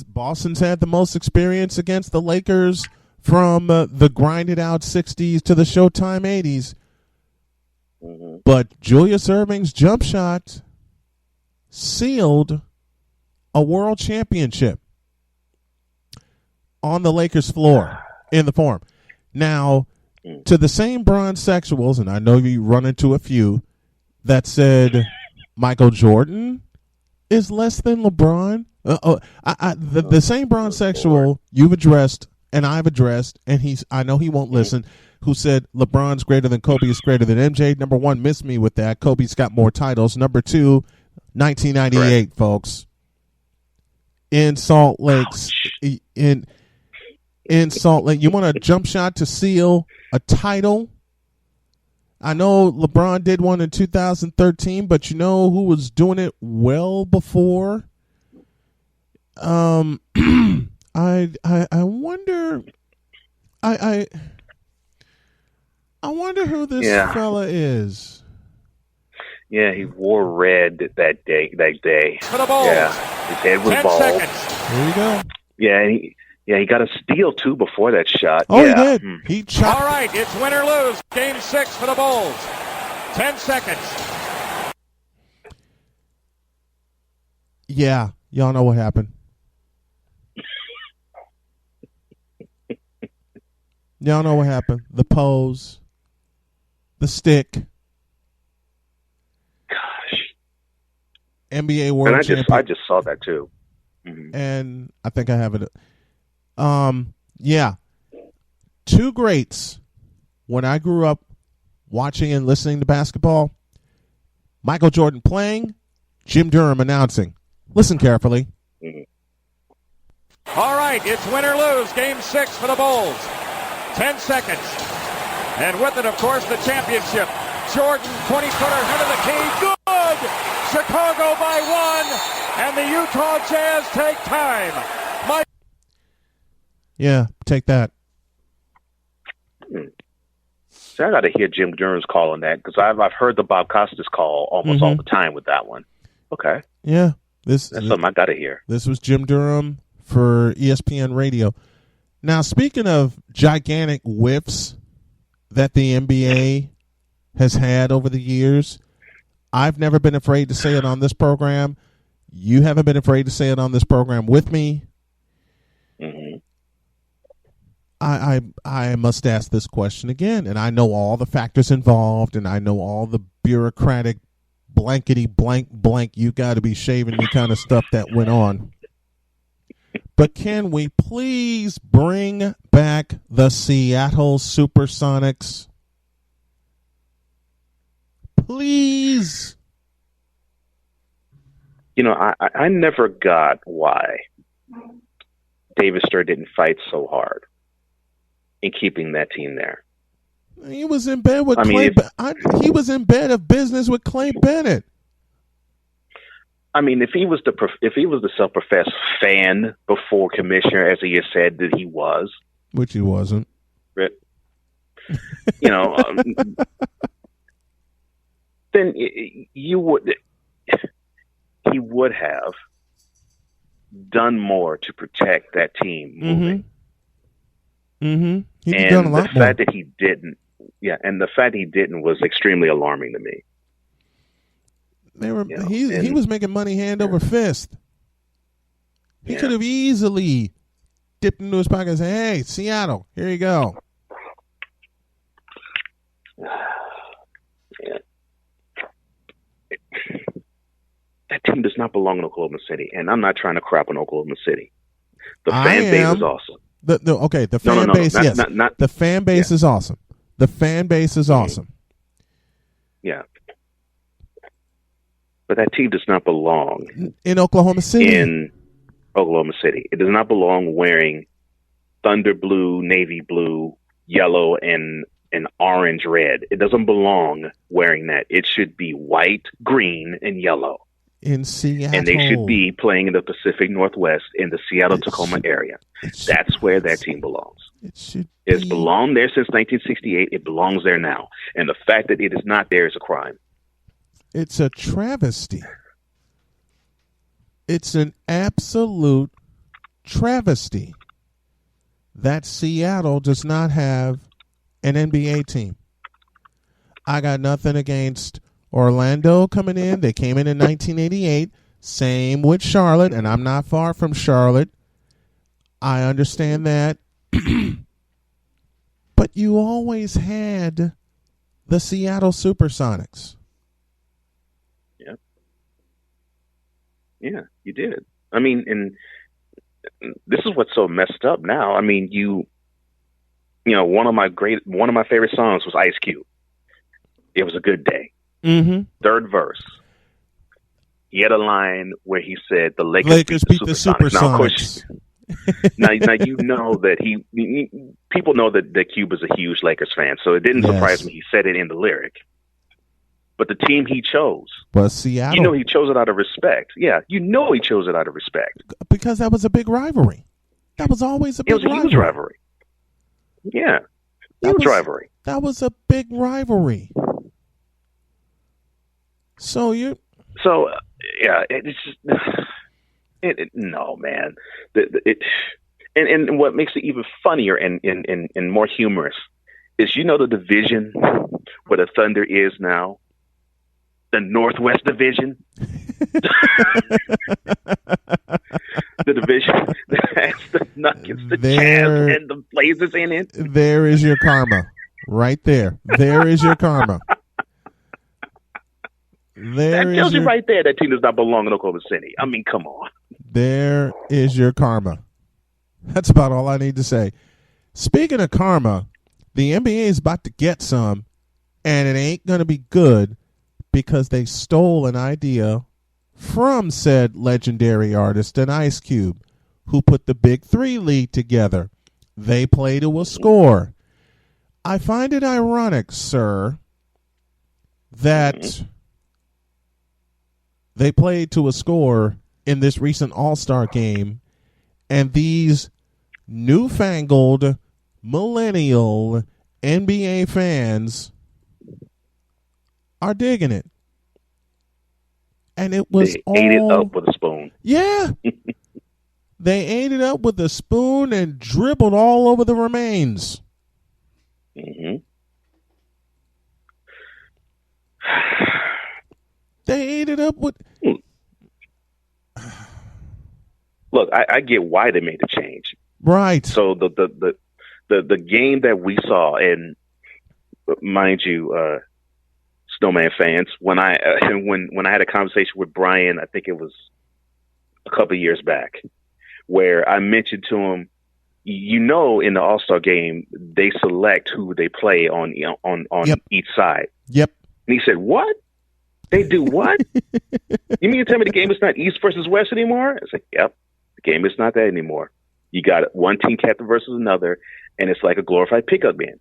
Boston's had the most experience against the Lakers from the grinded out 60s to the Showtime 80s. Mm-hmm. But Julius Erving's jump shot sealed a world championship on the Lakers floor in the Forum. Now, to the same Bronzexuals, and I know you run into a few, that said Michael Jordan is less than LeBron. The same Bronzexual you've addressed and I've addressed, and I know he won't listen, who said LeBron's greater than Kobe is greater than MJ. Number one, miss me with that. Kobe's got more titles. Number two, 1998, folks. In Salt Lake. In Salt Lake. You want a jump shot to seal a title? I know LeBron did one in 2013, but you know who was doing it well before? I wonder I wonder who this fella is. Yeah, he wore red that day. For the Bulls. Yeah, his head was 10 bald. seconds. There you go. Yeah, he got a steal too before that shot. Oh, yeah. He did. He chopped. All right, it's win or lose. Game 6 for the Bulls. 10 seconds. Yeah, y'all know what happened. Y'all know what happened. The pose. The stick. Gosh. NBA World Champion. I just saw that too. Mm-hmm. And I think I have it. Yeah. Two greats when I grew up watching and listening to basketball. Michael Jordan playing, Jim Durham announcing. Listen carefully. Mm-hmm. All right, it's win or lose. Game 6 for the Bulls. 10 seconds. And with it, of course, the championship. Jordan, 20-footer, head of the key. Good! Chicago by 1. And the Utah Jazz take time. Yeah, take that. So I got to hear Jim Durham's call on that because I've heard the Bob Costas call almost all the time with that one. Okay. Yeah. That's something I got to hear. This was Jim Durham for ESPN Radio. Now, speaking of gigantic whiffs that the NBA has had over the years, I've never been afraid to say it on this program. You haven't been afraid to say it on this program with me. Mm-hmm. I must ask this question again, and I know all the factors involved, and I know all the bureaucratic blankety blank you got to be shaving me kind of stuff that went on. But can we please bring back the Seattle Supersonics? Please. You know, I never got why David Stern didn't fight so hard in keeping that team there. He was in bed with Clay. He was in bed of business with Clay Bennett. I mean, if he was the self-professed fan before commissioner, as he has said that he was, which he wasn't, you know, then he would have done more to protect that team moving. He'd And done a lot the fact more. that he didn't, and the fact he didn't was extremely alarming to me. He was making money hand over fist. He could have easily dipped into his pocket and said, "Hey, Seattle, here you go." That team does not belong in Oklahoma City, and I'm not trying to crap on Oklahoma City. The fan base is awesome. The fan base, yes. The fan base is awesome. The fan base is awesome. Yeah. But that team does not belong in Oklahoma City. It does not belong wearing thunder blue, navy blue, yellow, and orange red. It doesn't belong wearing that. It should be white, green, and yellow. In Seattle. And they should be playing in the Pacific Northwest in the Seattle-Tacoma area. That's where that team belongs. It's belonged there since 1968. It belongs there now. And the fact that it is not there is a crime. It's a travesty. It's an absolute travesty that Seattle does not have an NBA team. I got nothing against Orlando coming in. They came in 1988. Same with Charlotte, and I'm not far from Charlotte. I understand that. But you always had the Seattle Supersonics. Yeah, you did. I mean, and this is what's so messed up now. I mean, you know, one of my favorite songs was Ice Cube. It was a good day. Mm-hmm. Third verse. He had a line where he said, "The Lakers beat the Supersonics." Now, of course, now you know that people know that Cube is a huge Lakers fan, so it didn't surprise me he said it in the lyric. But the team he chose was Seattle. You know he chose it out of respect. Yeah, you know he chose it out of respect. Because that was a big rivalry. That was always a big rivalry. It was a huge rivalry. Yeah, huge rivalry. That was a big rivalry. So yeah, it's just no, man. And what makes it even funnier and more humorous is, you know, the division where the Thunder is now. The Northwest Division. The division that has the Nuggets, the Jazz, and the Blazers in it. There is your karma. Right there. There is your karma. That tells you right there that team does not belong in Oklahoma City. I mean, come on. There is your karma. That's about all I need to say. Speaking of karma, the NBA is about to get some, and it ain't going to be good, because they stole an idea from said legendary artist and Ice Cube, who put the Big Three League together. They play to a score. I find it ironic, sir, that they played to a score in this recent All-Star game, and these newfangled millennial NBA fans are digging it. And it was they ate it up with a spoon. Yeah. They ate it up with a spoon and dribbled all over the remains. Mm-hmm. They ate it up with... Look, I get why they made the change. Right. So the game that we saw, and mind you, Snowman fans, when I had a conversation with Brian, I think it was a couple of years back, where I mentioned to him, you know, in the All-Star game, they select who they play on each side. Yep. And he said, "What? They do what? You mean to tell me the game is not East versus West anymore?" I said, "Yep, the game is not that anymore. You got one team captain versus another, and it's like a glorified pickup game."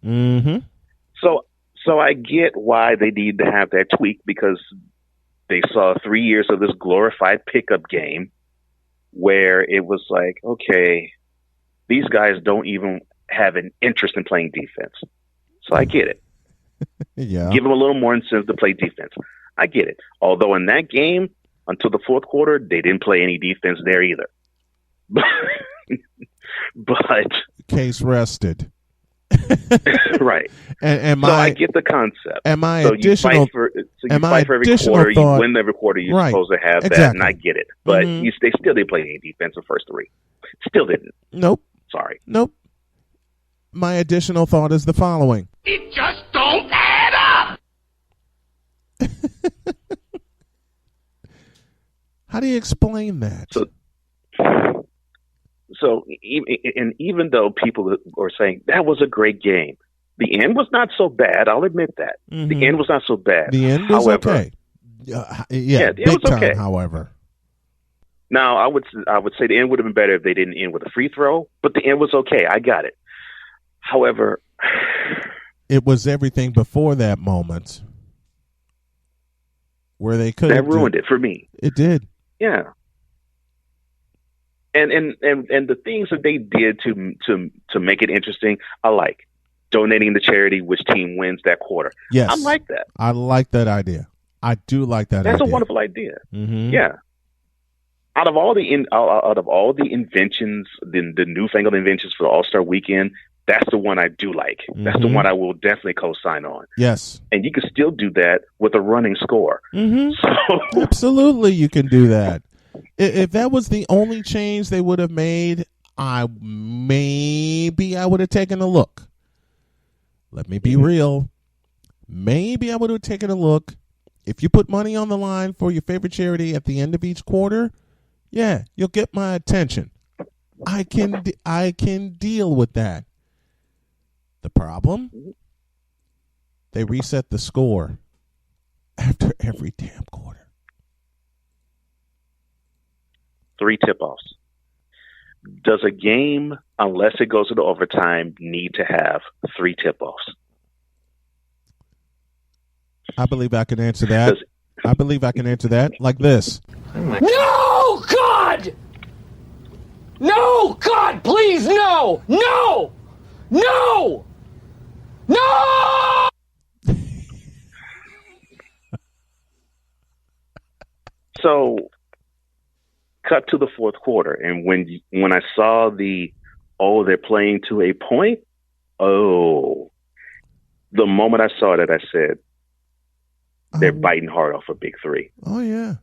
Mm-hmm. So I get why they need to have that tweak, because they saw 3 years of this glorified pickup game where it was like, okay, these guys don't even have an interest in playing defense. So I get it. Yeah. Give them a little more incentive to play defense. I get it. Although in that game, until the fourth quarter, they didn't play any defense there either. But case rested. Right. And so I get the concept. And my so additional, you fight for every quarter, you win every quarter, you're supposed to have that, and I get it. But they still didn't play any defense the first three. Still didn't. Nope. Sorry. Nope. My additional thought is the following. It just don't add up! How do you explain that? So even though people are saying that was a great game, the end was not so bad. I'll admit that. The end was not so bad. The end was okay. The big end was okay. Time, however. Now, I would say the end would have been better if they didn't end with a free throw, but the end was okay. I got it. However, it was everything before that moment where they could have ruined it for me. It did. Yeah. And the things that they did to make it interesting, I like. Donating to charity, which team wins that quarter. Yes. I like that. I like that idea. I do like that idea. That's a wonderful idea. Mm-hmm. Yeah. Out of all the inventions, the newfangled inventions for the All-Star Weekend, that's the one I do like. Mm-hmm. That's the one I will definitely co-sign on. Yes. And you can still do that with a running score. Mm-hmm. So absolutely, you can do that. If that was the only change they would have made, I would have taken a look. Let me be real. Maybe I would have taken a look. If you put money on the line for your favorite charity at the end of each quarter, yeah, you'll get my attention. I can deal with that. The problem? They reset the score after every damn quarter. 3 tip-offs. Does a game, unless it goes into overtime, need to have 3 tip-offs? I believe I can answer that. Like this. No, God! No, God, please, no! No! No! No! So, cut to the fourth quarter, and when I saw they're playing to a point, the moment I saw that, I said, they're biting hard off a big 3. Oh, yeah.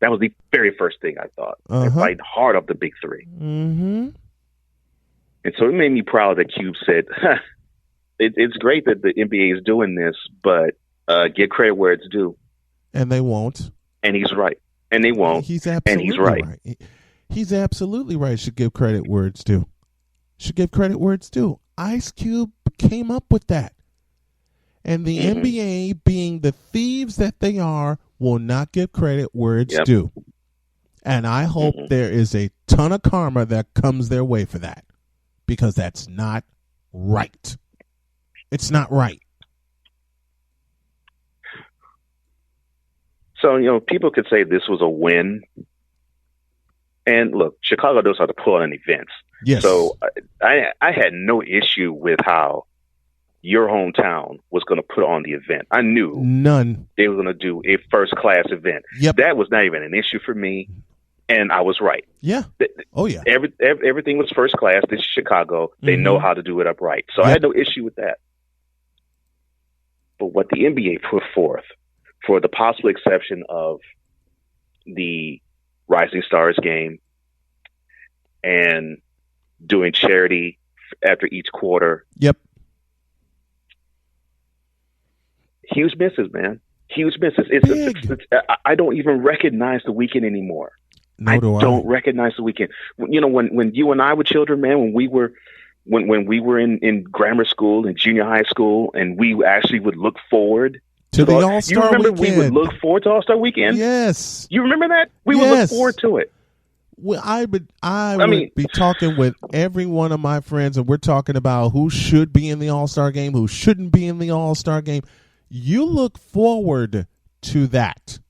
That was the very first thing I thought. They're biting hard off the big 3. Mm-hmm. And so it made me proud that Cube said, it's great that the NBA is doing this, but give credit where it's due. And they won't. And he's right. And they won't. He's absolutely and he's right. He's absolutely right. Should give credit where it's due. Ice Cube came up with that. And the NBA, being the thieves that they are, will not give credit where it's due. And I hope there is a ton of karma that comes their way for that. Because that's not right. It's not right. So, people could say this was a win. And look, Chicago knows how to pull on events. Yes. So I had no issue with how your hometown was going to put on the event. I knew none. They were going to do a first-class event. Yep. That was not even an issue for me, and I was right. Yeah. Oh, yeah. Everything was first class. This is Chicago. They know how to do it upright. So I had no issue with that. But what the NBA put forth, for the possible exception of the Rising Stars game and doing charity after each quarter. Yep. Huge misses, man. Huge misses. I don't even recognize the weekend anymore. I don't recognize the weekend. When you and I were children, man, when we were in grammar school and junior high school, and we actually would look forward to the All-Star Weekend. You remember we would look forward to All-Star Weekend? Yes. You remember that? We would look forward to it. Well, I would be talking with every one of my friends, and we're talking about who should be in the All-Star game, who shouldn't be in the All-Star game. You look forward to that.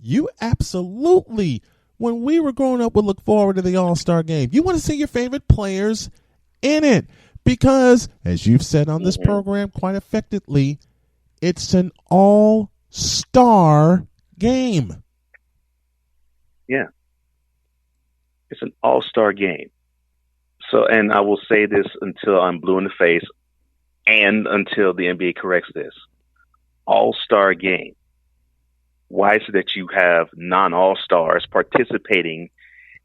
You absolutely, when we were growing up, would look forward to the All-Star game. You want to see your favorite players in it because, as you've said on this program quite effectively, It's an all-star game. Yeah. It's an all-star game. So, and I will say this until I'm blue in the face and until the NBA corrects this. All-star game. Why is it that you have non-all-stars participating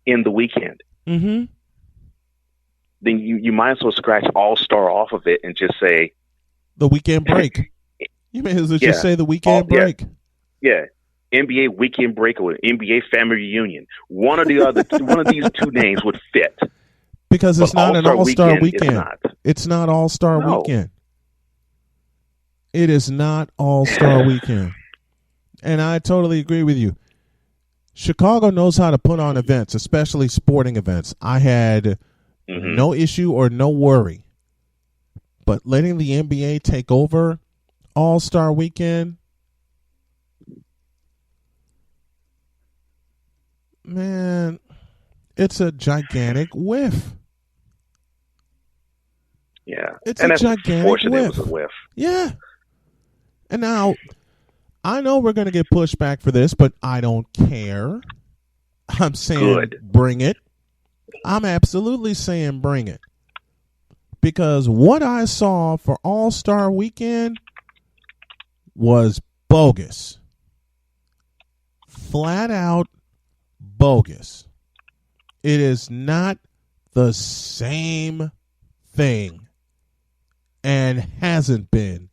in the weekend? Mm-hmm. Then you might as well scratch all-star off of it and just say the weekend break. You may as well just say the weekend break. Yeah. NBA weekend break or NBA family reunion. One or the other, one of these two names would fit. Because it's not an all-star weekend. It's not all-star No. weekend. It is not all-star weekend. And I totally agree with you. Chicago knows how to put on events, especially sporting events. I had no issue or no worry. But letting the NBA take over all-star weekend, man, it's a gigantic whiff. Yeah. It's a gigantic whiff. It was a whiff. Yeah. And now, I know we're going to get pushback for this, but I don't care. I'm saying bring it. I'm absolutely saying bring it. Because what I saw for All-Star Weekend was bogus. Flat out bogus. It is not the same thing and hasn't been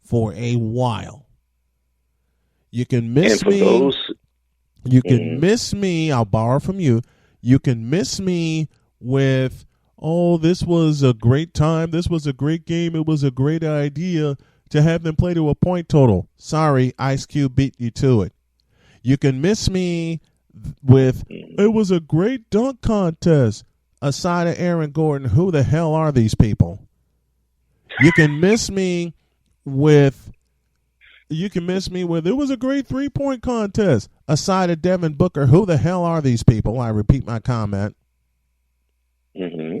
for a while. You can miss me. You can miss me. I'll borrow from you. You can miss me with, oh, this was a great time. This was a great game. It was a great idea to have them play to a point total. Sorry, Ice Cube beat you to it. You can miss me with, it was a great dunk contest. Aside of Aaron Gordon, who the hell are these people? You can miss me with, it was a great three-point contest. Aside of Devin Booker, who the hell are these people? I repeat my comment. Mm-hmm.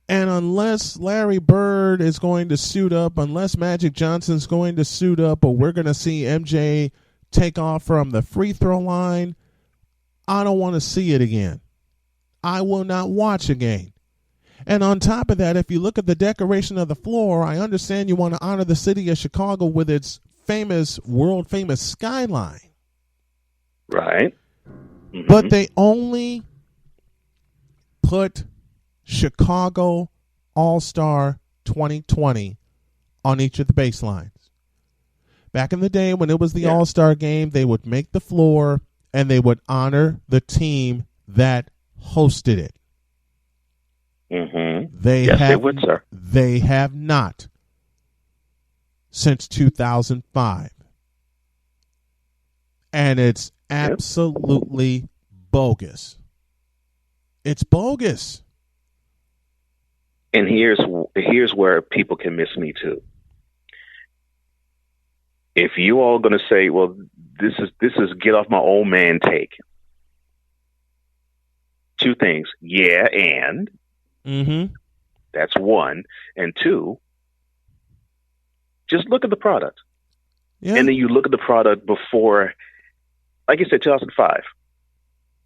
And unless Larry Bird is going to suit up, unless Magic Johnson's going to suit up, or we're going to see MJ take off from the free throw line, I don't want to see it again. I will not watch again. And on top of that, if you look at the decoration of the floor, I understand you want to honor the city of Chicago with its famous, world-famous skyline. Right. Mm-hmm. But they only put Chicago All-Star 2020 on each of the baselines. Back in the day when it was the All-Star game, they would make the floor and they would honor the team that hosted it. Mm-hmm. They would, sir. They have not since 2005. And it's absolutely bogus. It's bogus. And here's where people can miss me too. If you all going to say, well, this is get off my old man take. Two things. Yeah, and that's one. And two, just look at the product. Yeah. And then you look at the product before, like you said, 2005.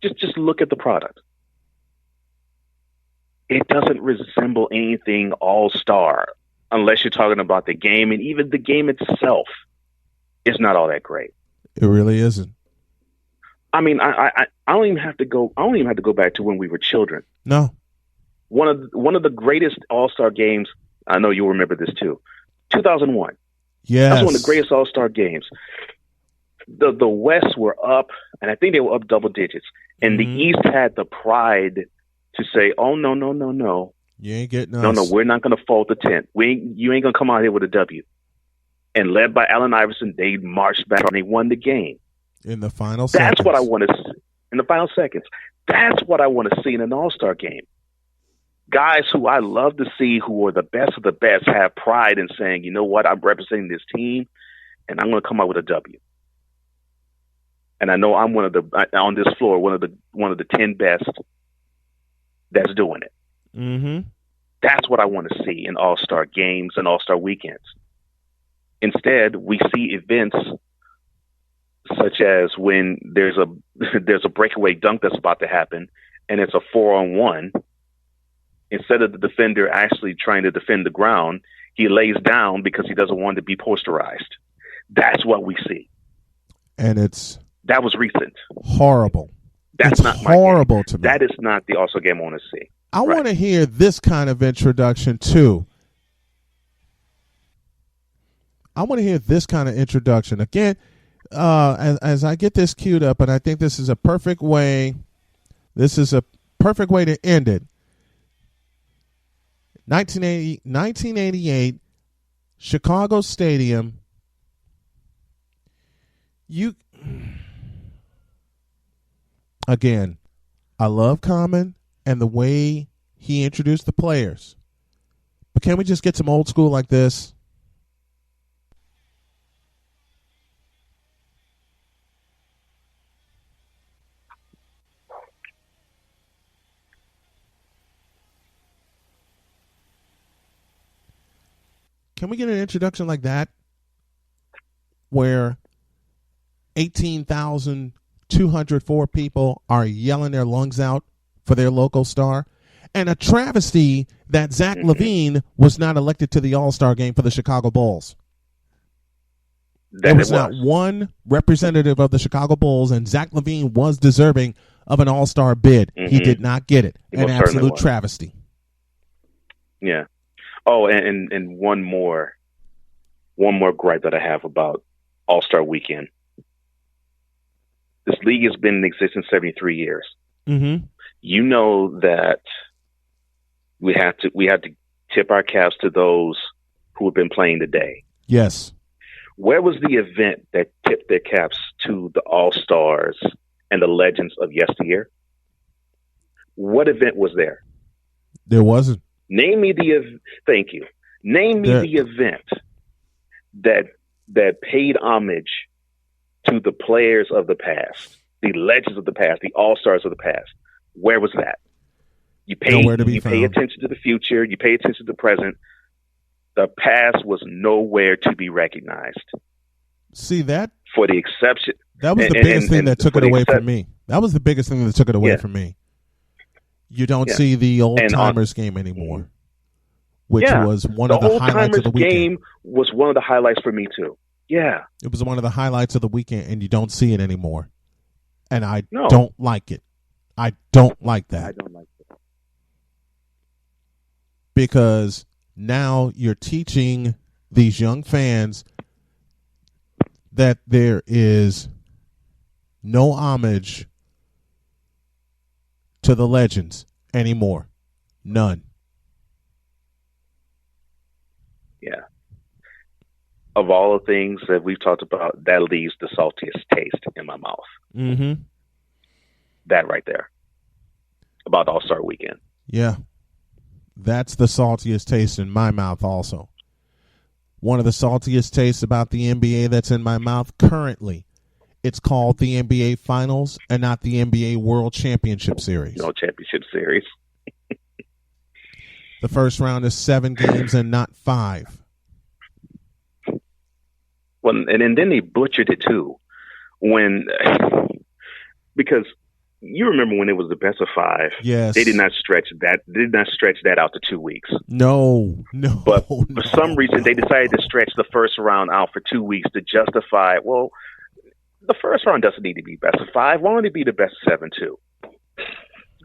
Just look at the product. It doesn't resemble anything all-star unless you're talking about the game, and even the game itself is not all that great. It really isn't. I mean, I don't even have to go. I don't even have to go back to when we were children. No. One of the greatest all-star games. I know you'll remember this too. 2001. Yes. That's one of the greatest all-star games. The West were up, and I think they were up double digits, and the East had the pride to say, "Oh no, you ain't getting us. No, we're not going to fold the tent. You ain't going to come out here with a W." And led by Allen Iverson, they marched back and they won the game. In the final seconds. That's what I want to see. In the final seconds. That's what I want to see in an all-star game. Guys who I love to see, who are the best of the best, have pride in saying, you know what, I'm representing this team, and I'm going to come out with a W. And I know I'm on this floor, one of the 10 best that's doing it. Mm-hmm. That's what I want to see in all-star games and all-star weekends. Instead, we see events such as when there's a breakaway dunk that's about to happen, and it's a 4-on-1. Instead of the defender actually trying to defend the ground, he lays down because he doesn't want to be posterized. That's what we see. And that was recent. Horrible. That's not horrible to me. That is not the All-Star game I want to see. I want to hear this kind of introduction too. I want to hear this kind of introduction again. As I get this queued up, and I think this is a perfect way. This is a perfect way to end it. 1988, Chicago Stadium. Again, I love Common and the way he introduced the players. But can we just get some old school like this? Can we get an introduction like that where 18,204 people are yelling their lungs out for their local star? And a travesty that Zach LaVine was not elected to the All-Star game for the Chicago Bulls. There was not one representative of the Chicago Bulls, and Zach LaVine was deserving of an All-Star bid. He did not get it. An absolute travesty. Yeah. Oh, and one more gripe that I have about All-Star Weekend. This league has been in existence 73 years. Mm-hmm. You know that we have to tip our caps to those who have been playing today. Yes. Where was the event that tipped their caps to the All-Stars and the legends of yesteryear? What event was there? There wasn't. Name me the Thank you. Name me the event that paid homage to the players of the past, the legends of the past, the all-stars of the past. Where was that? You pay attention to the future. You pay attention to the present. The past was nowhere to be recognized. See that? For the exception. That was the biggest thing that took it away from me. That was the biggest thing that took it away from me. You don't see the old timers game anymore, which was one of the highlights of the weekend. Game was one of the highlights for me too. Yeah, it was one of the highlights of the weekend, and you don't see it anymore. And I don't like it. I don't like that. I don't like it because now you're teaching these young fans that there is no homage to the legends anymore. None. Yeah. Of all the things that we've talked about, that leaves the saltiest taste in my mouth. Mm-hmm. That right there. About All-Star Weekend. Yeah. That's the saltiest taste in my mouth also. One of the saltiest tastes about the NBA that's in my mouth currently. It's called the NBA Finals and not the NBA World Championship Series. No championship series. The first round is 7 games and not 5. Well, and then they butchered it too. Because you remember when it was the best of 5. Yes. They did not stretch that out to 2 weeks. No. But for some reason, they decided to stretch the first round out for 2 weeks to justify, well, the first round doesn't need to be best of 5. Why don't it be the best of 7 too?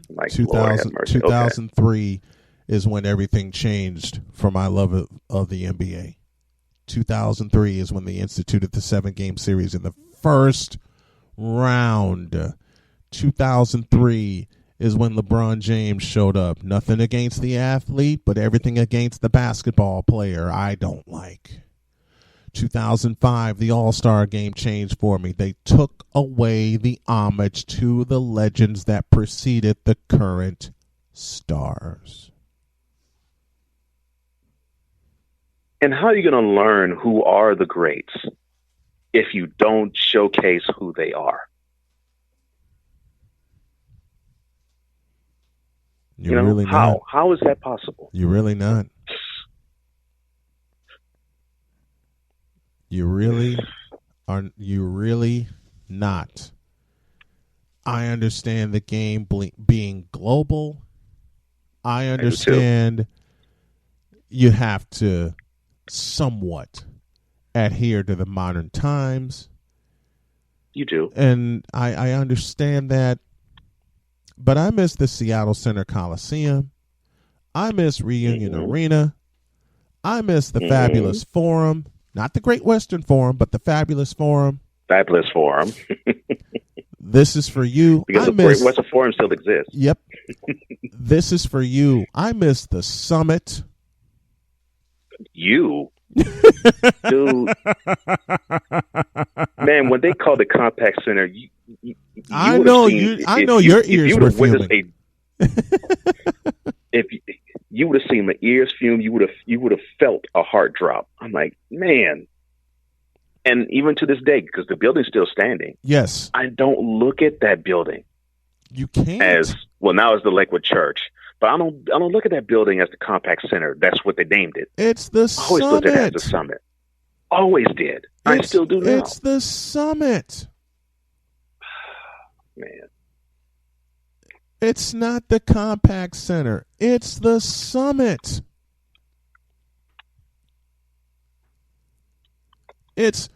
Like 2003 is when everything changed for my love of the NBA. 2003 is when they instituted the 7-game series in the first round. 2003 is when LeBron James showed up. Nothing against the athlete, but everything against the basketball player I don't like. 2005, the All-Star game changed for me. They took away the homage to the legends that preceded the current stars. And how are you going to learn who are the greats if you don't showcase who they are? You're really not. How is that possible? You're really not. You really are. You really not. I understand the game being global. I understand you have to somewhat adhere to the modern times. You do. And I understand that. But I miss the Seattle Center Coliseum. I miss Reunion Arena. I miss the Fabulous Forum. Not the Great Western Forum, but the Fabulous Forum. Fabulous Forum. This is for you. Because the Great Western Forum still exists. Yep. This is for you. I miss the Summit. You? Dude. Man, when they called the Compact Center, I know your ears were fuming. If you would have seen my ears fume, you would have felt a heart drop. I'm like, man. And even to this day, because the building's still standing. Yes. I don't look at that building. You can't. As well, now it's the Lakewood Church. But I don't look at that building as the Compact Center. That's what they named it. It's the Summit. I always looked at it as the Summit. Always did. I still do now. It's the Summit. Man. It's not the Compact Center. It's the Summit. It's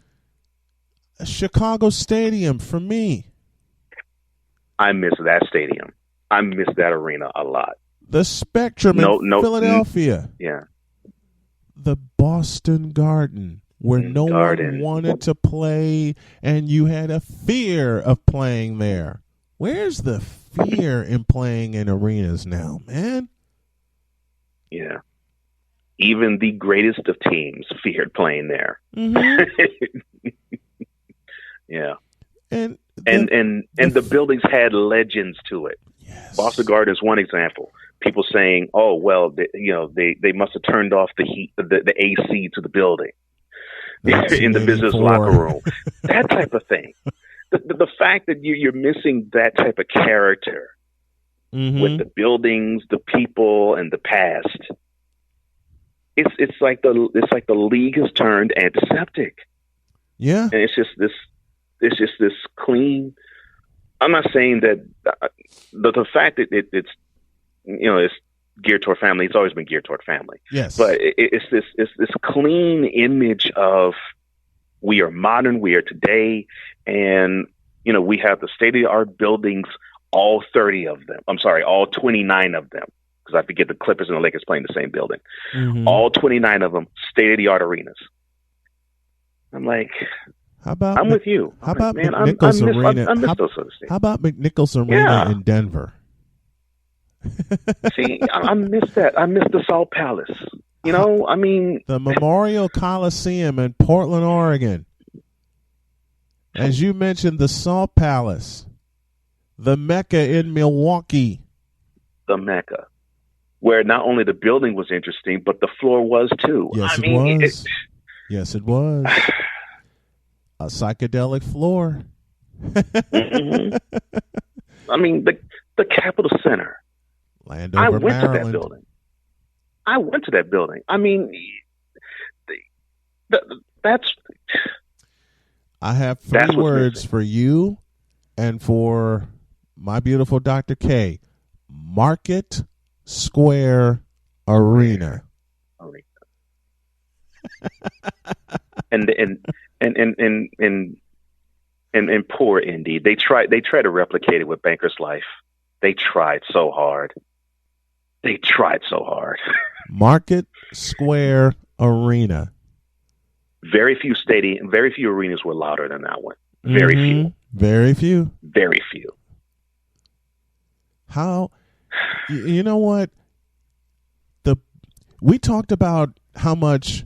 a Chicago Stadium for me. I miss that stadium. I miss that arena a lot. The Spectrum in Philadelphia. Yeah. The Boston Garden, where no one wanted to play and you had a fear of playing there. Where's the fear in playing in arenas now, man? Yeah. Even the greatest of teams feared playing there. Mm-hmm. Yeah. And the buildings had legends to it. Yes. Boston Garden is one example. People saying, "Oh, well, they must have turned off the heat, the AC to the building in the business locker room." That type of thing. The fact that you're missing that type of character with the buildings, the people, and the past. It's like the league has turned antiseptic. Yeah, and it's just this clean. I'm not saying that the fact that it's geared toward family. It's always been geared toward family. Yes, but it's this clean image of we are modern, we are today, and we have the state of the art buildings. All 30 of them. I'm sorry, all 29 of them. Because I forget the Clippers and the Lakers playing the same building. Mm-hmm. All 29 of them, state-of-the-art arenas. I'm like, I'm with you. How about man, McNichols Arena? I miss those sort of things. How about McNichols Arena in Denver? See, I miss that. I miss the Salt Palace. The Memorial Coliseum in Portland, Oregon. As you mentioned, the Salt Palace. The Mecca in Milwaukee. The Mecca. Where not only the building was interesting, but the floor was too. Yes, it was. Yes, it was. A psychedelic floor. Mm-hmm. I mean, the Capitol Center. Landover, I went Maryland. to that building. I went to that building. I mean, that's. I have three words for you and for my beautiful Dr. K. Market Square Arena. and poor Indy. They try to replicate it with Banker's Life. They tried so hard. Market Square Arena. Very few arenas were louder than that one. Very few. Very few. Very few. How? You know what? We talked about how much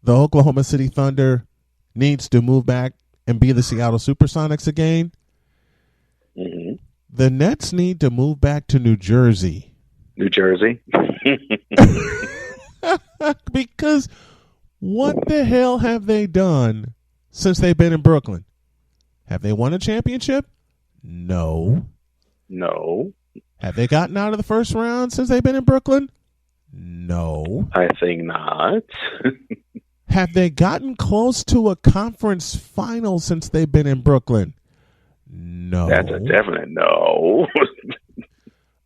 the Oklahoma City Thunder needs to move back and be the Seattle Supersonics again. Mm-hmm. The Nets need to move back to New Jersey. New Jersey? Because what the hell have they done since they've been in Brooklyn? Have they won a championship? No. Have they gotten out of the first round since they've been in Brooklyn? No. I think not. Have they gotten close to a conference final since they've been in Brooklyn? No. That's a definite no.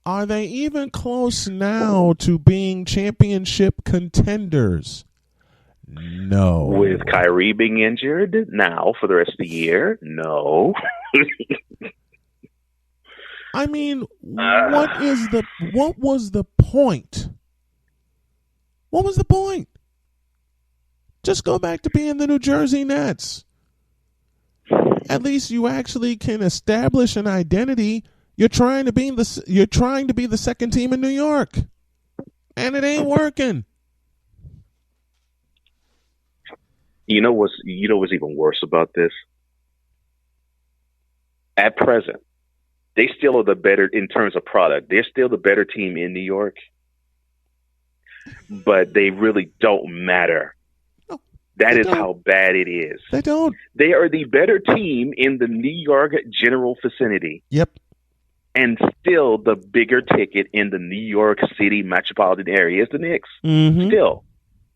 Are they even close now to being championship contenders? No. With Kyrie being injured now for the rest of the year? No. I mean, what was the point? What was the point? Just go back to being the New Jersey Nets. At least you actually can establish an identity. You're trying to be the second team in New York, and it ain't working. You know what's even worse about this? At present, they still are the better in terms of product. They're still the better team in New York, but they really don't matter. No, that is how bad it is. They don't. They are the better team in the New York general vicinity. Yep. And still the bigger ticket in the New York City metropolitan area is the Knicks. Mm-hmm. Still.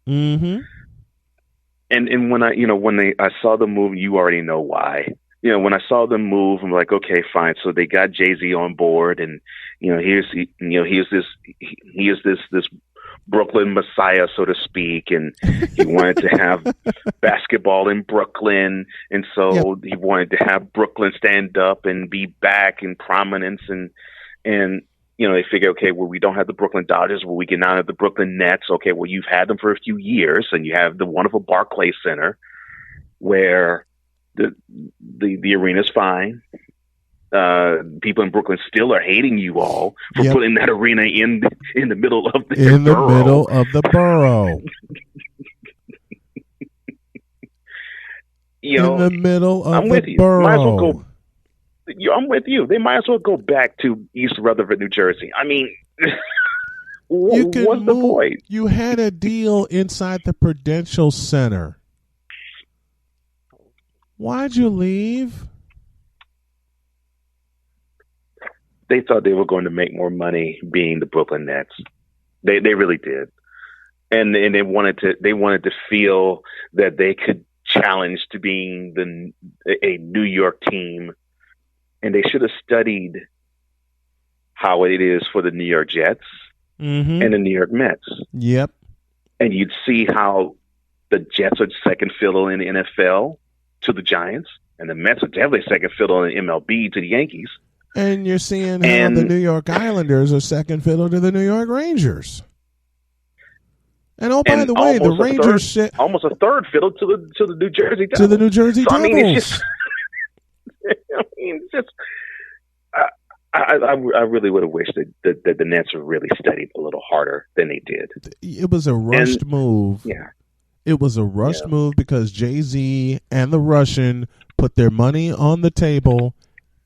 Mm-hmm. And when I saw the move, you already know why. When I saw them move, I'm like, okay, fine. So they got Jay-Z on board, and he is this Brooklyn messiah, so to speak, and he wanted to have basketball in Brooklyn, and so he wanted to have Brooklyn stand up and be back in prominence, and they figure, okay, well, we don't have the Brooklyn Dodgers, well, we can now have the Brooklyn Nets. Okay, well, you've had them for a few years, and you have the wonderful Barclays Center, where the arena's fine. People in Brooklyn still are hating you all for putting that arena in the middle of the borough. Middle of the borough. In the middle of the borough. Might as well go. I'm with you. They might as well go back to East Rutherford, New Jersey. I mean, what's the point? You had a deal inside the Prudential Center. Why'd you leave? They thought they were going to make more money being the Brooklyn Nets. They really did, and they wanted to feel that they could challenge to being a New York team, and they should have studied how it is for the New York Jets and the New York Mets. Yep, and you'd see how the Jets are second fiddle in the NFL to the Giants, and the Mets are definitely second fiddle in MLB to the Yankees. And you're seeing how the New York Islanders are second fiddle to the New York Rangers. And by the way, the Rangers almost a third fiddle to the New Jersey Devils. To the New Jersey Devils. I mean, it's just. I really would have wished that the Nets were really studied a little harder than they did. It was a rushed move. Yeah. It was a rushed move because Jay-Z and the Russian put their money on the table.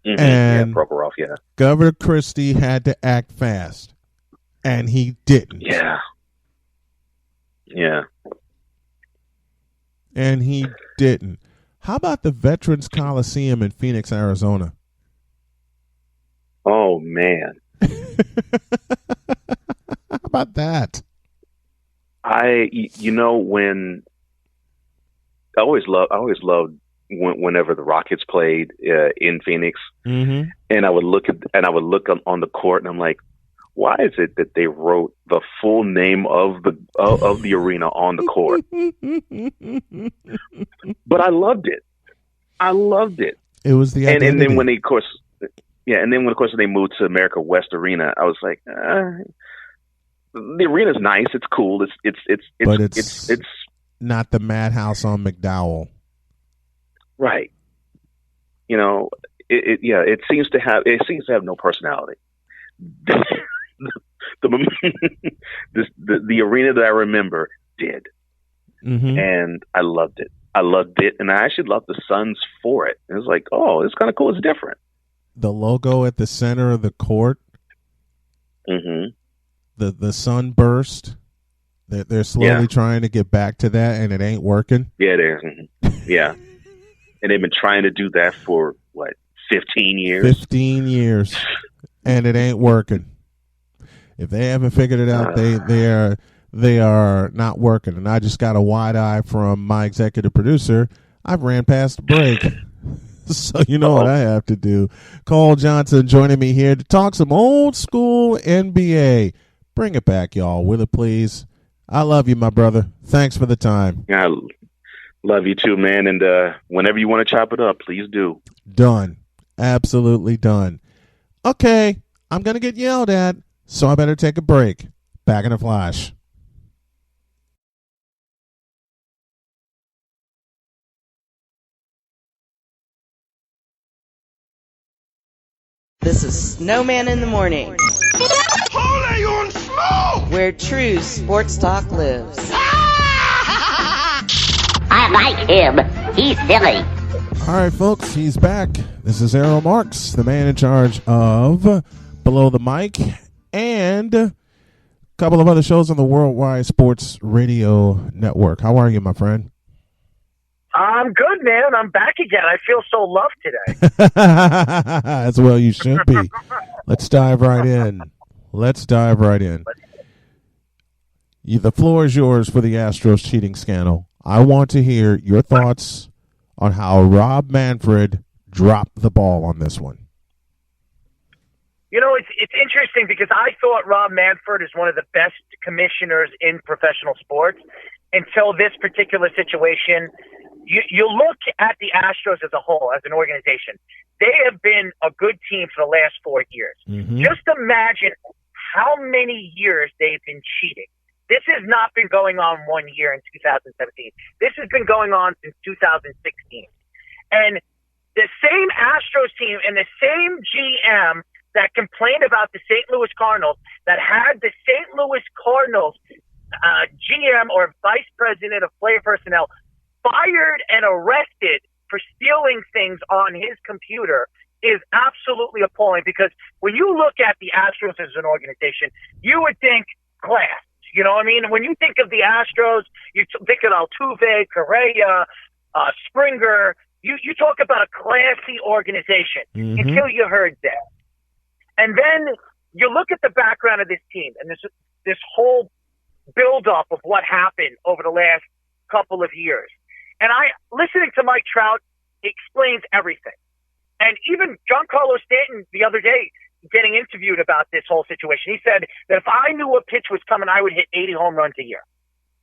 And Prokhorov, Governor Christie had to act fast, and he didn't. Yeah. And he didn't. How about the Veterans Coliseum in Phoenix, Arizona? Oh man. How about that? When I always loved whenever the Rockets played in Phoenix, and I would look on the court, and I'm like, why is it that they wrote the full name of the arena on the court? But I loved it. It was the identity. And then when they, of course, they moved to America West Arena, I was like, the arena's nice. It's cool. It's not the Madhouse on McDowell. Right. It seems to have no personality. the arena that I remember did. And I loved it. And I actually loved the Suns for it. It was like, oh, it's kind of cool. It's different. The logo at the center of the court. The sunburst. They're slowly trying to get back to that, and it ain't working. Yeah, yeah. And they've been trying to do that for, 15 years? 15 years, and it ain't working. If they haven't figured it out, they are not working. And I just got a wide eye from my executive producer. I've ran past the break. So you know what I have to do. Cole Johnson joining me here to talk some old school NBA. Bring it back, y'all. Will it please? I love you, my brother. Thanks for the time. Yeah, I love you too, man. And whenever you want to chop it up, please do. Done. Absolutely done. Okay, I'm going to get yelled at, so I better take a break. Back in a flash. This is Snowman in the Morning, Holy on smoke! where true sports talk lives. I like him. He's silly. All right, folks, he's back. This is Errol Marks, the man in charge of Below the Mic and a couple of other shows on the Worldwide Sports Radio Network. How are you, my friend? I'm good, man. I'm back again. I feel so loved today. As well you should be. Let's dive right in. The floor is yours for the Astros cheating scandal. I want to hear your thoughts on how Rob Manfred dropped the ball on this one. You know, it's interesting because I thought Rob Manfred is one of the best commissioners in professional sports until this particular situation. You look at the Astros as a whole, as an organization. They have been a good team for the last 4 years. Mm-hmm. Just imagine how many years they've been cheating. This has not been going on 1 year in 2017. This has been going on since 2016. And the same Astros team and the same GM that complained about the St. Louis Cardinals, that had the St. Louis Cardinals GM or vice president of player personnel fired and arrested for stealing things on his computer is absolutely appalling, because when you look at the Astros as an organization, you would think class. You know what I mean? When you think of the Astros, you think of Altuve, Correa, Springer. You talk about a classy organization until you heard that. And then you look at the background of this team and this whole buildup of what happened over the last couple of years. And listening to Mike Trout explains everything. And even Giancarlo Stanton the other day getting interviewed about this whole situation, he said that if I knew a pitch was coming, I would hit 80 home runs a year.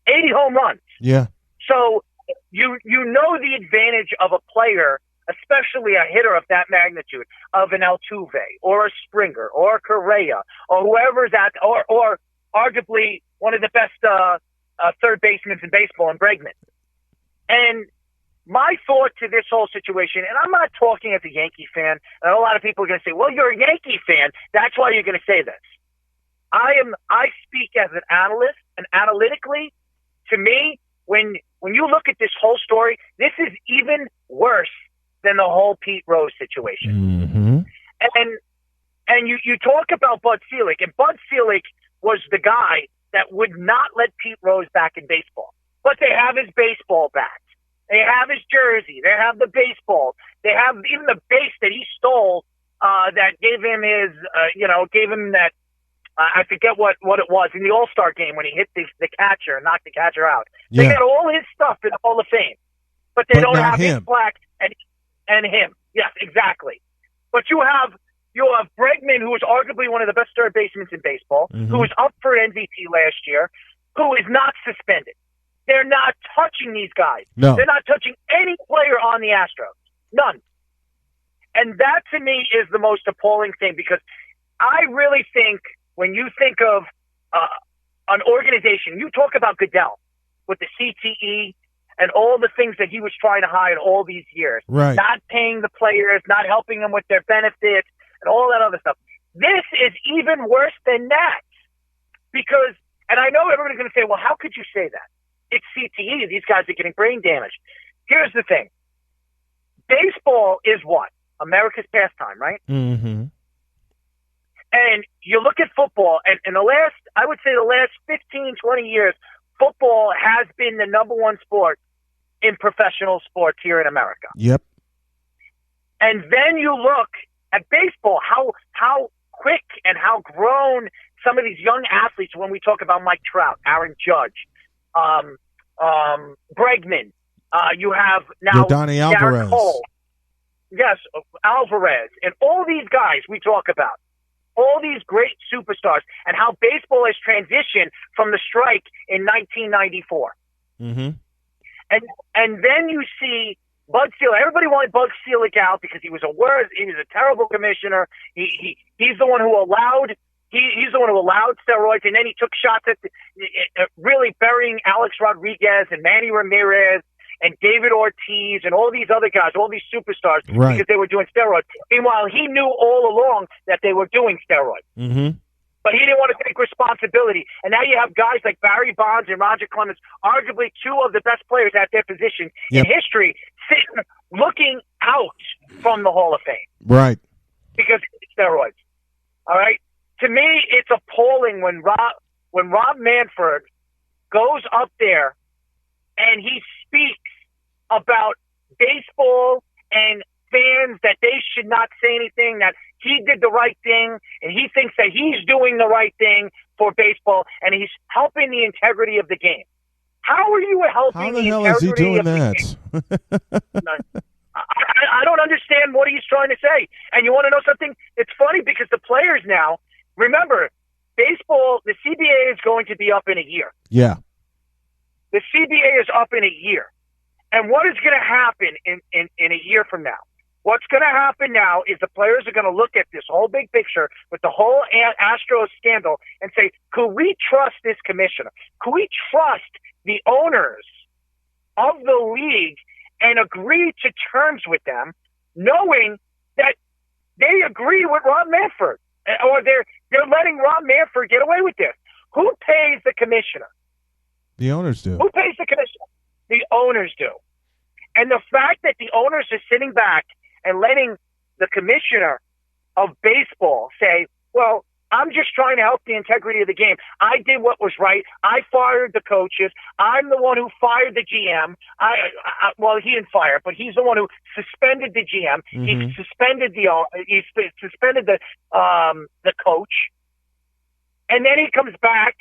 80 home runs. Yeah. So you know the advantage of a player, especially a hitter of that magnitude, of an Altuve or a Springer or a Correa or whoever's at, or arguably one of the best third basemen in baseball in Bregman. And my thought to this whole situation, and I'm not talking as a Yankee fan, and a lot of people are going to say, well, you're a Yankee fan, that's why you're going to say this. I speak as an analyst, and analytically, to me, when you look at this whole story, this is even worse than the whole Pete Rose situation. Mm-hmm. And you talk about Bud Selig, and Bud Selig was the guy that would not let Pete Rose back in baseball. But they have his baseball bat. They have his jersey. They have the baseball. They have even the base that he stole that gave him his, gave him that, I forget what it was, in the All-Star game when he hit the catcher and knocked the catcher out. Yeah. They got all his stuff in the Hall of Fame. But they don't have his plaque and him. Yes, exactly. But you have Bregman, who is arguably one of the best third basemen in baseball, who was up for MVP last year, who is not suspended. They're not touching these guys. No. They're not touching any player on the Astros. None. And that, to me, is the most appalling thing, because I really think when you think of an organization, you talk about Goodell with the CTE and all the things that he was trying to hide all these years. Right. Not paying the players, not helping them with their benefits, and all that other stuff. This is even worse than that. Because, and I know everybody's going to say, well, how could you say that? It's CTE. These guys are getting brain damage. Here's the thing. Baseball is what? America's pastime, right? Mm-hmm. And you look at football, and in the last 15, 20 years, football has been the number one sport in professional sports here in America. Yep. And then you look at baseball, how quick and how grown some of these young athletes, when we talk about Mike Trout, Aaron Judge, Bregman, you have now Yordani Garrett Alvarez. Cole. Yes, Alvarez, and all these guys we talk about, all these great superstars, and how baseball has transitioned from the strike in 1994. Mm-hmm. And then you see Bud Selig. Everybody wanted Bud Selig out because he was a terrible commissioner. He's the one who allowed steroids, and then he took shots at really burying Alex Rodriguez and Manny Ramirez and David Ortiz and all these other guys, all these superstars, right, because they were doing steroids. Meanwhile, he knew all along that they were doing steroids. Mm-hmm. But he didn't want to take responsibility. And now you have guys like Barry Bonds and Roger Clemens, arguably two of the best players at their position in history, sitting looking out from the Hall of Fame. Right. Because of steroids. All right? To me, it's appalling when Rob Manfred goes up there and he speaks about baseball and fans, that they should not say anything, that he did the right thing, and he thinks that he's doing the right thing for baseball, and he's helping the integrity of the game. How are you helping How the hell is he doing that? I don't understand what he's trying to say. And you want to know something? It's funny because the players now, remember, baseball, the CBA is going to be up in a year. Yeah. The CBA is up in a year. And what is going to happen in a year from now? What's going to happen now is the players are going to look at this whole big picture with the whole Astros scandal and say, could we trust this commissioner? Could we trust the owners of the league and agree to terms with them, knowing that they agree with Rob Manfred, or they're letting Rob Manfred get away with this? Who pays the commissioner? The owners do. Who pays the commissioner? The owners do. And the fact that the owners are sitting back and letting the commissioner of baseball say, well, I'm just trying to help the integrity of the game. I did what was right. I fired the coaches. I'm the one who fired the GM. Well, he didn't fire, but he's the one who suspended the GM. Mm-hmm. He suspended the coach. And then he comes back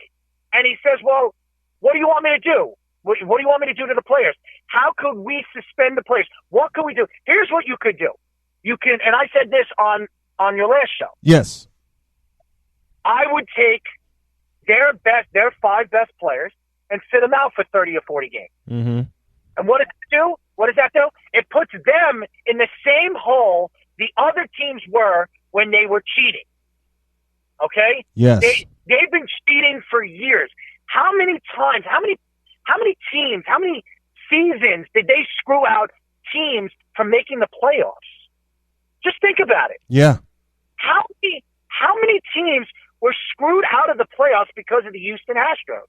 and he says, well, what do you want me to do? What do you want me to do to the players? How could we suspend the players? What could we do? Here's what you could do. You can, and I said this on your last show. Yes. I would take their 5 best players and sit them out for 30 or 40 games. Mm-hmm. And what does that do? What does that do? It puts them in the same hole the other teams were when they were cheating. Okay? Yes. They've been cheating for years. How many times, how many teams, how many seasons did they screw out teams from making the playoffs? Just think about it. Yeah. How many teams were screwed out of the playoffs because of the Houston Astros?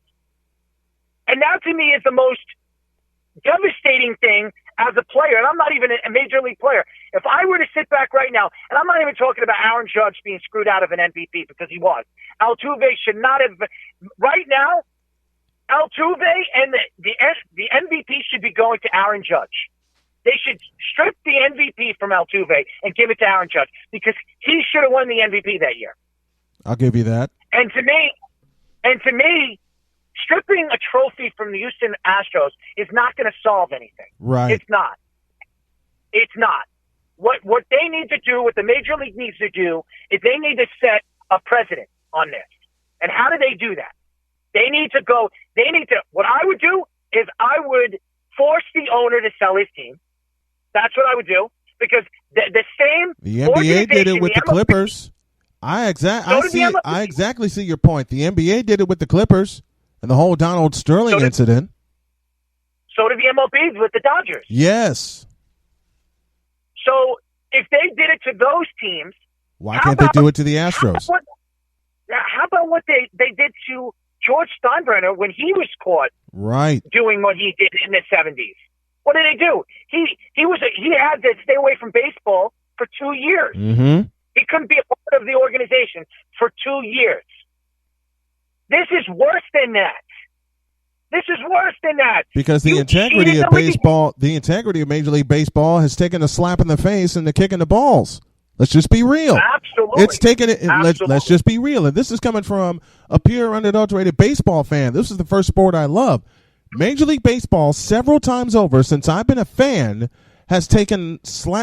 And that to me is the most devastating thing as a player. And I'm not even a major league player. If I were to sit back right now, and I'm not even talking about Aaron Judge being screwed out of an MVP because he was. Altuve should not have. Right now, Altuve and the MVP should be going to Aaron Judge. They should strip the MVP from Altuve and give it to Aaron Judge because he should have won the MVP that year. I'll give you that. And to me, stripping a trophy from the Houston Astros is not going to solve anything. Right. It's not. It's not. What they need to do, what the Major League needs to do, is they need to set a precedent on this. And how do they do that? What I would do is I would force the owner to sell his team. That's what I would do. Because the NBA did it with the Clippers. I exactly see your point. The NBA did it with the Clippers and the whole Donald Sterling incident. So did the MLB with the Dodgers. Yes. So if they did it to those teams, why can't they do it to the Astros? How about what they did to George Steinbrenner when he was caught doing what he did in the 70s? What did they do? He had to stay away from baseball for 2 years. Mm-hmm. He couldn't be a part of the organization for 2 years. This is worse than that. Because the integrity of baseball, the integrity of Major League Baseball has taken a slap in the face and the kick in the balls. Let's just be real. Absolutely. It's taken it. Absolutely. Let's just be real. And this is coming from a pure, unadulterated baseball fan. This is the first sport I love. Major League Baseball, several times over since I've been a fan, has taken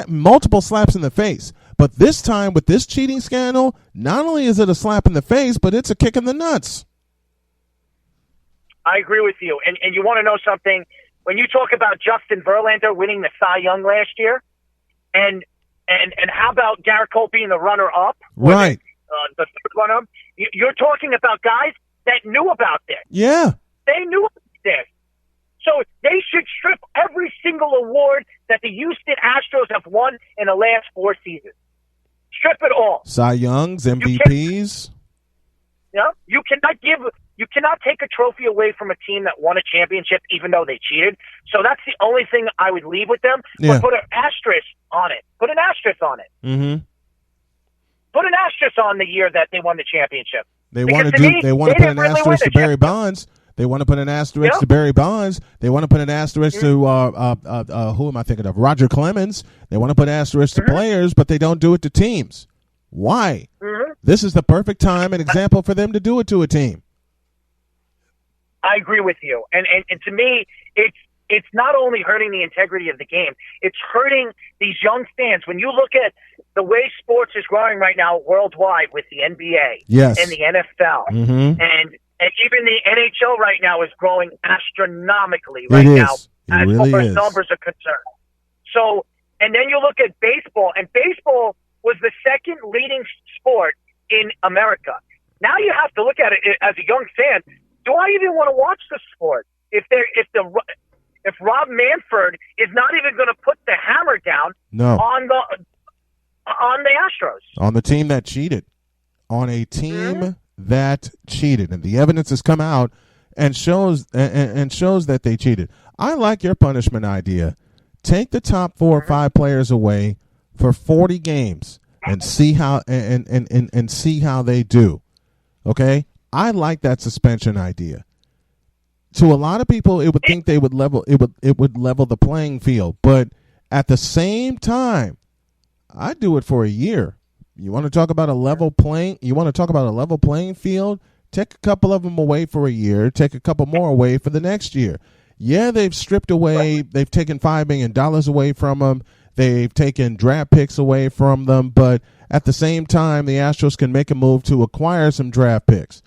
multiple slaps in the face. But this time, with this cheating scandal, not only is it a slap in the face, but it's a kick in the nuts. I agree with you. And you want to know something? When you talk about Justin Verlander winning the Cy Young last year, and how about Garrett Cole being the runner-up? Right. The third runner-up. You're talking about guys that knew about this. Yeah. They knew about this. So they should strip every single award that the Houston Astros have won in the last 4 seasons. Strip it all. Cy Youngs, MVPs. You cannot take a trophy away from a team that won a championship even though they cheated. So that's the only thing I would leave with them. Yeah. But put an asterisk on it. Put an asterisk on it. Mm-hmm. Put an asterisk on the year that they won the championship. They want to put an asterisk to Barry Bonds. They want to put an asterisk to Barry Bonds. They want to put an asterisk to who am I thinking of? Roger Clemens. They want to put asterisks to players, but they don't do it to teams. Why? This is the perfect time and example for them to do it to a team. I agree with you, and to me, it's not only hurting the integrity of the game; it's hurting these young fans. When you look at the way sports is growing right now worldwide with the NBA and the NFL, and even the NHL right now is growing astronomically right now as far as numbers are concerned. So, and then you look at baseball, and baseball was the second leading sport in America. Now you have to look at it as a young fan. Do I even want to watch the sport if Rob Manfred is not even going to put the hammer down on the Astros, on the team that cheated, on a team that cheated, and the evidence has come out and shows that they cheated. I like your punishment idea. Take the top 4 or 5 players away for 40 games and see how and see how they do. Okay, I like that suspension idea. To a lot of people, it would think they would level it would level the playing field, but at the same time, I do it for a year. You want to talk about a level playing? You want to talk about a level playing field? Take a couple of them away for a year. Take a couple more away for the next year. Yeah, they've stripped away. They've taken $5 million away from them. They've taken draft picks away from them. But at the same time, the Astros can make a move to acquire some draft picks.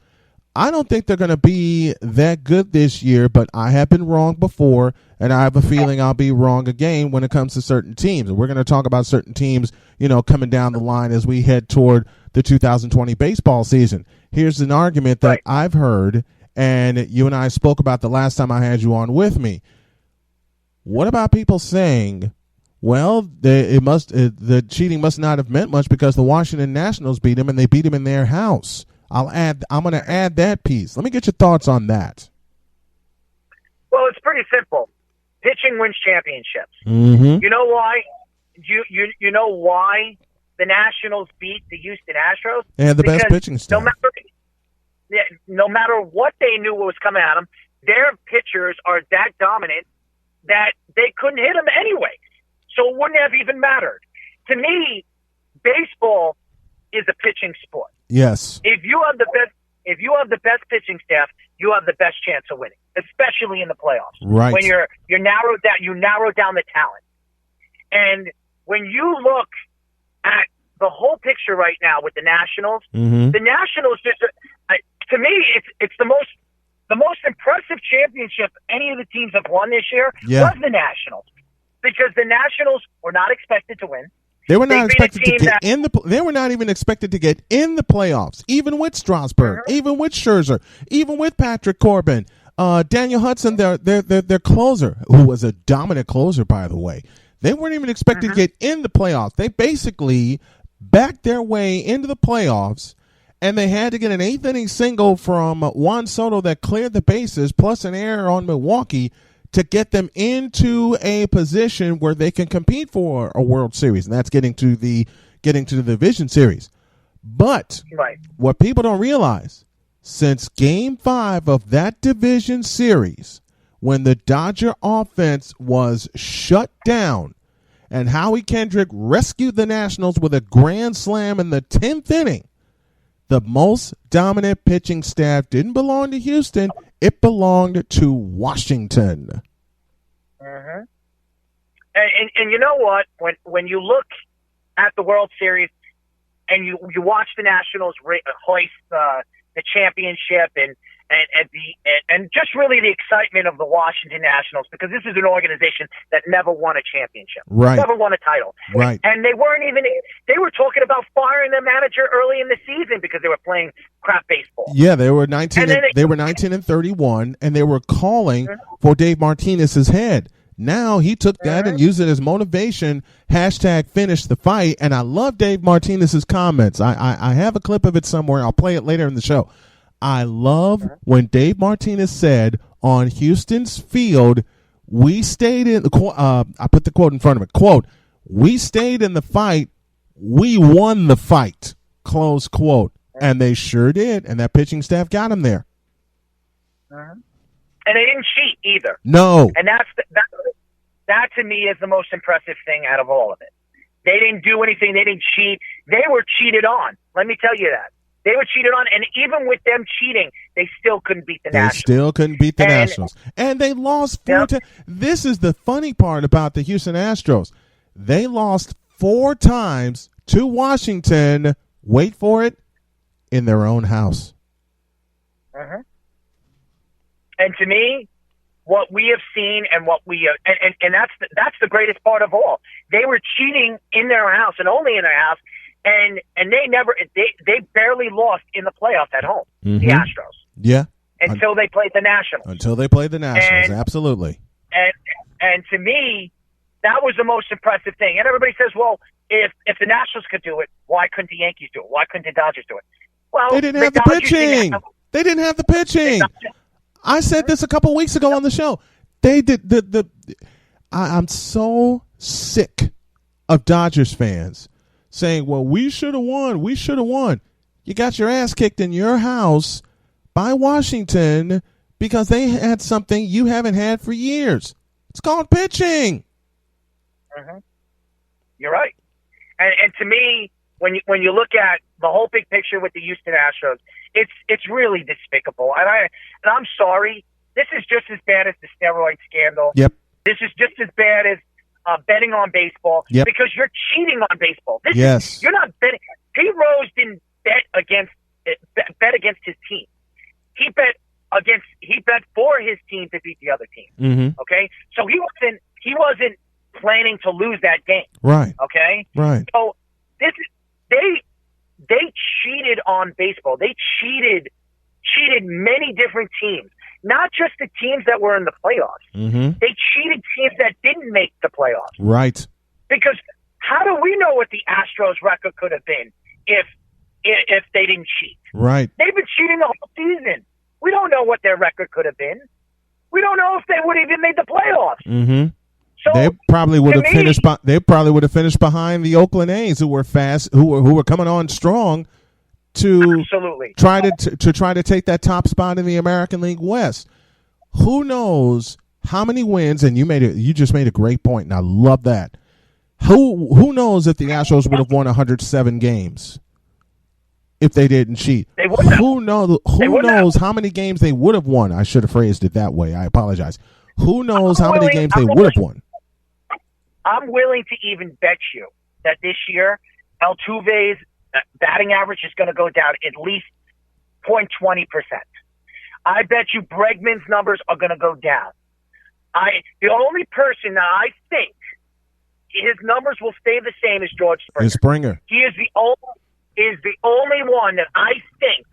I don't think they're going to be that good this year, but I have been wrong before, and I have a feeling I'll be wrong again when it comes to certain teams. And we're going to talk about certain teams, coming down the line as we head toward the 2020 baseball season. Here's an argument that I've heard, and you and I spoke about the last time I had you on with me. What about people saying, well, the cheating must not have meant much because the Washington Nationals beat them, and they beat them in their house? I'm going to add that piece. Let me get your thoughts on that. Well, it's pretty simple. Pitching wins championships. Mm-hmm. You know why? You know why the Nationals beat the Houston Astros? They had the best pitching staff. No matter what they knew what was coming at them, their pitchers are that dominant that they couldn't hit them anyway. So it wouldn't have even mattered. To me, baseball is a pitching sport. Yes. If you have the best pitching staff, you have the best chance of winning, especially in the playoffs. Right. When you narrow down the talent. And when you look at the whole picture right now with the Nationals, the Nationals to me it's the most impressive championship any of the teams have won this year was the Nationals, because the Nationals were not expected to win. They were not expected to get in the. They were not even expected to get in the playoffs, even with Strasburg, even with Scherzer, even with Patrick Corbin, Daniel Hudson, their closer, who was a dominant closer, by the way. They weren't even expected to get in the playoffs. They basically backed their way into the playoffs, and they had to get an 8th inning single from Juan Soto that cleared the bases, plus an error on Milwaukee, to get them into a position where they can compete for a World Series, and that's getting to the Division Series. But what people don't realize, since Game 5 of that Division Series, when the Dodger offense was shut down and Howie Kendrick rescued the Nationals with a grand slam in the 10th inning. The most dominant pitching staff didn't belong to Houston. It belonged to Washington. Mm-hmm. And you know what? When you look at the World Series and you watch the Nationals hoist the championship and just really the excitement of the Washington Nationals, because this is an organization that never won a championship, right? Never won a title, right? And they were talking about firing their manager early in the season because they were playing crap baseball. Yeah, they were 19. They were 19-31, and they were calling for Dave Martinez's head. Now he took that and used it as motivation. #finish the fight. And I love Dave Martinez's comments. I have a clip of it somewhere. I'll play it later in the show. I love when Dave Martinez said on Houston's field, we stayed in the I put the quote in front of it. Quote, we stayed in the fight. We won the fight. Close quote. And they sure did. And that pitching staff got him there. And they didn't cheat either. No. And that to me is the most impressive thing out of all of it. They didn't do anything. They didn't cheat. They were cheated on. Let me tell you that. They were cheated on, and even with them cheating, they still couldn't beat the Nationals. They still couldn't beat the Nationals. And they lost 4 times. This is the funny part about the Houston Astros. They lost 4 times to Washington, wait for it, in their own house. And to me, what we have seen and what we and that's the greatest part of all. They were cheating in their house and only in their house, and they barely lost in the playoffs at home. The Astros. Yeah. Until they played the Nationals. Absolutely. And to me, that was the most impressive thing. And everybody says, well, if the Nationals could do it, why couldn't the Yankees do it? Why couldn't the Dodgers do it? Well, they didn't have the pitching. They didn't have the pitching. I said this a couple weeks ago on the show. They did I'm so sick of Dodgers fans saying, well, we should have won. We should have won. You got your ass kicked in your house by Washington because they had something you haven't had for years. It's called pitching. You're right. And to me, when you look at the whole big picture with the Houston Astros, it's really despicable. And I'm sorry. This is just as bad as the steroid scandal. Yep. This is just as bad as betting on baseball. Yep. Because you're cheating on baseball. You're not betting. Pete Rose didn't bet against his team. He bet for his team to beat the other team. Okay, so he wasn't planning to lose that game. Right. Okay. Right. So they cheated on baseball. They cheated many different teams, not just the teams that were in the playoffs. They cheated teams that didn't make the playoffs. Right. Because how do we know what the Astros record could have been if they didn't cheat? Right. They've been cheating the whole season. We don't know what their record could have been. We don't know if they would have even made the playoffs. So they probably would have finished. They probably would have finished behind the Oakland A's, who were fast, who were coming on strong to try to take that top spot in the American League West. Who knows how many wins? And you just made a great point, and I love that. Who knows if the Astros would have won 107 games if they didn't cheat? Who knows how many games they would have won? I should have phrased it that way. I apologize. Who knows how many games they would have won? I'm willing to even bet you that this year Altuve's batting average is going to go down at least 0.20%. I bet you Bregman's numbers are going to go down. The only person that I think his numbers will stay the same as George Springer. Springer. He is the only one that I think,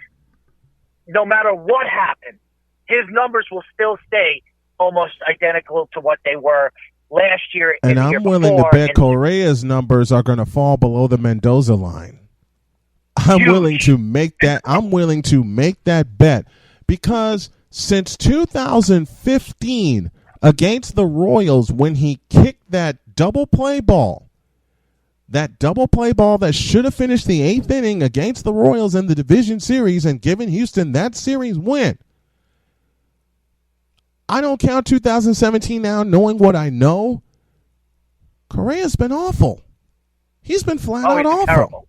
no matter what happens, his numbers will still stay almost identical to what they were last year. And I'm willing to bet Correa's numbers are going to fall below the Mendoza line. I'm willing to make that. I'm willing to make that bet because since 2015 against the Royals, when he kicked that double play ball that should have finished the 8th inning against the Royals in the division series and given Houston that series win. I don't count 2017 now, knowing what I know. Correa's been awful. He's been flat out awful. Terrible.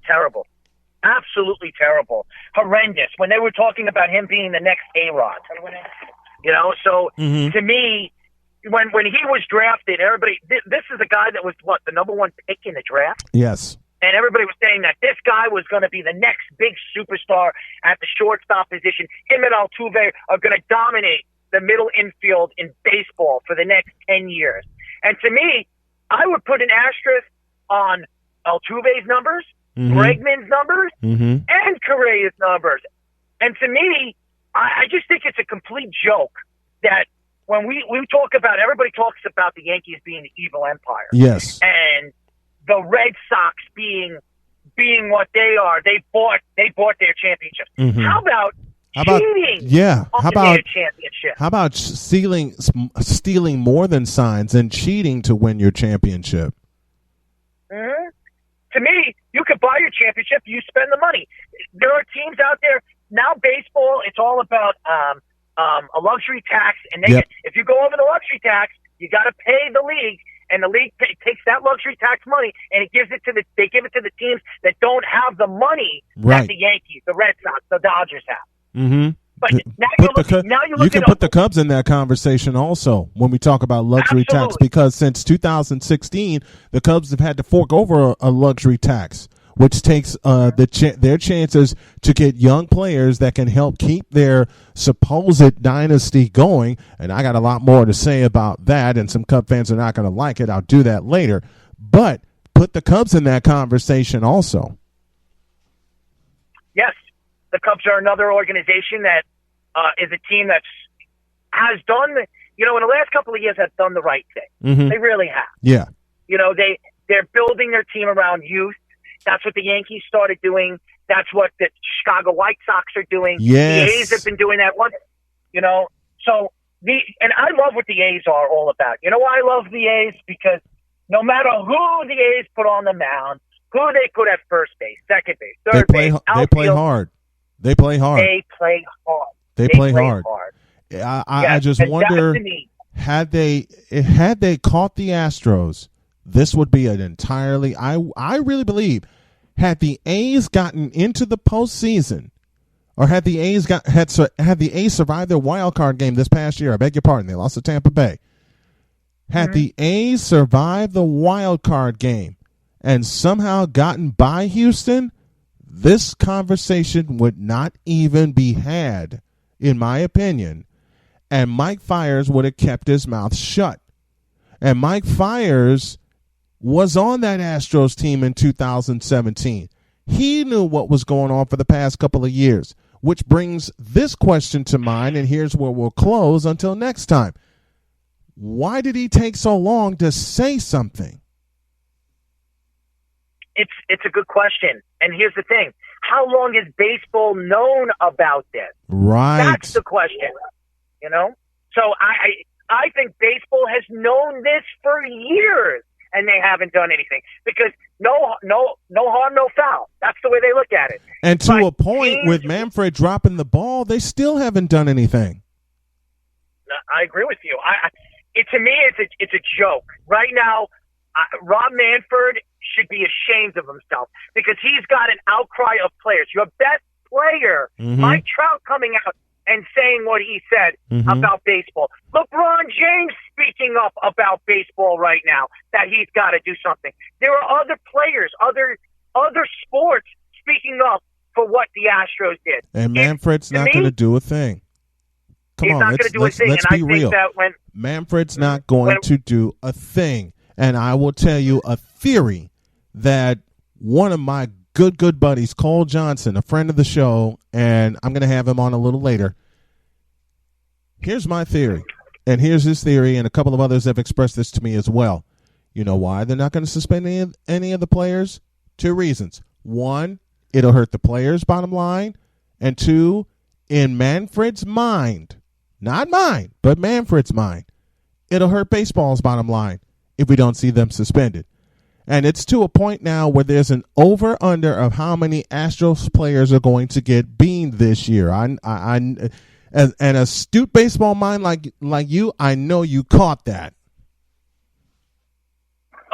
Terrible. Absolutely terrible. Horrendous. When they were talking about him being the next A-Rod. You know, so to me, when he was drafted, everybody, this is a guy that was, the number one pick in the draft? Yes. And everybody was saying that this guy was going to be the next big superstar at the shortstop position. Him and Altuve are going to dominate the middle infield in baseball for the next 10 years. And to me, I would put an asterisk on Altuve's numbers, Bregman's numbers, and Correa's numbers. And to me, I just think it's a complete joke that when we talk about, everybody talks about the Yankees being the evil empire. Yes. And the Red Sox being what they are. They bought their championship. How about cheating? Yeah. How about their championship? How about stealing more than signs and cheating to win your championship? To me, you could buy your championship. You spend the money. There are teams out there now. Baseball, it's all about a luxury tax, and if you go over the luxury tax, you got to pay the league, and the league takes that luxury tax money and they give it to the teams that don't have the money that the Yankees, the Red Sox, the Dodgers have. But now you can put the Cubs in that conversation also when we talk about luxury tax, because since 2016, the Cubs have had to fork over a luxury tax, which takes their chances to get young players that can help keep their supposed dynasty going. And I got a lot more to say about that, and some Cub fans are not going to like it. I'll do that later. But put the Cubs in that conversation also. Yes. The Cubs are another organization that is a team that has done, in the last couple of years have done the right thing. They really have. Yeah. They're building their team around youth. That's what the Yankees started doing. That's what the Chicago White Sox are doing. Yes. The A's have been doing that one. So and I love what the A's are all about. You know why I love the A's? Because no matter who the A's put on the mound, who they put at first base, second base, third base, outfield, they play hard. They play hard. They play hard. I just wonder, had they caught the Astros, this would be an entirely. I really believe, had the A's gotten into the postseason, or had the A's survived their wild card game this past year. I beg your pardon, they lost to Tampa Bay. Had the A's survived the wild card game and somehow gotten by Houston, this conversation would not even be had, in my opinion, and Mike Fiers would have kept his mouth shut. And Mike Fiers was on that Astros team in 2017. He knew what was going on for the past couple of years, which brings this question to mind, and here's where we'll close until next time. Why did he take so long to say something? It's a good question. And here's the thing. How long has baseball known about this? Right. That's the question. So I think baseball has known this for years, and they haven't done anything because no harm, no foul. That's the way they look at it. And to a point, with Manfred dropping the ball, they still haven't done anything. I agree with you. To me, it's a joke right now. Rob Manfred should be ashamed of himself because he's got an outcry of players. Your best player, Mike Trout, coming out and saying what he said about baseball. LeBron James speaking up about baseball right now, that he's got to do something. There are other players, other sports speaking up for what the Astros did. And Manfred's not going to do a thing. Come on, let's be real. Manfred's not going to do a thing. And I will tell you a theory that one of my good buddies, Cole Johnson, a friend of the show, and I'm going to have him on a little later. Here's my theory, and here's his theory, and a couple of others have expressed this to me as well. You know why they're not going to suspend any of the players? 2 reasons. 1, it'll hurt the players' bottom line, and 2, in Manfred's mind, not mine, but Manfred's mind, it'll hurt baseball's bottom line if we don't see them suspended. And it's to a point now where there's an over-under of how many Astros players are going to get beaned this year. As an astute baseball mind like you, I know you caught that. 'Cause to me, it's a joke. Right now, I Rob Manfred should be ashamed of himself because he's got an outcry of players. Your best player, Mike Trout, coming out and saying what he said about baseball. It's a joke. And to me,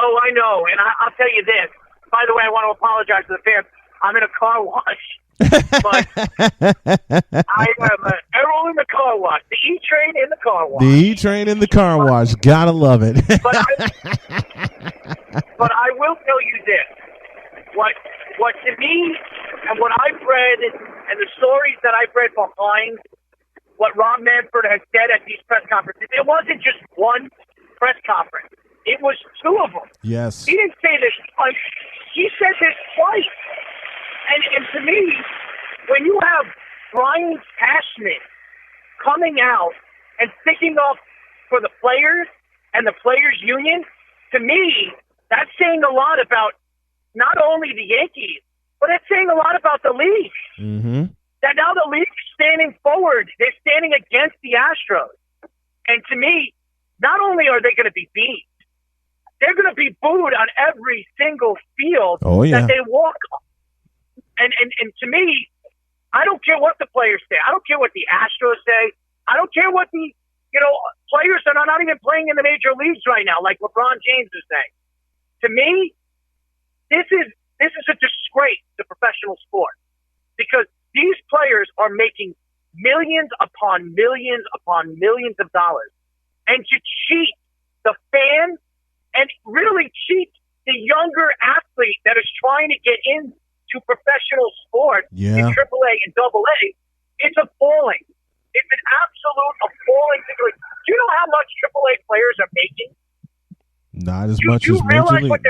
Oh, I know, and I'll tell you this. By the way, I want to apologize to the fans. I'm in a car wash, but I am Errol in the car wash. The E-Train in the car wash. The E-Train in the car wash. Gotta love it. But I will tell you this. What to me, and what I've read, and the stories that I've read behind what Rob Manfred has said at these press conferences, it wasn't just one press conference. It was two of them. Yes. He didn't say this once. He said this twice. And to me, when you have Brian Cashman coming out and sticking up for the players and the players' union, to me, that's saying a lot about not only the Yankees, but it's saying a lot about the league. Mm-hmm. That now the league's standing forward. They're standing against the Astros. And to me, not only are they going to be beat, they're going to be booed on every single field that they walk on. And to me, I don't care what the players say. I don't care what the Astros say. I don't care what the players that are not even playing in the major leagues right now, like LeBron James is saying. To me, this is a disgrace to professional sport because these players are making millions upon millions upon millions of dollars. And to cheat the fans and really cheat the younger athlete that is trying to get into professional sports in AAA and AA, it's appalling. It's an absolute appalling situation. Do you know how much AAA players are making? Not as much as major league.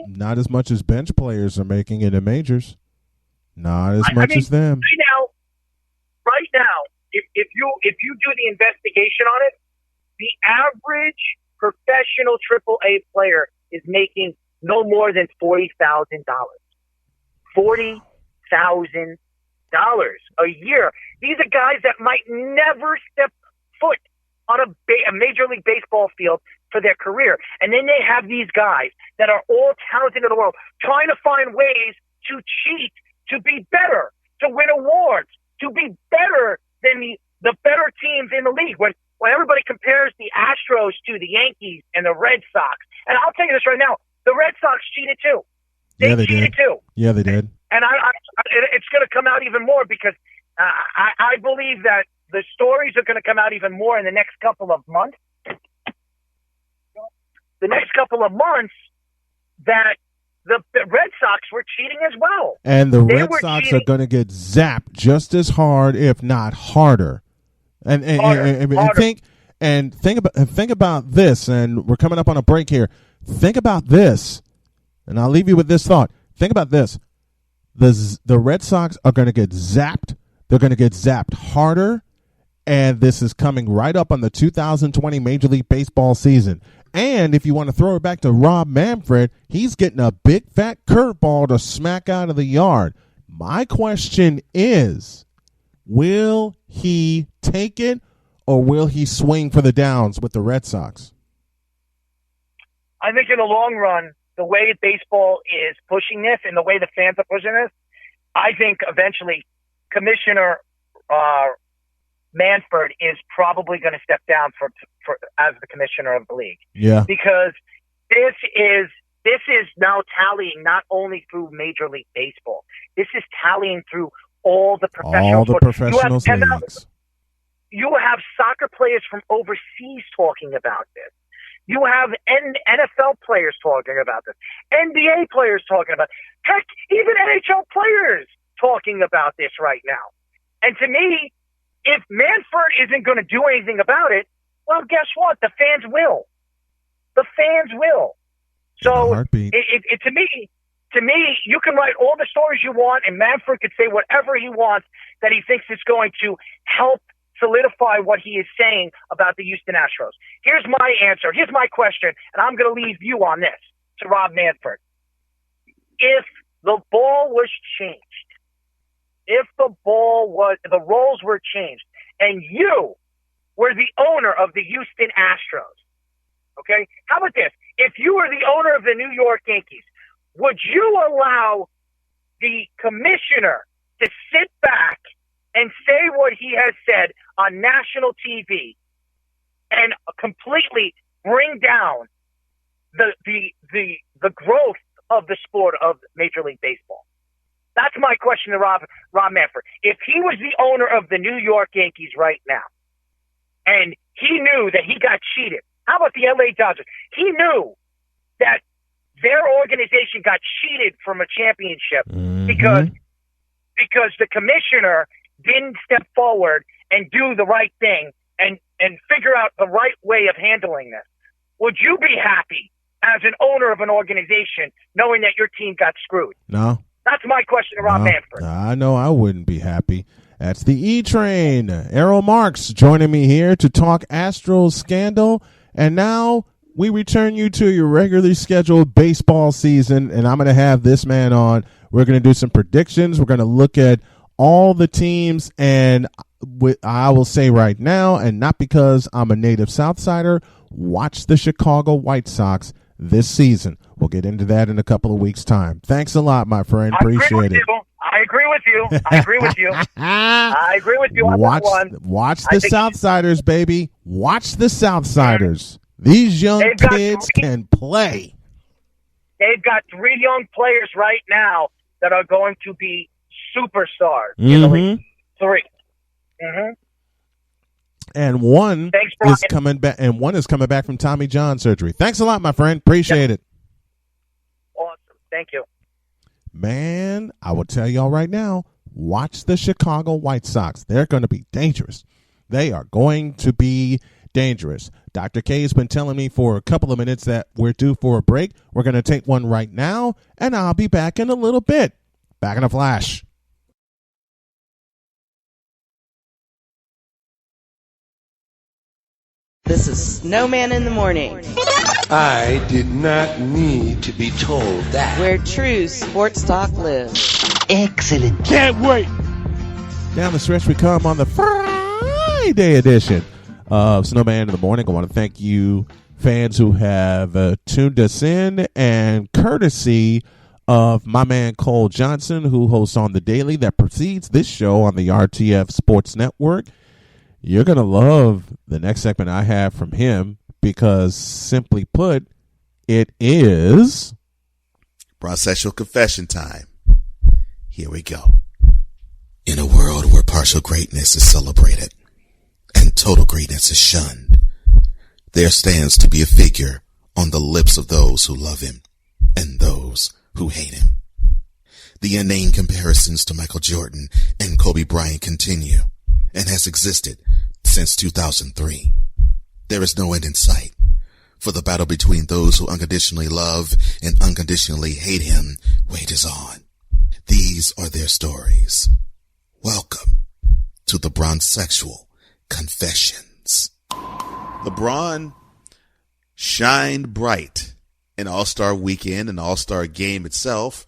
Not as much as bench players are making in the majors. Not as much as them. Right now, if you do the investigation on it, the average professional AAA player is making no more than $40,000. $40,000 a year. These are guys that might never step foot on a Major League Baseball field for their career. And then they have these guys that are all talented in the world trying to find ways to cheat, to be better, to win awards, to be better than the better teams in the league. When everybody compares the Astros to the Yankees and the Red Sox, and I'll tell you this right now, the Red Sox cheated too. They cheated too. Yeah, they did. And it's going to come out even more because I believe that the stories are going to come out even more in the next couple of months. The next couple of months that the Red Sox were cheating as well. And the Red Sox are going to get zapped just as hard, if not harder. And think about this, and we're coming up on a break here. Think about this, and I'll leave you with this thought. Think about this. The Red Sox are going to get zapped. They're going to get zapped harder, and this is coming right up on the 2020 Major League Baseball season. And if you want to throw it back to Rob Manfred, he's getting a big fat curveball to smack out of the yard. My question is, will he take it or will he swing for the downs with the Red Sox? I think in the long run, the way baseball is pushing this and the way the fans are pushing this, I think eventually Commissioner Manfred is probably going to step down for as the commissioner of the league. Yeah. Because this is now tallying not only through Major League Baseball. This is tallying through all the professional leagues. You have soccer players from overseas talking about this. You have NFL players talking about this. NBA players talking about it. Heck, even NHL players talking about this right now. And to me, if Manfred isn't going to do anything about it, well, guess what? The fans will. The fans will. So, to me, you can write all the stories you want, and Manfred could say whatever he wants that he thinks is going to help solidify what he is saying about the Houston Astros. Here's my answer. Here's my question, and I'm going to leave you on this to Rob Manfred. If the ball was changed, if the roles were changed, and you were the owner of the Houston Astros, okay? How about this? If you were the owner of the New York Yankees, would you allow the commissioner to sit back and say what he has said on national TV and completely bring down the growth of the sport of Major League Baseball? That's my question to Rob Manfred. If he was the owner of the New York Yankees right now, and he knew that he got cheated, how about the LA Dodgers? He knew that their organization got cheated from a championship because the commissioner didn't step forward and do the right thing and figure out the right way of handling this. Would you be happy as an owner of an organization knowing that your team got screwed? No. That's my question to Rob Manfred. I know I wouldn't be happy. That's the E-Train. Errol Marks joining me here to talk Astros scandal. And now we return you to your regularly scheduled baseball season, and I'm going to have this man on. We're going to do some predictions. We're going to look at all the teams, and I will say right now, and not because I'm a native Southsider, watch the Chicago White Sox this season. We'll get into that in a couple of weeks' time. Thanks a lot, my friend. Appreciate it. I agree with you. I agree with you. I agree with you on that one. Watch the Southsiders, baby. Watch the Southsiders. These young kids can play. They've got 3 young players right now that are going to be superstars in the league. 3. And one is coming back. And one is coming back from Tommy John surgery. Thanks a lot, my friend. Appreciate it. Awesome. Thank you. Man, I will tell y'all right now, watch the Chicago White Sox. They're going to be dangerous. They are going to be dangerous. Dr. K has been telling me for a couple of minutes that we're due for a break. We're going to take one right now, and I'll be back in a little bit. Back in a flash. This is Snowman in the Morning. I did not need to be told that. Where true sports talk lives. Excellent. Can't wait. Down the stretch we come on the Friday edition of Snowman in the Morning. I want to thank you fans who have tuned us in, and courtesy of my man Cole Johnson, who hosts on The Daily that precedes this show on the RTF Sports Network. You're going to love the next segment I have from him because, simply put, it is Processual confession time. Here we go. In a world where partial greatness is celebrated and total greatness is shunned, there stands to be a figure on the lips of those who love him and those who hate him. The inane comparisons to Michael Jordan and Kobe Bryant continue and has existed since 2003. There is no end in sight, for the battle between those who unconditionally love and unconditionally hate him wages on. These are their stories. Welcome to the Bronzexual Confessions. LeBron shined bright in All-Star Weekend and All-Star Game itself.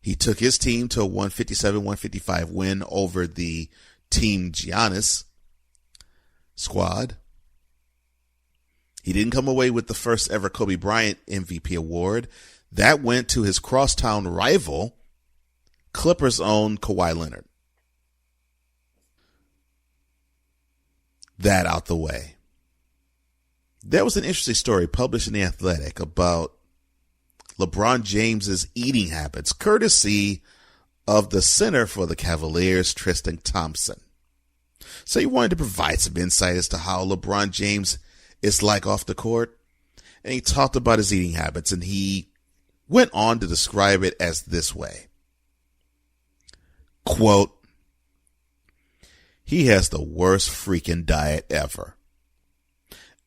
He took his team to a 157-155 win over the Team Giannis squad. He didn't come away with the first ever Kobe Bryant MVP award. That went to his crosstown rival, Clippers' own Kawhi Leonard. That out the way. There was an interesting story published in The Athletic about LeBron James's eating habits, courtesy of the center for the Cavaliers, Tristan Thompson. So he wanted to provide some insight as to how LeBron James is like off the court. And he talked about his eating habits, and he went on to describe it as this way. Quote, he has the worst freaking diet ever.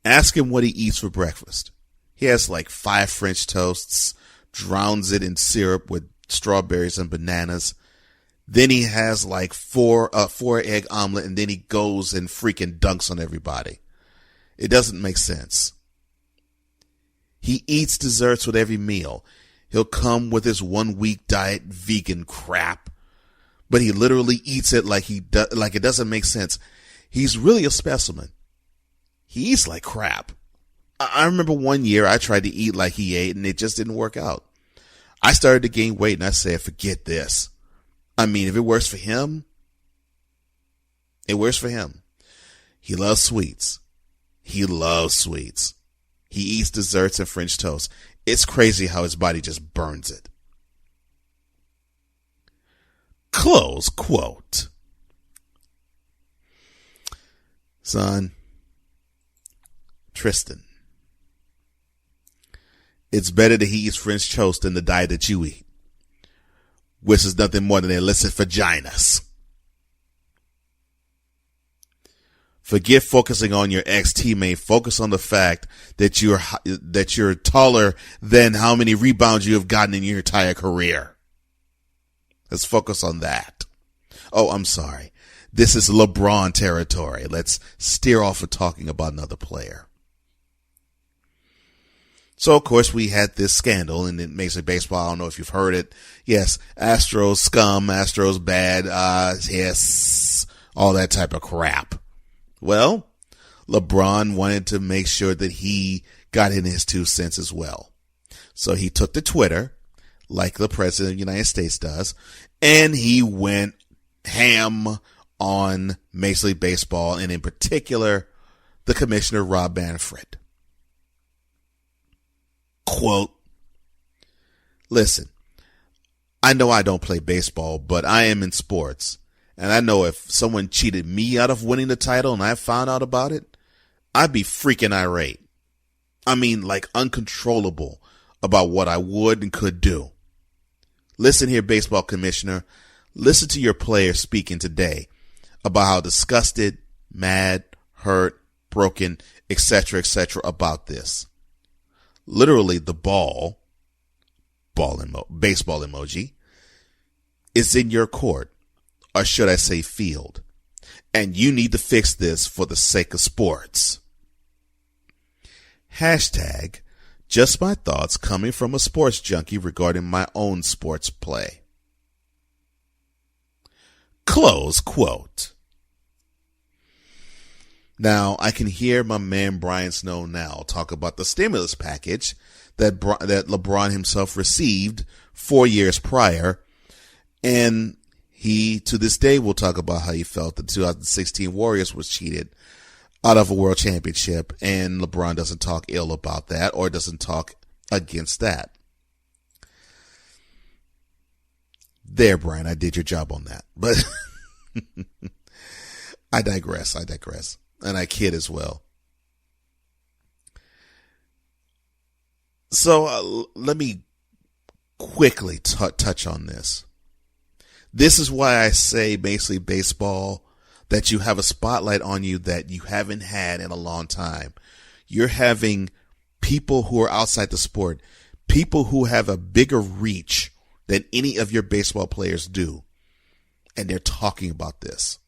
Ask him what he eats for breakfast. He has like 5 French toasts, drowns it in syrup with strawberries and bananas. Then he has like 4 egg omelet, and then he goes and freaking dunks on everybody. It doesn't make sense. He eats desserts with every meal. He'll come with his 1-week diet vegan crap, but he literally eats it like it doesn't make sense. He's really a specimen. He eats like crap. I remember one year I tried to eat like he ate, and it just didn't work out. I started to gain weight, and I said, forget this. I mean, if it works for him, it works for him. He loves sweets. He loves sweets. He eats desserts and French toast. It's crazy how his body just burns it. Close quote. Son, Tristan, it's better that he eats French toast than the diet that you eat, which is nothing more than illicit vaginas. Forget focusing on your ex-teammate. Focus on the fact that you're taller than how many rebounds you have gotten in your entire career. Let's focus on that. Oh, I'm sorry. This is LeBron territory. Let's steer off of talking about another player. So, of course, we had this scandal in Major League Baseball. I don't know if you've heard it. Yes, Astros scum, Astros bad, yes, all that type of crap. Well, LeBron wanted to make sure that he got in his 2 cents as well. So he took to Twitter, like the President of the United States does, and he went ham on Major League Baseball, and in particular, the commissioner, Rob Manfred. Quote, listen, I know I don't play baseball, but I am in sports. And I know if someone cheated me out of winning the title and I found out about it, I'd be freaking irate. I mean, like uncontrollable about what I would and could do. Listen here, baseball commissioner. Listen to your players speaking today about how disgusted, mad, hurt, broken, etc., about this. Literally, the baseball emoji, is in your court. Or should I say field? And you need to fix this for the sake of sports. Hashtag, just my thoughts coming from a sports junkie regarding my own sports play. Close quote. Now, I can hear my man Brian Snow now talk about the stimulus package that LeBron himself received 4 years prior, and he, to this day, will talk about how he felt the 2016 Warriors was cheated out of a world championship, and LeBron doesn't talk ill about that or doesn't talk against that. There, Brian, I did your job on that. But I digress. And I kid as well. So let me quickly touch on this. This is why I say basically baseball, that you have a spotlight on you that you haven't had in a long time. You're having people who are outside the sport, people who have a bigger reach than any of your baseball players do. And they're talking about this.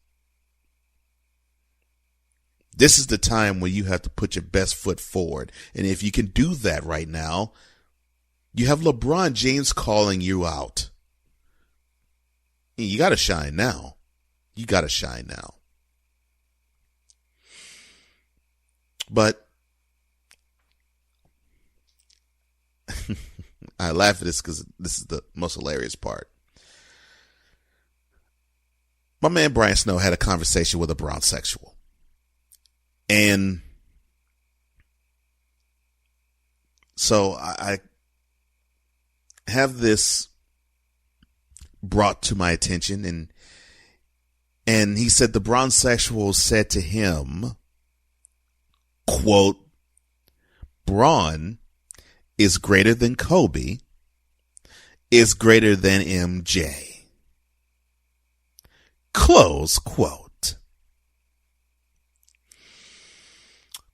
This is the time when you have to put your best foot forward. And if you can do that right now, you have LeBron James calling you out. You got to shine now. But I laugh at this because this is the most hilarious part. My man Brian Snow had a conversation with a brownsexual. And so I have this brought to my attention, and he said the brownsexual said to him, quote, Braun is greater than Kobe, is greater than MJ. Close quote.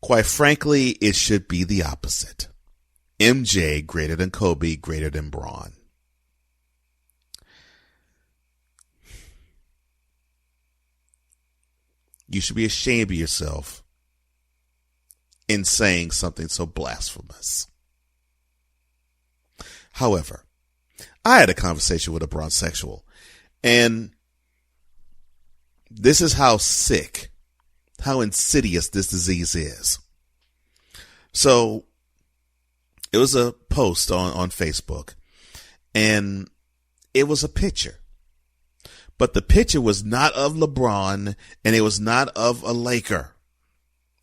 Quite frankly, it should be the opposite. MJ greater than Kobe, greater than Braun. You should be ashamed of yourself in saying something so blasphemous. However, I had a conversation with a brownsexual, and this is how sick, how insidious this disease is. So it was a post on Facebook, and it was a picture. But the picture was not of LeBron, and it was not of a Laker.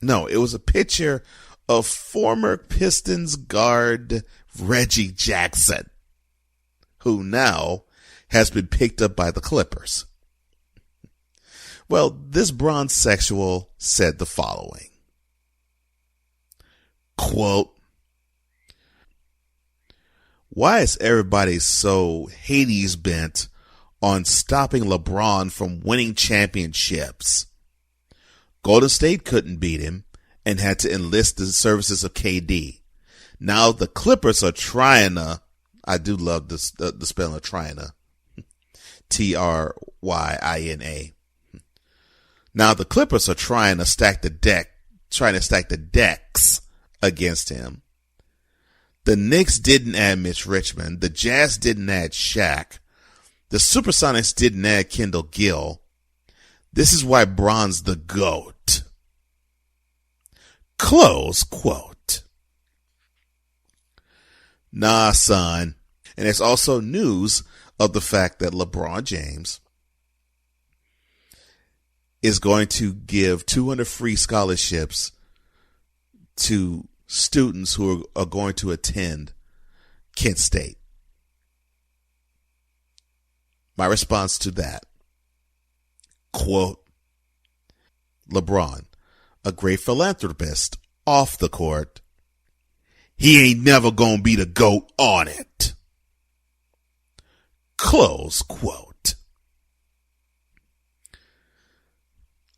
No, it was a picture of former Pistons guard Reggie Jackson, who now has been picked up by the Clippers. Well, this bronze sexual said the following, quote, "Why is everybody so Hades bent on stopping LeBron from winning championships? Golden State couldn't beat him and had to enlist the services of KD. Now the Clippers are trying to," I do love the spelling of trying to, Tryina. Now the Clippers are trying to stack the decks against him. The Knicks didn't add Mitch Richmond. The Jazz didn't add Shaq. The Supersonics didn't add Kendall Gill. This is why Bron's the GOAT. Close quote. Nah, son. And there's also news of the fact that LeBron James is going to give 200 free scholarships to students who are going to attend Kent State. My response to that, quote, LeBron, a great philanthropist off the court, he ain't never gonna be the GOAT on it. Close quote.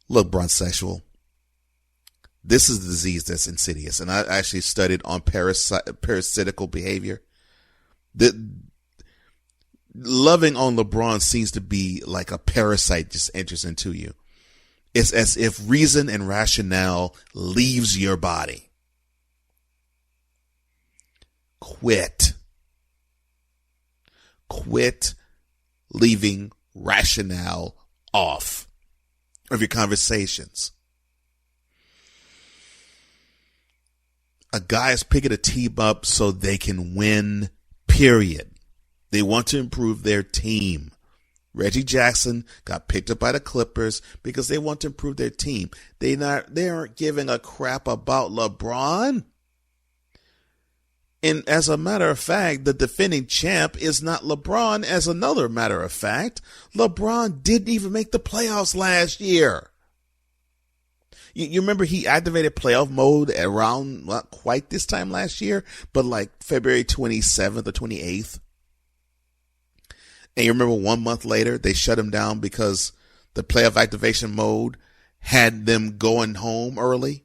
Look, bronsexual, this is a disease that's insidious, and I actually studied on parasitical behavior. Loving on LeBron seems to be like a parasite just enters into you. It's as if reason and rationale leaves your body. Quit leaving rationale off of your conversations. A guy is picking a team up so they can win, period. They want to improve their team. Reggie Jackson got picked up by the Clippers because they want to improve their team. They aren't giving a crap about LeBron. And as a matter of fact, the defending champ is not LeBron. As another matter of fact, LeBron didn't even make the playoffs last year. You remember he activated playoff mode around not quite this time last year, but like February 27th or 28th. And you remember 1 month later, they shut him down because the playoff activation mode had them going home early.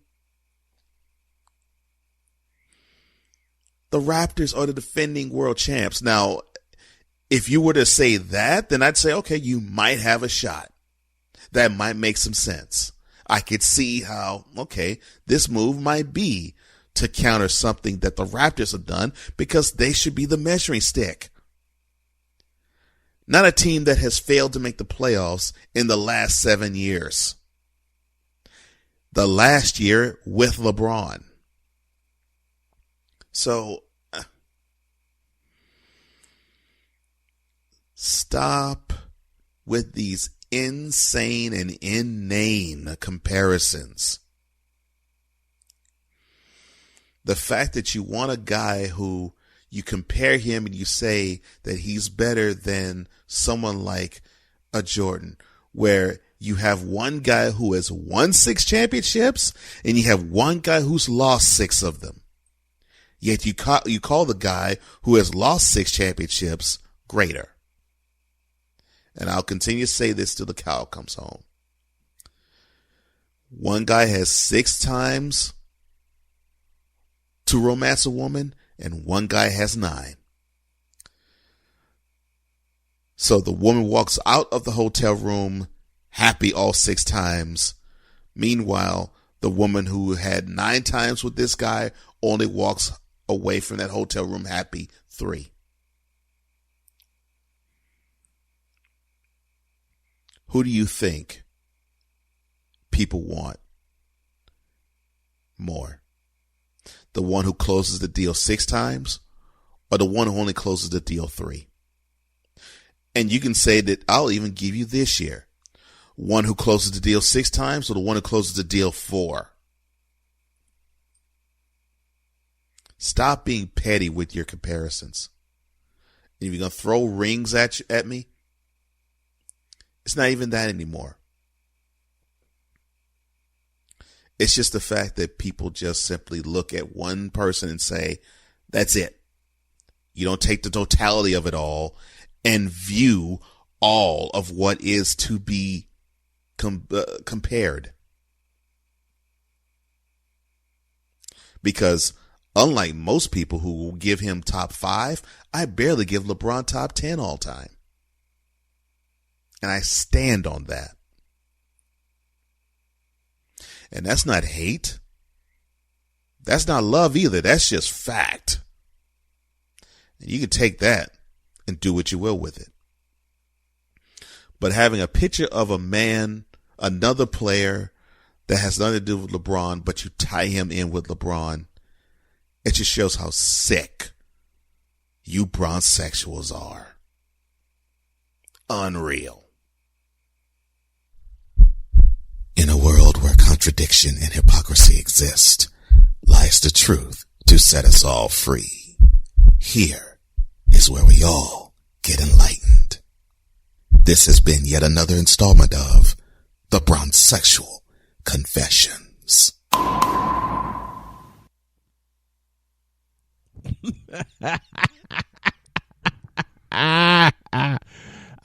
The Raptors are the defending world champs. Now, if you were to say that, then I'd say, okay, you might have a shot. That might make some sense. I could see how, okay, this move might be to counter something that the Raptors have done because they should be the measuring stick. Not a team that has failed to make the playoffs in the last 7 years. The last year with LeBron. So, stop with these insane and inane comparisons. The fact that you want a guy who you compare him and you say that he's better than someone like a Jordan, where you have one guy who has won 6 championships and you have one guy who's lost 6 of them. Yet you call the guy who has lost 6 championships greater. And I'll continue to say this till the cow comes home. One guy has 6 times to romance a woman, and one guy has 9. So the woman walks out of the hotel room happy all 6 times. Meanwhile, the woman who had 9 times with this guy only walks away from that hotel room happy 3. Who do you think people want more? The one who closes the deal 6 times, or the one who only closes the deal 3? And you can say that I'll even give you this year. One who closes the deal 6 times, or the one who closes the deal 4? Stop being petty with your comparisons. If you're going to throw rings at me, it's not even that anymore. It's just the fact that people just simply look at one person and say, that's it. You don't take the totality of it all and view all of what is to be compared. Because unlike most people who will give him top 5, I barely give LeBron top 10 all time. And I stand on that. And that's not hate. That's not love either. That's just fact. And you can take that and do what you will with it. But having a picture of a man, another player that has nothing to do with LeBron, but you tie him in with LeBron, it just shows how sick you bronzesexuals are. Unreal. In a world where contradiction and hypocrisy exist, lies the truth to set us all free. Here is where we all get enlightened. This has been yet another installment of The Bronzesexual Confessions.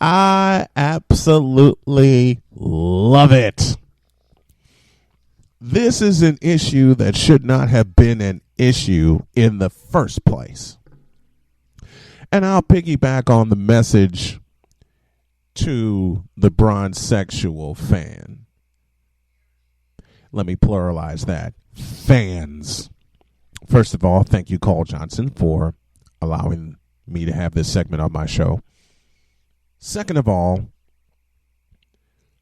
I absolutely love it. This is an issue that should not have been an issue in the first place. And I'll piggyback on the message to the bronzesexual fan. Let me pluralize that. Fans. First of all, thank you, Carl Johnson, for allowing me to have this segment on my show. Second of all,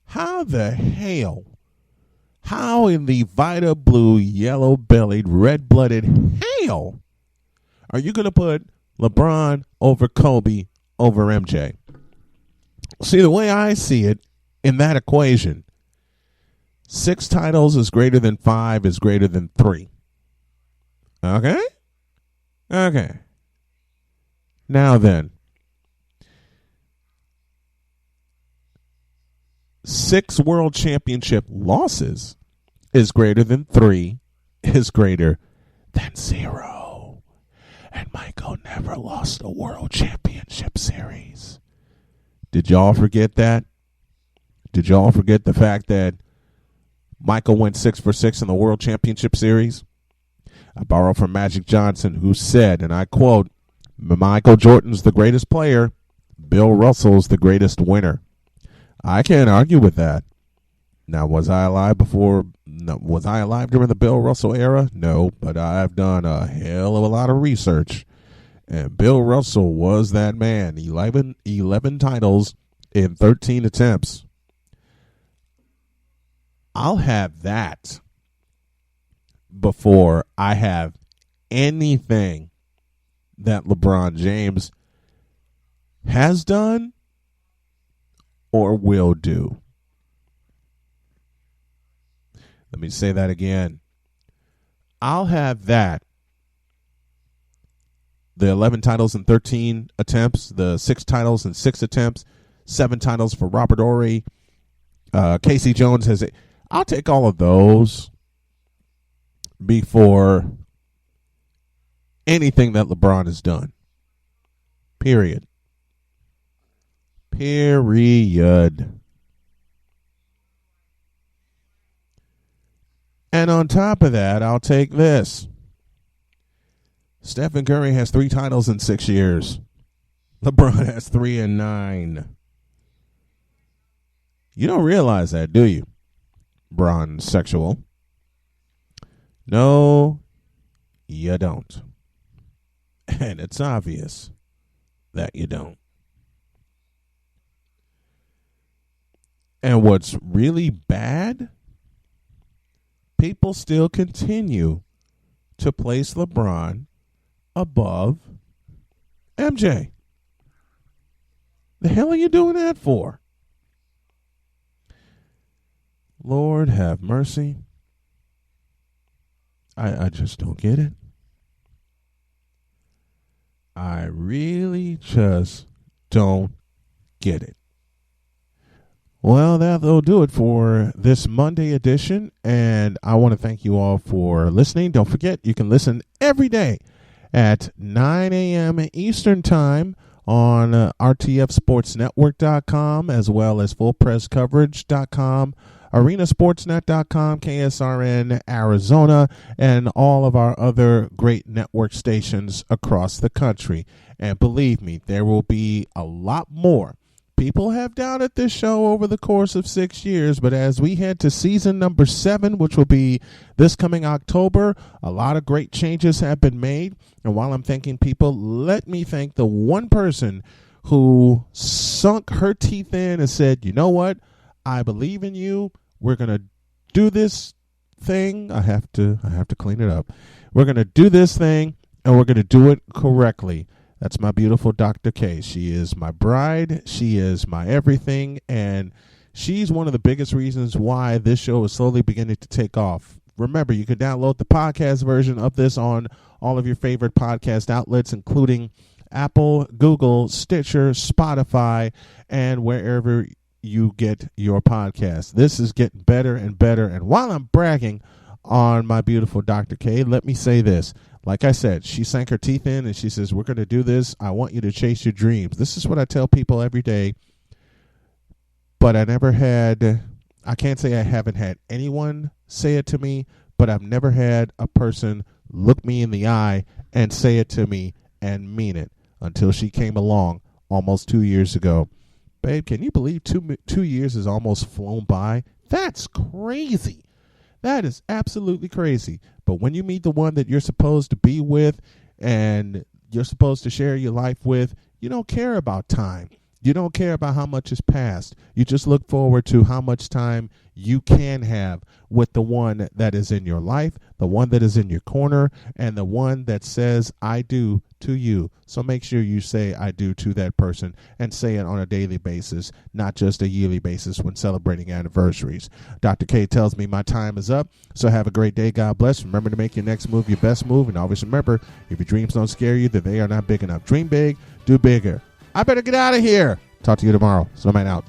how the hell, how in the Vita blue, yellow-bellied, red-blooded hell are you going to put LeBron over Kobe over MJ? See, the way I see it in that equation, 6 titles is greater than 5 is greater than 3. Okay? Okay. Now then, 6 world championship losses is greater than 3 is greater than 0. And Michael never lost a world championship series. Did y'all forget that? Did y'all forget the fact that Michael went 6 for 6 in the world championship series? I borrow from Magic Johnson, who said, and I quote, Michael Jordan's the greatest player. Bill Russell's the greatest winner. I can't argue with that. Now, was I alive before? No, was I alive during the Bill Russell era? No, but I've done a hell of a lot of research. And Bill Russell was that man. 11 titles in 13 attempts. I'll have that before I have anything that LeBron James has done or will do. Let me say that again. I'll have that. The 11 titles in 13 attempts, the 6 titles in 6 attempts, 7 titles for Robert Horry. Casey Jones has it. I'll take all of those before anything that LeBron has done. Period. Period. And on top of that, I'll take this. Stephen Curry has 3 titles in 6 years. LeBron has 3 in 9. You don't realize that, do you? Bronzesexual. No, you don't. And it's obvious that you don't. And what's really bad, people still continue to place LeBron above MJ. The hell are you doing that for? Lord have mercy. I just don't get it. I really just don't get it. Well, that'll do it for this Monday edition, and I want to thank you all for listening. Don't forget, you can listen every day at 9 a.m. Eastern Time on RTFSportsNetwork.com, as well as FullPressCoverage.com, ArenaSportsNet.com, KSRN Arizona, and all of our other great network stations across the country. And believe me, there will be a lot more. People have doubted this show over the course of 6 years, but as we head to season number 7, which will be this coming October, a lot of great changes have been made. And while I'm thanking people, let me thank the one person who sunk her teeth in and said, you know what? I believe in you. We're going to do this thing. I have to clean it up. We're going to do this thing, and we're going to do it correctly. That's my beautiful Dr. K. She is my bride. She is my everything. And she's one of the biggest reasons why this show is slowly beginning to take off. Remember, you can download the podcast version of this on all of your favorite podcast outlets, including Apple, Google, Stitcher, Spotify, and wherever you get your podcast. This is getting better and better. And while I'm bragging on my beautiful Dr. K, let me say this. Like I said, she sank her teeth in and she says, we're going to do this. I want you to chase your dreams. This is what I tell people every day. But I can't say I haven't had anyone say it to me, but I've never had a person look me in the eye and say it to me and mean it until she came along almost 2 years ago. Babe, can you believe 2 years has almost flown by? That's crazy. That is absolutely crazy. But when you meet the one that you're supposed to be with and you're supposed to share your life with, you don't care about time. You don't care about how much has passed. You just look forward to how much time you can have with the one that is in your life, the one that is in your corner, and the one that says, I do to you. So make sure you say I do to that person and say it on a daily basis, not just a yearly basis when celebrating anniversaries. Dr. K tells me my time is up, so have a great day. God bless. Remember to make your next move your best move, and always remember, if your dreams don't scare you, then they are not big enough. Dream big, do bigger. I better get out of here. Talk to you tomorrow. Snowman out.